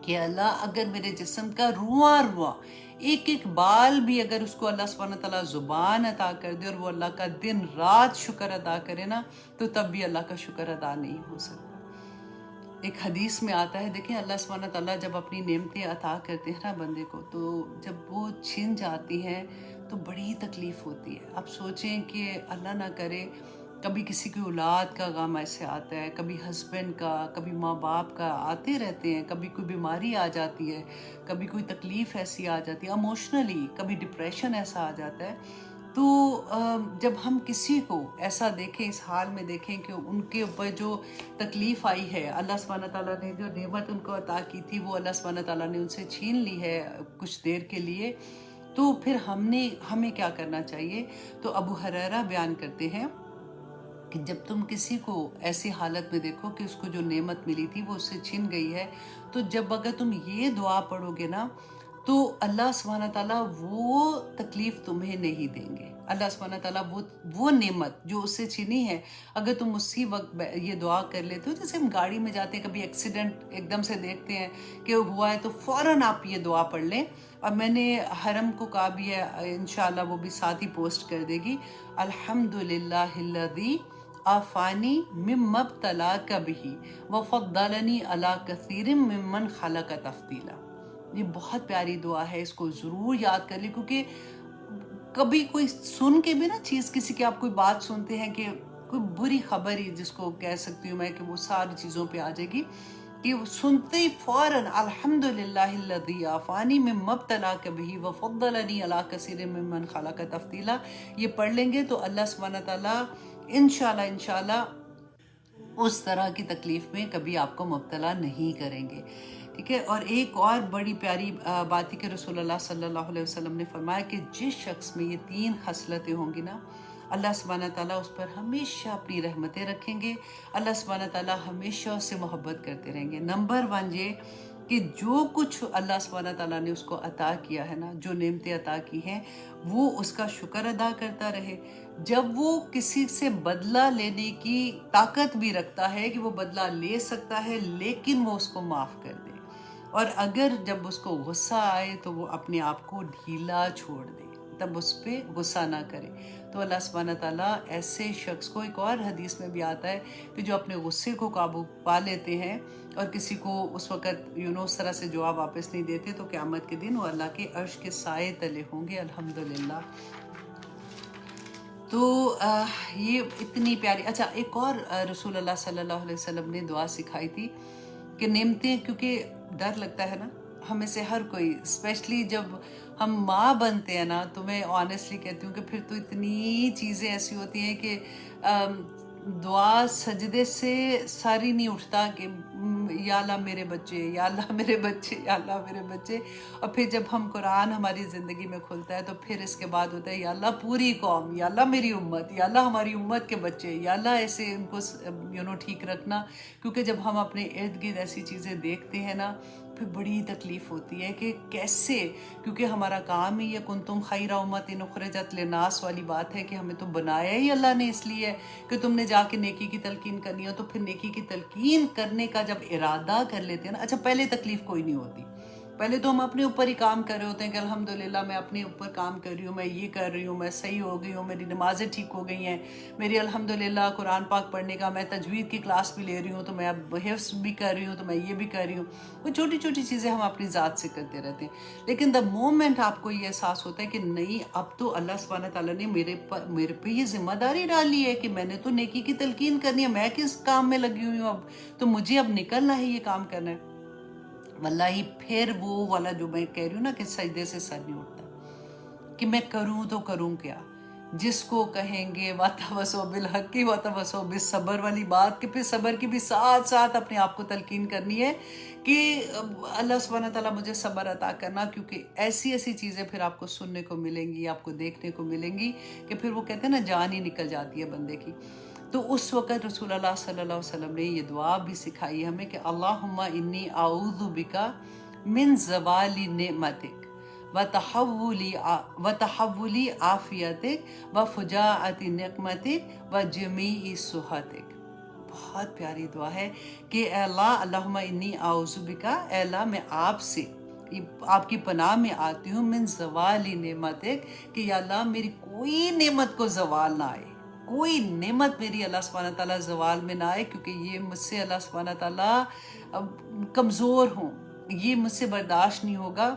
کہ اللہ اگر میرے جسم کا رواں رواں ایک ایک بال بھی اگر اس کو اللہ سبحانہ تعالیٰ زبان عطا کر دے اور وہ اللہ کا دن رات شکر ادا کرے نا، تو تب بھی اللہ کا شکر ادا نہیں ہو سکتا۔ ایک حدیث میں آتا ہے، دیکھیں اللہ سبحانہ تعالیٰ جب اپنی نعمتیں عطا کرتے ہیں نا بندے کو، تو جب وہ چھن جاتی ہیں تو بڑی تکلیف ہوتی ہے۔ اب سوچیں کہ اللہ نہ کرے کبھی کسی کی اولاد کا غم ایسے آتا ہے، کبھی ہسبینڈ کا، کبھی ماں باپ کا، آتے رہتے ہیں، کبھی کوئی بیماری آ جاتی ہے، کبھی کوئی تکلیف ایسی آ جاتی ہے ایموشنلی، کبھی ڈپریشن ایسا آ جاتا ہے۔ تو جب ہم کسی کو ایسا دیکھیں، اس حال میں دیکھیں کہ ان کے اوپر جو تکلیف آئی ہے، اللہ سبحانہ تعالیٰ نے جو نعمت ان کو عطا کی تھی وہ اللہ سبحانہ تعالیٰ نے ان سے چھین لی ہے کچھ دیر کے لیے، تو پھر ہمیں کیا کرنا چاہیے؟ تو ابو ہریرہ بیان کرتے ہیں کہ جب تم کسی کو ایسی حالت میں دیکھو کہ اس کو جو نعمت ملی تھی وہ اس سے چھن گئی ہے، تو جب اگر تم یہ دعا پڑھو گے نا تو اللہ سبحانہ تعالیٰ وہ تکلیف تمہیں نہیں دیں گے۔ اللہ سبحانہ تعالیٰ وہ نعمت جو اس سے چھنی ہے، اگر تم اسی وقت یہ دعا کر لیتے ہو، جیسے ہم گاڑی میں جاتے ہیں، کبھی ایکسیڈنٹ ایک دم سے دیکھتے ہیں کہ ہوا ہے تو فوراً آپ یہ دعا پڑھ لیں۔ اور میں نے حرم کو کہا بھی ہے، انشاءاللہ وہ بھی ساتھ ہی پوسٹ کر دے گی، الحمدللہ الذی آفانی مما ابتلاک بہ وفضلنی علی کثیر ممن خلق تفضیلا۔ یہ بہت پیاری دعا ہے، اس کو ضرور یاد کر لیں، کیونکہ کبھی کوئی سن کے بھی نا چیز، کسی کی آپ کوئی بات سنتے ہیں کہ کوئی بری خبر ہی جس کو کہہ سکتی ہوں میں کہ وہ ساری چیزوں پہ آ جائے گی، کہ وہ سنتے ہی فوراً الحمدللہ الذی عافانی مما ابتلاک بہ وفضلنی علی کثیر ممن خلق تفضیلا، یہ پڑھ لیں گے تو اللہ سبحانہ تعالیٰ انشاءاللہ اس طرح کی تکلیف میں کبھی آپ کو مبتلا نہیں کریں گے. ٹھیک ہے. اور ایک اور بڑی پیاری بات ہے کہ رسول اللہ صلی اللہ علیہ وسلم نے فرمایا کہ جس شخص میں یہ 3 خصلتیں ہوں گی نا، اللہ سبحانہ تعالیٰ اس پر ہمیشہ اپنی رحمتیں رکھیں گے، اللہ سبحانہ تعالیٰ ہمیشہ اس سے محبت کرتے رہیں گے. نمبر 1 یہ کہ جو کچھ اللہ سبحانہ تعالیٰ نے اس کو عطا کیا ہے نا، جو نعمتیں عطا کی ہیں، وہ اس کا شکر ادا کرتا رہے. جب وہ کسی سے بدلہ لینے کی طاقت بھی رکھتا ہے کہ وہ بدلہ لے سکتا ہے، لیکن وہ اس کو معاف کر دے. اور اگر جب اس کو غصہ آئے تو وہ اپنے آپ کو ڈھیلا چھوڑ دے، تب اس پہ غصہ نہ کرے. تو اللہ سبحانہ تعالیٰ ایسے شخص کو، ایک اور حدیث میں بھی آتا ہے کہ جو اپنے غصے کو قابو پا لیتے ہیں اور کسی کو اس وقت اس طرح سے جواب واپس نہیں دیتے، تو قیامت کے دن وہ اللہ کے عرش کے سائے تلے ہوں گے. الحمدللہ. تو یہ اتنی پیاری. اچھا، ایک اور رسول اللہ صلی اللہ علیہ وسلم نے دعا سکھائی تھی کہ نعمتیں، کیونکہ ڈر لگتا ہے نا ہمیں سے ہر کوئی، اسپیشلی جب ہم ماں بنتے ہیں نا، تو میں آنیسٹلی کہتی ہوں کہ پھر تو اتنی چیزیں ایسی ہوتی ہیں کہ دعا سجدے سے ساری نہیں اٹھتا کہ یا اللہ میرے بچے، یا اللہ میرے بچے، یا اللہ میرے بچے. اور پھر جب ہم قرآن ہماری زندگی میں کھلتا ہے تو پھر اس کے بعد ہوتا ہے یا اللہ پوری قوم، یا اللہ میری امت، یا اللہ ہماری امت کے بچے، یا اللہ ایسے ان کو ٹھیک رکھنا. کیونکہ جب ہم اپنے ارد گرد ایسی چیزیں دیکھتے ہیں نا، پھر بڑی تکلیف ہوتی ہے کہ کیسے، کیونکہ ہمارا کام ہی یہ کنتم خیر امت اخرجت للناس والی بات ہے کہ ہمیں تو بنایا ہی اللہ نے اس لیے کہ تم نے جا کے نیکی کی تلقین کرنی ہو. تو پھر نیکی کی تلقین کرنے کا جب ارادہ کر لیتے ہیں نا، اچھا پہلے تکلیف کوئی نہیں ہوتی، پہلے تو ہم اپنے اوپر ہی کام کر رہے ہوتے ہیں کہ الحمدللہ میں اپنے اوپر کام کر رہی ہوں، میں یہ کر رہی ہوں، میں صحیح ہو گئی ہوں، میری نمازیں ٹھیک ہو گئی ہیں، میری الحمدللہ قرآن پاک پڑھنے کا، میں تجوید کی کلاس بھی لے رہی ہوں، تو میں اب حفظ بھی کر رہی ہوں، تو میں یہ بھی کر رہی ہوں. وہ چھوٹی چھوٹی چیزیں ہم اپنی ذات سے کرتے رہتے ہیں. لیکن دا مومنٹ آپ کو یہ احساس ہوتا ہے کہ نہیں، اب تو اللہ سبحانہ تعالیٰ نے میرے پہ یہ ذمہ داری ڈالی ہے کہ میں نے تو نیکی کی تلقین کرنی ہے، میں کس کام میں لگی ہوئی ہوں، اب تو مجھے اب نکلنا ہے، یہ کام کرنا ہے. واللہ پھر وہ والا جو میں کہہ رہی ہوں نا کہ سجدے سے سر نہیں اٹھتا کہ میں کروں تو کروں کیا. جس کو کہیں گے وَتَوَسَوْا بِالْحَقِّ وَتَوَسَوْا بِالصَّبْرِ والی بات، کہ پھر صبر کی بھی ساتھ ساتھ اپنے آپ کو تلقین کرنی ہے کہ اللہ سبحانہ تعالیٰ مجھے صبر عطا کرنا. کیونکہ ایسی ایسی چیزیں پھر آپ کو سننے کو ملیں گی، آپ کو دیکھنے کو ملیں گی کہ پھر وہ کہتے ہیں نا جان ہی نکل جاتی ہے بندے کی. تو اس وقت رسول اللہ صلی اللہ علیہ وسلم نے یہ دعا بھی سکھائی ہے ہمیں کہ اللہم انی اعوذ بکا من زوال نعمتک وتحول عافیتک وفجاعت نقمتک وجمیع سخطک. بہت پیاری دعا ہے کہ اے اللہ، اللہم انی اعوذ بکا، اے اللہ میں آپ سے، آپ کی پناہ میں آتی ہوں، من زوال نعمتک، کہ یا اللہ میری کوئی نعمت کو زوال نہ آئے، کوئی نعمت میری اللہ سبحانہ تعالیٰ زوال میں نہ آئے، کیونکہ یہ مجھ سے اللہ سبحانہ تعالیٰ کمزور ہوں، یہ مجھ سے برداشت نہیں ہوگا،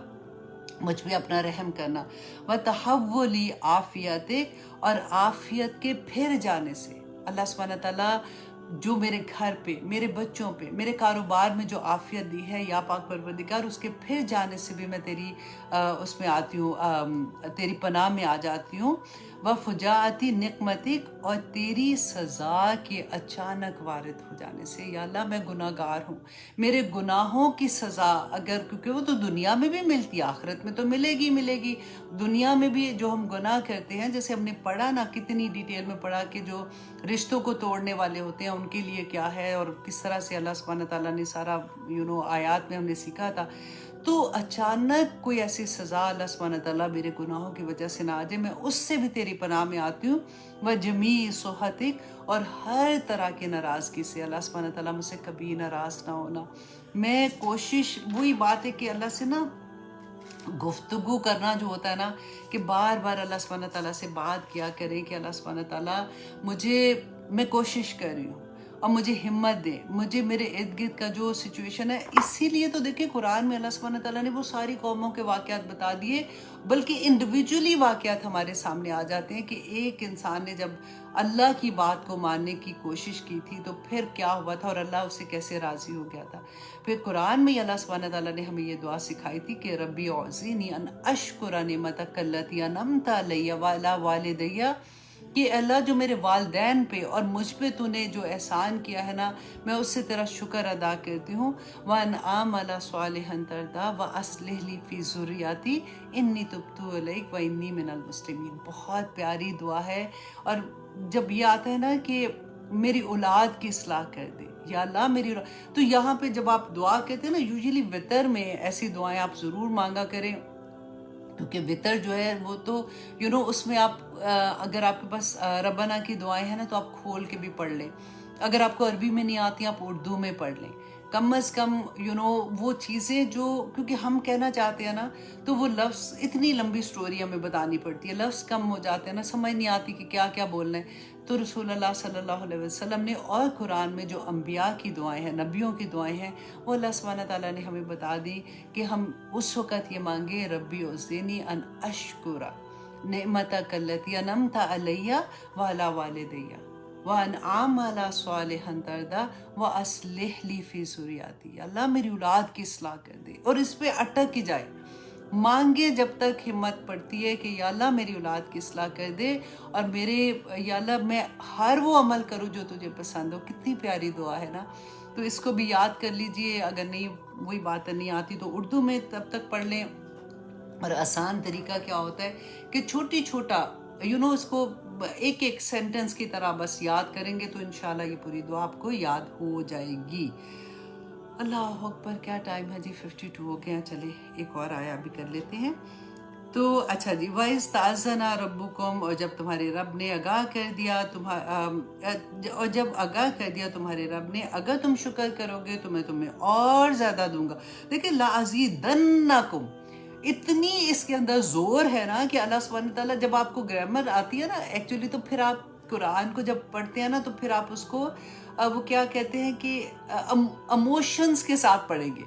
مجھ پہ اپنا رحم کرنا. وَتَحَوُّلِ عَافِیَتِکَ، اور عافیت کے پھر جانے سے اللہ سبحانہ تعالیٰ جو میرے گھر پہ، میرے بچوں پہ، میرے کاروبار میں جو عافیت دی ہے یا پاک پروردگار، اس کے پھر جانے سے بھی میں تیری اس میں آتی ہوں، تیری پناہ میں آ جاتی ہوں. وفجاعت نقمتک، اور تیری سزا کے اچانک وارد ہو جانے سے. یا اللہ میں گناہ گار ہوں، میرے گناہوں کی سزا اگر، کیونکہ وہ تو دنیا میں بھی ملتی ہے، آخرت میں تو ملے گی. دنیا میں بھی جو ہم گناہ کرتے ہیں، جیسے ہم نے پڑھا نا، کتنی ڈیٹیل میں پڑھا کہ جو رشتوں کو توڑنے والے ہوتے ہیں ان کے لیے کیا ہے، اور کس طرح سے اللہ سبحانہ تعالیٰ نے سارا آیات میں ہم نے سیکھا تھا. تو اچانک کوئی ایسی سزا اللہ سبحانہ تعالیٰ میرے گناہوں کی وجہ سے نہ آ جائے، میں اس سے بھی تیری پناہ میں آتی ہوں. وجمیع سخطک، اور ہر طرح کی ناراضگی سے اللہ سبحانہ تعالیٰ مجھ سے کبھی ناراض نہ ہونا. میں کوشش، وہی بات ہے کہ اللہ سے نا گفتگو کرنا جو ہوتا ہے نا، کہ بار بار اللہ سبحانہ تعالیٰ سے بات کیا کریں کہ اللہ سبحانہ تعالیٰ میں کوشش کر رہی ہوں، اور مجھے ہمت دے، مجھے میرے ارد گرد کا جو سچویشن ہے، اسی لیے تو دیکھیں قرآن میں اللہ سبحانہ تعالیٰ نے وہ ساری قوموں کے واقعات بتا دیے، بلکہ انڈیویجولی واقعات ہمارے سامنے آ جاتے ہیں کہ ایک انسان نے جب اللہ کی بات کو ماننے کی کوشش کی تھی تو پھر کیا ہوا تھا اور اللہ اسے کیسے راضی ہو گیا تھا۔ پھر قرآن میں اللہ سبحانہ تعالیٰ نے ہمیں یہ دعا سکھائی تھی کہ ربی اوزینی ان اشکر نعمتک التی انعمت علی وعلی والدی، کہ اللہ جو میرے والدین پہ اور مجھ پہ تو نے جو احسان کیا ہے نا، میں اس سے تیرا شکر ادا کرتی ہوں۔ وَأَنْ أَعْمَلَ صَالِحًا تَرْضَاهُ وَأَصْلِحْ لِي فِي ذُرِّيَّتِي إِنِّي تُبْتُ إِلَيْكَ وَإِنِّي مِنَ الْمُسْلِمِينَ۔ بہت پیاری دعا ہے، اور جب یہ آتا ہے نا کہ میری اولاد کی اصلاح کر دے، یا اللہ میری اولاد، تو یہاں پہ جب آپ دعا کہتے ہیں نا، یوزلی وطر میں ایسی دعائیں آپ ضرور مانگا کریں، کیونکہ وطر جو ہے وہ تو اس میں آپ اگر آپ کے پاس ربنا کی دعائیں ہیں نا تو آپ کھول کے بھی پڑھ لیں، اگر آپ کو عربی میں نہیں آتی آپ اردو میں پڑھ لیں، کم از کم وہ چیزیں جو، کیونکہ ہم کہنا چاہتے ہیں نا تو وہ لفظ، اتنی لمبی سٹوری ہمیں بتانی پڑتی ہے، لفظ کم ہو جاتے ہیں نا، سمجھ نہیں آتی کہ کیا کیا بولنا ہے، تو رسول اللہ صلی اللہ علیہ وسلم نے اور قرآن میں جو انبیاء کی دعائیں ہیں، نبیوں کی دعائیں ہیں، وہ اللہ سبحانہ تعالیٰ نے ہمیں بتا دی کہ ہم اس وقت یہ مانگے، ربی اوزینی ان اشکر نعمتک التی انعمت علی وعلی والدی وَأَنْ أَعْمَلَ صَالِحًا تَرْضَاهُ وَأَصْلِحْ لِي فِي ذُرِّيَّتِي۔ اللہ میری اولاد کی اصلاح کر دے، اور اس پہ اٹک ہی جائے، مانگے جب تک ہمت پڑتی ہے کہ یا اللہ میری اولاد کی اصلاح کر دے، اور یا اللہ میں ہر وہ عمل کروں جو تجھے پسند ہو۔ کتنی پیاری دعا ہے نا، تو اس کو بھی یاد کر لیجئے، اگر نہیں وہی باتیں نہیں آتی تو اردو میں تب تک پڑھ لیں۔ اور آسان طریقہ کیا ہوتا ہے کہ چھوٹی چھوٹا اس کو ایک ایک سینٹنس کی طرح بس یاد کریں گے تو انشاءاللہ یہ پوری دعا آپ کو یاد ہو جائے گی۔ اللہ اکبر، کیا ٹائم ہے جی؟ 52 ہو گیا، چلے ایک اور آیا بھی کر لیتے ہیں۔ تو اچھا جی، وَإِذْ تَأَذَّنَ رَبُّكُمْ، اور جب تمہارے رب نے آگاہ کر دیا تمہارے رب نے، اگر تم شکر کرو گے تو میں تمہیں اور زیادہ دوں گا۔ دیکھیں لَأَزِيدَنَّكُمْ، اتنی اس کے اندر زور ہے نا کہ اللہ سبحانہ تعالیٰ، جب آپ کو گرامر آتی ہے نا ایکچولی، تو پھر آپ قرآن کو جب پڑھتے ہیں نا تو پھر آپ اس کو وہ کیا کہتے ہیں کہ اموشنز کے ساتھ پڑھیں گے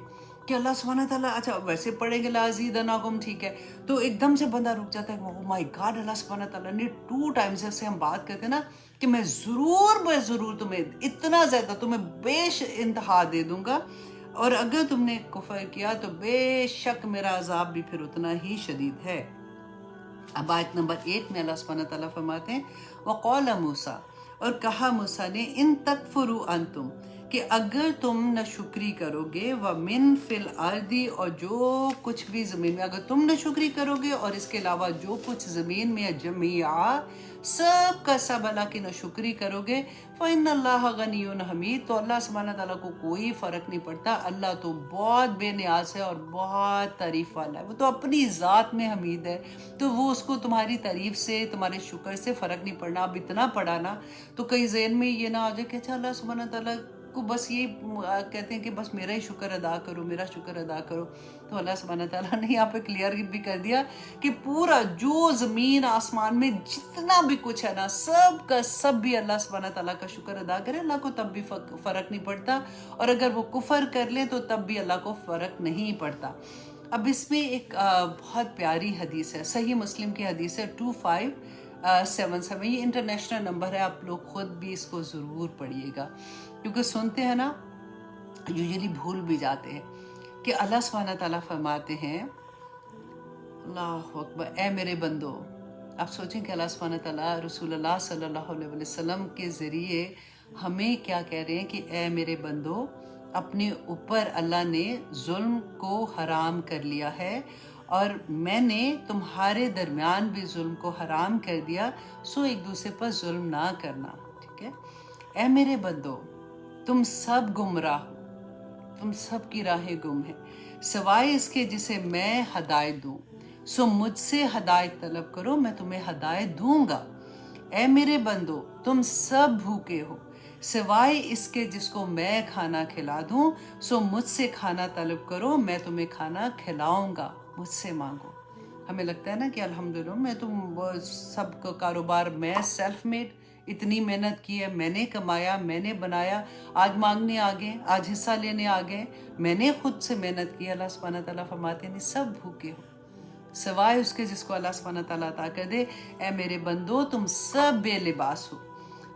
کہ اللہ سبحانہ تعالیٰ، اچھا ویسے پڑھیں گے لَأَزِيدَنَّكُمْ، ٹھیک ہے، تو ایک دم سے بندہ رک جاتا ہے، او مائی گاڈ، اللہ سبحانہ تعالیٰ نے 2 ٹائمز سے ہم بات کرتے ہیں نا کہ میں ضرور تمہیں اتنا زیادہ، تمہیں بیش انتہا دے دوں گا، اور اگر تم نے کفر کیا تو بے شک میرا عذاب بھی پھر اتنا ہی شدید ہے۔ اب آیت نمبر 1 میں اللہ سبحانہ تعالیٰ فرماتے ہیں وَقَالَ مُوسیٰ، اور کہا موسیٰ نے، ان تکفروا انتم، کہ اگر تم ناشکری کرو گے، وَمِن فِی الْأَرْضِ، اور جو کچھ بھی زمین میں، اگر تم ناشکری کرو گے اور اس کے علاوہ جو کچھ زمین میں جمیعا، سب کا سب اللہ کی ناشکری کرو گے، فَإِنَّ اللَّهَ غَنِيٌّ حَمِيدٌ، تو اللہ سبحانہ تعالیٰ کو کوئی فرق نہیں پڑتا، اللہ تو بہت بے نیاز ہے اور بہت تعریف والا ہے، وہ تو اپنی ذات میں حمید ہے، تو وہ اس کو تمہاری تعریف سے، تمہارے شکر سے فرق نہیں پڑنا۔ اب اتنا پڑھا نا تو کئی ذہن میں یہ نہ آ جائے کہ اچھا اللہ سبحانہ تعالیٰ کو بس یہ کہتے ہیں کہ بس میرا ہی شکر ادا کرو، میرا شکر ادا کرو، تو اللہ سبحانہ تعالیٰ نے یہاں پہ کلیئر بھی کر دیا کہ پورا جو زمین آسمان میں جتنا بھی کچھ ہے نا، سب کا سب بھی اللہ سبحانہ تعالیٰ کا شکر ادا کرے، اللہ کو تب بھی فرق نہیں پڑتا، اور اگر وہ کفر کر لیں تو تب بھی اللہ کو فرق نہیں پڑتا۔ اب اس میں ایک بہت پیاری حدیث ہے، صحیح مسلم کی حدیث ہے 2577، یہ انٹرنیشنل نمبر ہے، آپ لوگ خود بھی اس کو ضرور پڑھیے گا، کیونکہ سنتے ہیں نا یوزلی بھول بھی جاتے ہیں کہ اللہ سبحانہ تعالیٰ فرماتے ہیں، اللہ اکبر، اے میرے بندو، آپ سوچیں کہ اللہ سبحانہ تعالیٰ رسول اللہ صلی اللہ علیہ وسلم کے ذریعے ہمیں کیا کہہ رہے ہیں کہ اے میرے بندو، اپنے اوپر اللہ نے ظلم کو حرام کر لیا ہے، اور میں نے تمہارے درمیان بھی ظلم کو حرام کر دیا، سو ایک دوسرے پر ظلم نہ کرنا، ٹھیک ہے؟ اے میرے بندو، تم سب گمراہ ہو، تم سب کی راہیں گم ہیں، سوائے اس کے جسے میں ہدایت دوں، سو مجھ سے ہدایت طلب کرو، میں تمہیں ہدایت دوں گا۔ اے میرے بندو، تم سب بھوکے ہو، سوائے اس کے جس کو میں کھانا کھلا دوں، سو مجھ سے کھانا طلب کرو، میں تمہیں کھانا کھلاؤں گا، مجھ سے مانگو۔ ہمیں لگتا ہے نا کہ الحمدللہ میں تو سب کا کاروبار میں سیلف میڈ، اتنی محنت کی ہے، میں نے کمایا، میں نے بنایا، آج مانگنے آ گئے، آج حصہ لینے آ گئے، میں نے خود سے محنت کی۔ اللہ سبحانہ تعالیٰ فرماتے ہیں سب بھوکے ہو سوائے اس کے جس کو اللہ سبحانہ تعالیٰ عطا کر دے۔ اے میرے بندو تم سب بے لباس ہو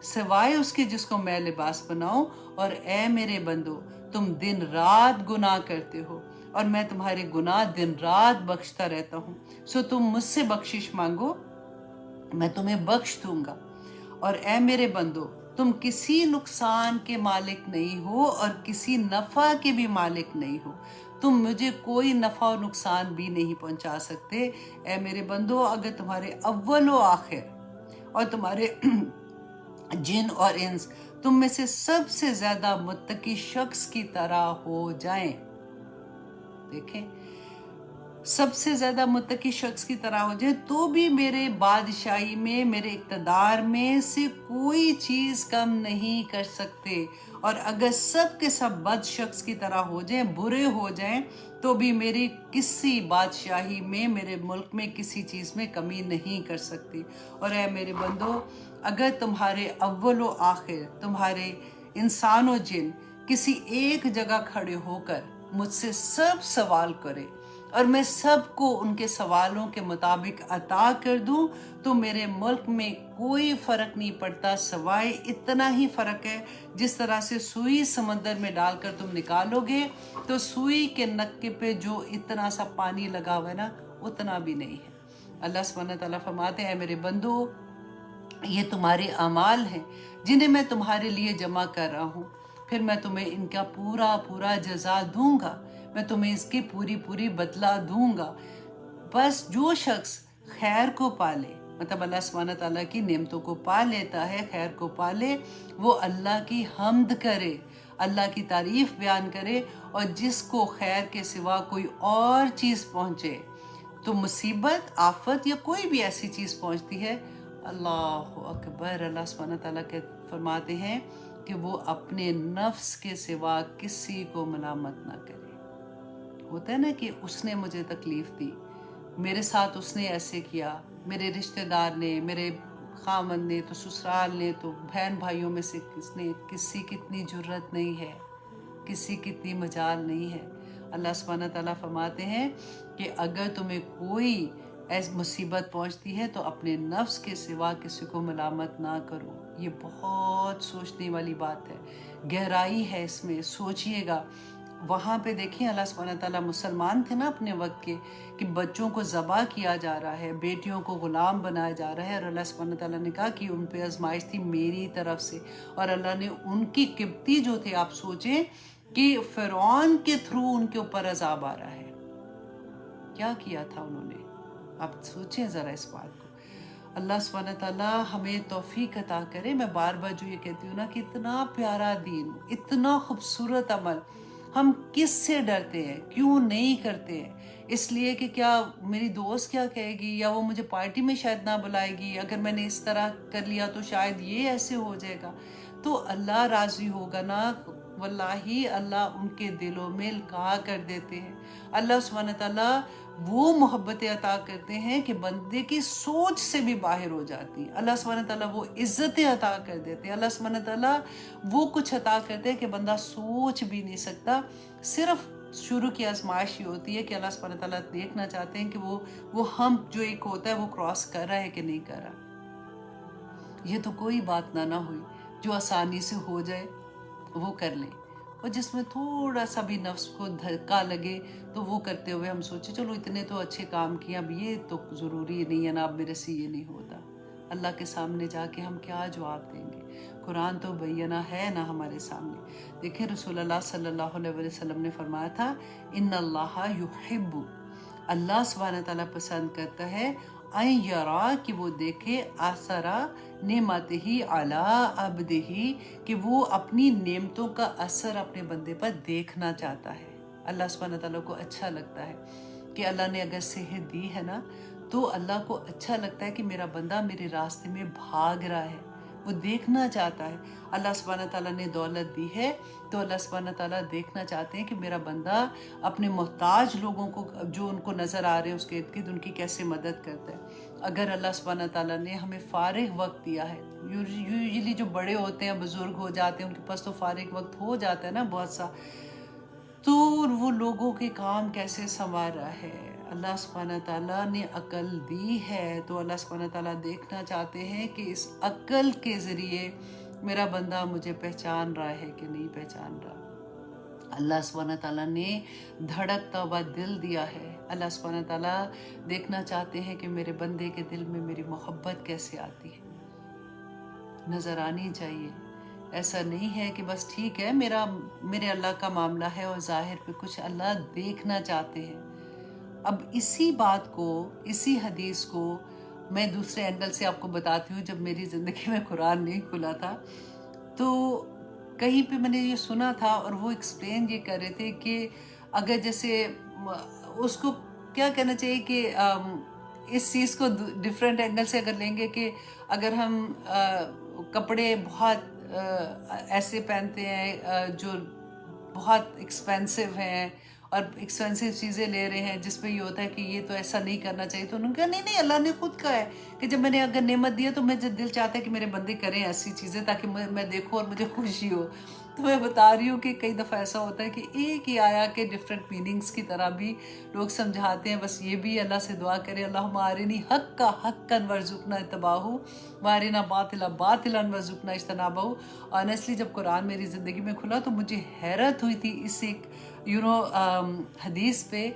سوائے اس کے جس کو میں لباس بناؤں، اور اے میرے بندو تم دن رات گناہ کرتے ہو اور میں تمہارے گناہ دن رات بخشتا رہتا ہوں، سو تم مجھ سے بخشش مانگو میں تمہیں بخش دوں گا۔ اور اے میرے بندو تم کسی نقصان کے مالک نہیں ہو اور کسی نفع کے بھی مالک نہیں ہو، تم مجھے کوئی نفع اور نقصان بھی نہیں پہنچا سکتے۔ اے میرے بندو اگر تمہارے اول و آخر اور تمہارے جن اور انس تم میں سے سب سے زیادہ متقی شخص کی طرح ہو جائیں، دیکھیں سب سے زیادہ متقی شخص کی طرح ہو جائے تو بھی میرے بادشاہی میں، میرے اقتدار میں سے کوئی چیز کم نہیں کر سکتے، اور اگر سب کے سب بد شخص کی طرح ہو جائیں، برے ہو جائیں، تو بھی میری کسی بادشاہی میں، میرے ملک میں کسی چیز میں کمی نہیں کر سکتی۔ اور اے میرے بندو اگر تمہارے اول و آخر، تمہارے انسان و جن کسی ایک جگہ کھڑے ہو کر مجھ سے سب سوال کرے اور میں سب کو ان کے سوالوں کے مطابق عطا کر دوں، تو میرے ملک میں کوئی فرق نہیں پڑتا سوائے اتنا ہی فرق ہے جس طرح سے سوئی سمندر میں ڈال کر تم نکالو گے تو سوئی کے نکے پہ جو اتنا سا پانی لگا ہوا ہے نا اتنا بھی نہیں ہے۔ اللہ سبحانہ تعالیٰ فرماتے ہیں میرے بندو یہ تمہارے اعمال ہیں جنہیں میں تمہارے لیے جمع کر رہا ہوں، پھر میں تمہیں ان کا پورا پورا جزا دوں گا، میں تمہیں اس کی پوری پوری بدلہ دوں گا۔ بس جو شخص خیر کو پالے، مطلب اللہ سبحانہ تعالیٰ کی نعمتوں کو پا لیتا ہے، خیر کو پالے، وہ اللہ کی حمد کرے، اللہ کی تعریف بیان کرے، اور جس کو خیر کے سوا کوئی اور چیز پہنچے تو مصیبت، آفت یا کوئی بھی ایسی چیز پہنچتی ہے، اللہ اکبر، اللہ سبحانہ تعالیٰ کے فرماتے ہیں کہ وہ اپنے نفس کے سوا کسی کو ملامت نہ کرے۔ ہوتا ہے نا کہ اس نے مجھے تکلیف دی، میرے ساتھ اس نے ایسے کیا، میرے رشتہ دار نے، میرے خامن نے، تو سسرال نے، تو بہن بھائیوں میں سے کسی کی اتنی جرت نہیں ہے، کسی کی اتنی مجال نہیں ہے۔ اللہ سبحانہ تعالیٰ فرماتے ہیں کہ اگر تمہیں کوئی ایسی مصیبت پہنچتی ہے تو اپنے نفس کے سوا کسی کو ملامت نہ کرو۔ یہ بہت سوچنے والی بات ہے، گہرائی ہے اس میں، سوچئے گا۔ وہاں پہ دیکھیں اللہ سبحانہ تعالیٰ، مسلمان تھے نا اپنے وقت کے، کہ بچوں کو ذبح کیا جا رہا ہے، بیٹیوں کو غلام بنایا جا رہا ہے، اور اللہ سبحانہ تعالیٰ نے کہا کہ ان پہ آزمائش تھی میری طرف سے، اور اللہ نے ان کی قبطی جو تھے، آپ سوچیں کہ فرعون کے تھرو ان کے اوپر عذاب آ رہا ہے، کیا کیا تھا انہوں نے، آپ سوچیں ذرا اس بات کو۔ اللہ سبحانہ تعالیٰ ہمیں توفیق عطا کرے۔ میں بار بار جو یہ کہتی ہوں نا کہ اتنا پیارا دین، اتنا خوبصورت عمل، ہم کس سے ڈرتے ہیں، کیوں نہیں کرتے ہیں؟ اس لیے کہ کیا میری دوست کیا کہے گی، یا وہ مجھے پارٹی میں شاید نہ بلائے گی، اگر میں نے اس طرح کر لیا تو شاید یہ ایسے ہو جائے گا، تو اللہ راضی ہوگا نا؟ واللہ اللہ ان کے دلوں میں لکھا کر دیتے ہیں۔ اللہ سبحانہ تعالیٰ وہ محبتیں عطا کرتے ہیں کہ بندے کی سوچ سے بھی باہر ہو جاتی ہیں۔ اللہ سبحانہ تعالیٰ وہ عزتیں عطا کر دیتے ہیں، اللہ سبحانہ تعالیٰ وہ کچھ عطا کرتے ہیں کہ بندہ سوچ بھی نہیں سکتا۔ صرف شروع کی آزمائش یہ ہوتی ہے کہ اللہ سبحانہ تعالیٰ دیکھنا چاہتے ہیں کہ وہ ہم جو ایک ہوتا ہے وہ کراس کر رہا ہے کہ نہیں کر رہا۔ یہ تو کوئی بات نہ ہوئی جو آسانی سے ہو جائے وہ کر لیں، اور جس میں تھوڑا سا بھی نفس کو دھکا لگے تو وہ کرتے ہوئے ہم سوچیں چلو اتنے تو اچھے کام کیے، اب یہ تو ضروری نہیں ہے نا، اب میرے سے یہ نہیں ہوتا۔ اللہ کے سامنے جا کے ہم کیا جواب دیں گے؟ قرآن تو بینہ ہے نا ہمارے سامنے۔ دیکھیں رسول اللہ صلی اللہ علیہ وسلم نے فرمایا تھا ان اللہ یحب، اللہ سبحانہ تعالیٰ پسند کرتا ہے ان یرا، کہ وہ دیکھے اثرا نعمتہ علی عبدہ، کہ وہ اپنی نعمتوں کا اثر اپنے بندے پر دیکھنا چاہتا ہے۔ اللہ سبحانہ تعالیٰ کو اچھا لگتا ہے کہ اللہ نے اگر صحت دی ہے نا تو اللہ کو اچھا لگتا ہے کہ میرا بندہ میرے راستے میں بھاگ رہا ہے، وہ دیکھنا چاہتا ہے. اللہ سبحانہ تعالیٰ نے دولت دی ہے تو اللہ سبحانہ تعالیٰ دیکھنا چاہتے ہیں کہ میرا بندہ اپنے محتاج لوگوں کو جو ان کو نظر آ رہے ہیں اس کے ارد گرد ان کی کیسے مدد کرتا ہے. اگر اللہ سبحانہ تعالیٰ نے ہمیں فارغ وقت دیا ہے، یوزلی جو بڑے ہوتے ہیں بزرگ ہو جاتے ہیں ان کے پاس تو فارغ وقت ہو جاتا ہے نا بہت سا، تو وہ لوگوں کے کام کیسے سنوار رہا ہے. اللہ سبحانہ تعالیٰ نے عقل دی ہے تو اللہ سبحانہ تعالیٰ دیکھنا چاہتے ہیں کہ اس عقل کے ذریعے میرا بندہ مجھے پہچان رہا ہے کہ نہیں پہچان رہا. اللہ سبحانہ تعالیٰ نے دھڑکتا ہوا دل دیا ہے. اللہ سبحانہ تعالیٰ دیکھنا چاہتے ہیں کہ میرے بندے کے دل میں میری محبت کیسے آتی ہے، نظر آنی چاہیے. ایسا نہیں ہے کہ بس ٹھیک ہے میرے اللہ کا معاملہ ہے اور ظاہر پہ کچھ اللہ دیکھنا چاہتے ہیں. اب اسی بات کو، اسی حدیث کو میں دوسرے اینگل سے آپ کو بتاتی ہوں. جب میری زندگی میں قرآن نہیں کھلا تھا تو کہیں پہ میں نے یہ سنا تھا اور وہ ایکسپلین یہ کر رہے تھے کہ اگر جیسے اس کو کیا کہنا چاہیے کہ اس چیز کو ڈفرینٹ اینگل سے اگر لیں گے کہ اگر ہم کپڑے بہت ایسے پہنتے ہیں جو بہت ایکسپینسو ہیں اور ایکسپینسو چیزیں لے رہے ہیں جس پہ یہ ہوتا ہے کہ یہ تو ایسا نہیں کرنا چاہیے، تو انہوں نے کہا نہیں اللہ نے خود کہا ہے کہ جب میں نے اگر نعمت دیا تو مجھے دل چاہتا ہے کہ میرے بندے کریں ایسی چیزیں تاکہ میں دیکھوں اور مجھے خوشی ہو. تو میں بتا رہی ہوں کہ کئی دفعہ ایسا ہوتا ہے کہ ایک ہی آیا کہ ڈفرینٹ میننگز کی طرح بھی لوگ سمجھاتے ہیں. بس یہ بھی اللہ سے دعا کرے اللہم ارنی حقا حقا وارزقنا اتباعہ وارنا باطلا باطلا وارزقنا اجتنابہ. آنیسٹلی جب قرآن میری زندگی میں کھلا تو مجھے حیرت ہوئی تھی اس ایک حدیث پہ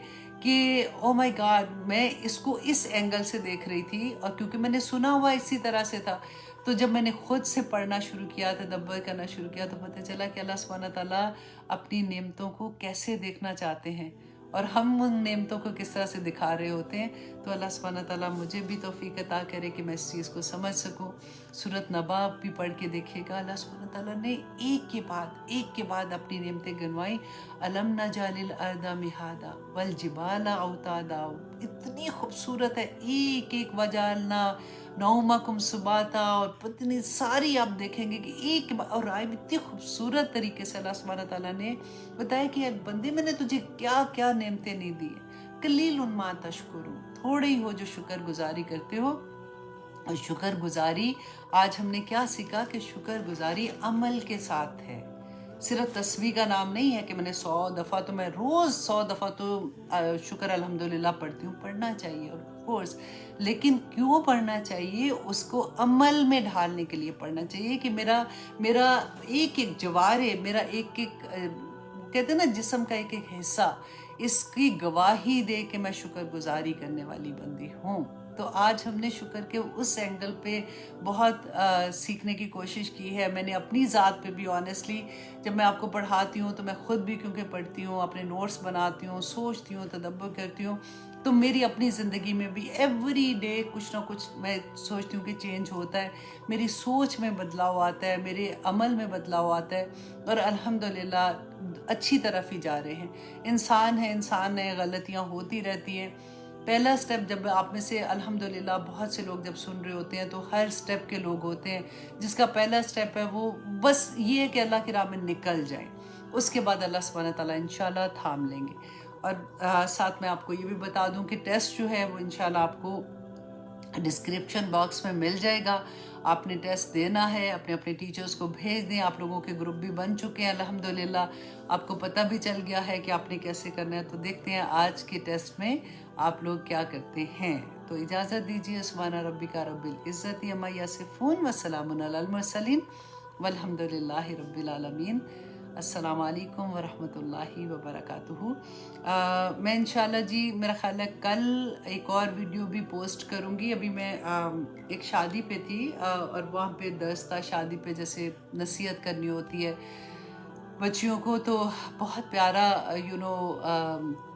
کہ او مائی گاڈ میں اس کو اس اینگل سے دیکھ رہی تھی. اور کیونکہ میں نے سنا ہوا اسی طرح سے تھا تو جب میں نے خود سے پڑھنا شروع کیا، تدبر کرنا شروع کیا تو پتہ چلا کہ اللہ سبحانہ تعالیٰ اپنی نعمتوں کو کیسے دیکھنا چاہتے ہیں اور ہم ان نعمتوں کو کس طرح سے دکھا رہے ہوتے ہیں. تو اللہ سبحانہ تعالیٰ مجھے بھی توفیق عطا کرے کہ میں اس چیز کو سمجھ سکوں. سورۃ نبا بھی پڑھ کے دیکھیے گا، اللہ سبحانہ تعالیٰ نے ایک کے بعد اپنی نعمتیں گنوائیں. الم نجعل الارض مہادا والجبال اوتادا، اتنی خوبصورت ہے ایک وجعلنا نومکم سباتا، اور پتنی ساری آپ دیکھیں گے کہ ایک اور رائم اتنی خوبصورت طریقے سے اللہ سبحانہ تعالیٰ نے بتایا کہ بندے میں نے تجھے کیا کیا نعمتیں نہیں دی ہیں. قلیل ما تشکرون، تھوڑے ہی ہو جو شکر گزاری کرتے ہو. اور شکر گزاری آج ہم نے کیا سیکھا کہ شکر گزاری عمل کے ساتھ ہے، صرف تسبیح کا نام نہیں ہے کہ میں نے 100 دفعہ تو میں روز 100 دفعہ تو شکر الحمدللہ پڑھتی ہوں. پڑھنا چاہیے آف کورس، لیکن کیوں پڑھنا چاہیے؟ اس کو عمل میں ڈھالنے کے لیے پڑھنا چاہیے کہ میرا ایک جوارے، میرا ایک کہتے ہیں نا جسم کا ایک حصہ اس کی گواہی دے کہ میں شکر گزاری کرنے والی بندی ہوں. تو آج ہم نے شکر کے اس اینگل پہ بہت سیکھنے کی کوشش کی ہے. میں نے اپنی ذات پہ بھی آنیسٹلی جب میں آپ کو پڑھاتی ہوں تو میں خود بھی کیونکہ پڑھتی ہوں، اپنے نوٹس بناتی ہوں، سوچتی ہوں، تدبر کرتی ہوں، تو میری اپنی زندگی میں بھی ایوری ڈے کچھ نہ کچھ میں سوچتی ہوں کہ چینج ہوتا ہے. میری سوچ میں بدلاؤ آتا ہے، میرے عمل میں بدلاؤ آتا ہے اور الحمدللہ اچھی طرف ہی جا رہے ہیں. انسان ہے، غلطیاں ہوتی رہتی ہیں. پہلا سٹیپ جب آپ میں سے الحمدللہ بہت سے لوگ جب سن رہے ہوتے ہیں تو ہر سٹیپ کے لوگ ہوتے ہیں جس کا پہلا سٹیپ ہے وہ بس یہ ہے کہ اللہ کی راہ میں نکل جائیں. اس کے بعد اللہ سبحانہ تعالیٰ انشاءاللہ تھام لیں گے. اور ساتھ میں آپ کو یہ بھی بتا دوں کہ ٹیسٹ جو ہے وہ انشاءاللہ آپ کو ڈسکرپشن باکس میں مل جائے گا. آپ نے ٹیسٹ دینا ہے، اپنے ٹیچرز کو بھیج دیں. آپ لوگوں کے گروپ بھی بن چکے ہیں الحمدللہ، آپ کو پتہ بھی چل گیا ہے کہ آپ نے کیسے کرنا ہے. تو دیکھتے ہیں آج کے ٹیسٹ میں آپ لوگ کیا کرتے ہیں. تو اجازت دیجیے. سبحان ربک رب العزت عما یصفون وسلام علی المرسلین والحمدللہ رب العالمین. السلام علیکم ورحمۃ اللہ وبرکاتہ. میں انشاءاللہ جی میرا خیال ہے کل ایک اور ویڈیو بھی پوسٹ کروں گی. ابھی میں ایک شادی پہ تھی اور وہاں پہ درس تھا شادی پہ، جیسے نصیحت کرنی ہوتی ہے بچیوں کو، تو بہت پیارا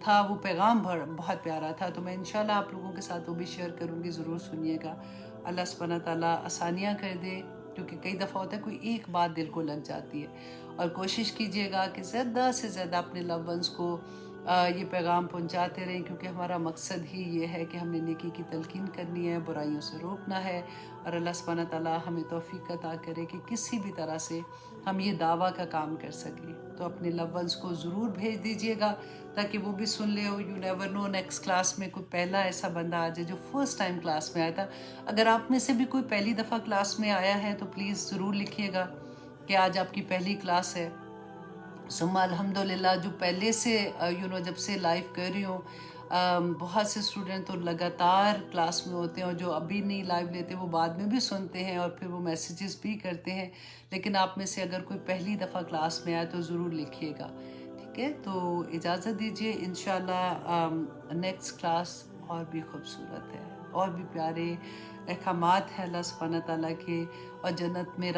تھا وہ پیغام، بہت پیارا تھا. تو میں انشاءاللہ آپ لوگوں کے ساتھ وہ بھی شیئر کروں گی، ضرور سنیے گا. اللہ سبحانہ تعالیٰ آسانیاں کر دے، کیونکہ کئی دفعہ ہوتا ہے کوئی ایک بات دل کو لگ جاتی ہے. اور کوشش کیجئے گا کہ زیادہ سے زیادہ اپنے لو ونس کو یہ پیغام پہنچاتے رہیں، کیونکہ ہمارا مقصد ہی یہ ہے کہ ہم نے نیکی کی تلقین کرنی ہے، برائیوں سے روکنا ہے، اور اللہ سبحانہ تعالیٰ ہمیں توفیق عطا کرے کہ کسی بھی طرح سے ہم یہ دعویٰ کا کام کر سکیں۔ تو اپنے لو ونس کو ضرور بھیج دیجئے گا تاکہ وہ بھی سن لے، you never know next class میں کوئی پہلا ایسا بندہ آ جائے جو فرسٹ ٹائم کلاس میں آیا تھا۔ اگر آپ میں سے بھی کوئی پہلی دفعہ کلاس میں آیا ہے تو پلیز ضرور لکھیے گا کہ آج آپ کی پہلی کلاس ہے۔ ثم الحمدللہ جو پہلے سے جب سے لائیو کر رہی ہوں، بہت سے اسٹوڈنٹ تو لگاتار کلاس میں ہوتے ہیں، اور جو ابھی نہیں لائیو لیتے وہ بعد میں بھی سنتے ہیں اور پھر وہ میسیجز بھی کرتے ہیں، لیکن آپ میں سے اگر کوئی پہلی دفعہ کلاس میں آئے تو ضرور لکھیے گا، ٹھیک ہے؟ تو اجازت دیجیے، انشاءاللہ نیکسٹ کلاس اور بھی خوبصورت ہے، اور بھی پیارے احکامات ہیں اللہ سبحانہ تعالیٰ کے، اور جنت میں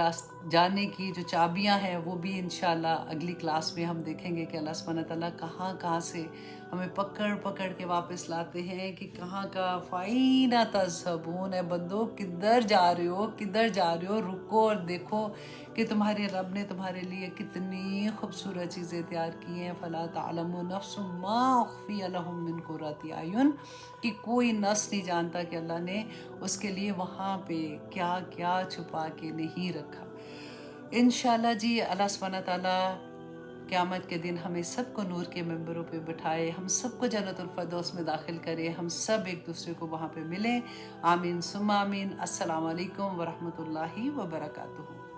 جانے کی جو چابیاں ہیں وہ بھی انشاءاللہ اگلی کلاس میں ہم دیکھیں گے کہ اللہ سبحانہ تعالیٰ کہاں کہاں سے ہمیں پکڑ پکڑ کے واپس لاتے ہیں، کہ کہاں کا فائنہ تذہبون ہے بندو، کدھر جا رہے ہو، کدھر جا رہے ہو، رکو اور دیکھو کہ تمہارے رب نے تمہارے لیے کتنی خوبصورت چیزیں تیار کی ہیں۔ فلا تعلم نفس ما اخفی لهم من قرۃ اعین، کہ کوئی نفس نہیں جانتا کہ اللہ نے اس کے لیے وہاں پہ کیا کیا چھپا کے نہیں رکھا۔ انشاءاللہ جی، اللہ سبحانہ تعالیٰ قیامت کے دن ہمیں سب کو نور کے ممبروں پہ بٹھائے، ہم سب کو جنت الفردوس میں داخل کرے، ہم سب ایک دوسرے کو وہاں پہ ملیں۔ آمین ثم آمین۔ السلام علیکم ورحمۃ اللہ وبرکاتہ۔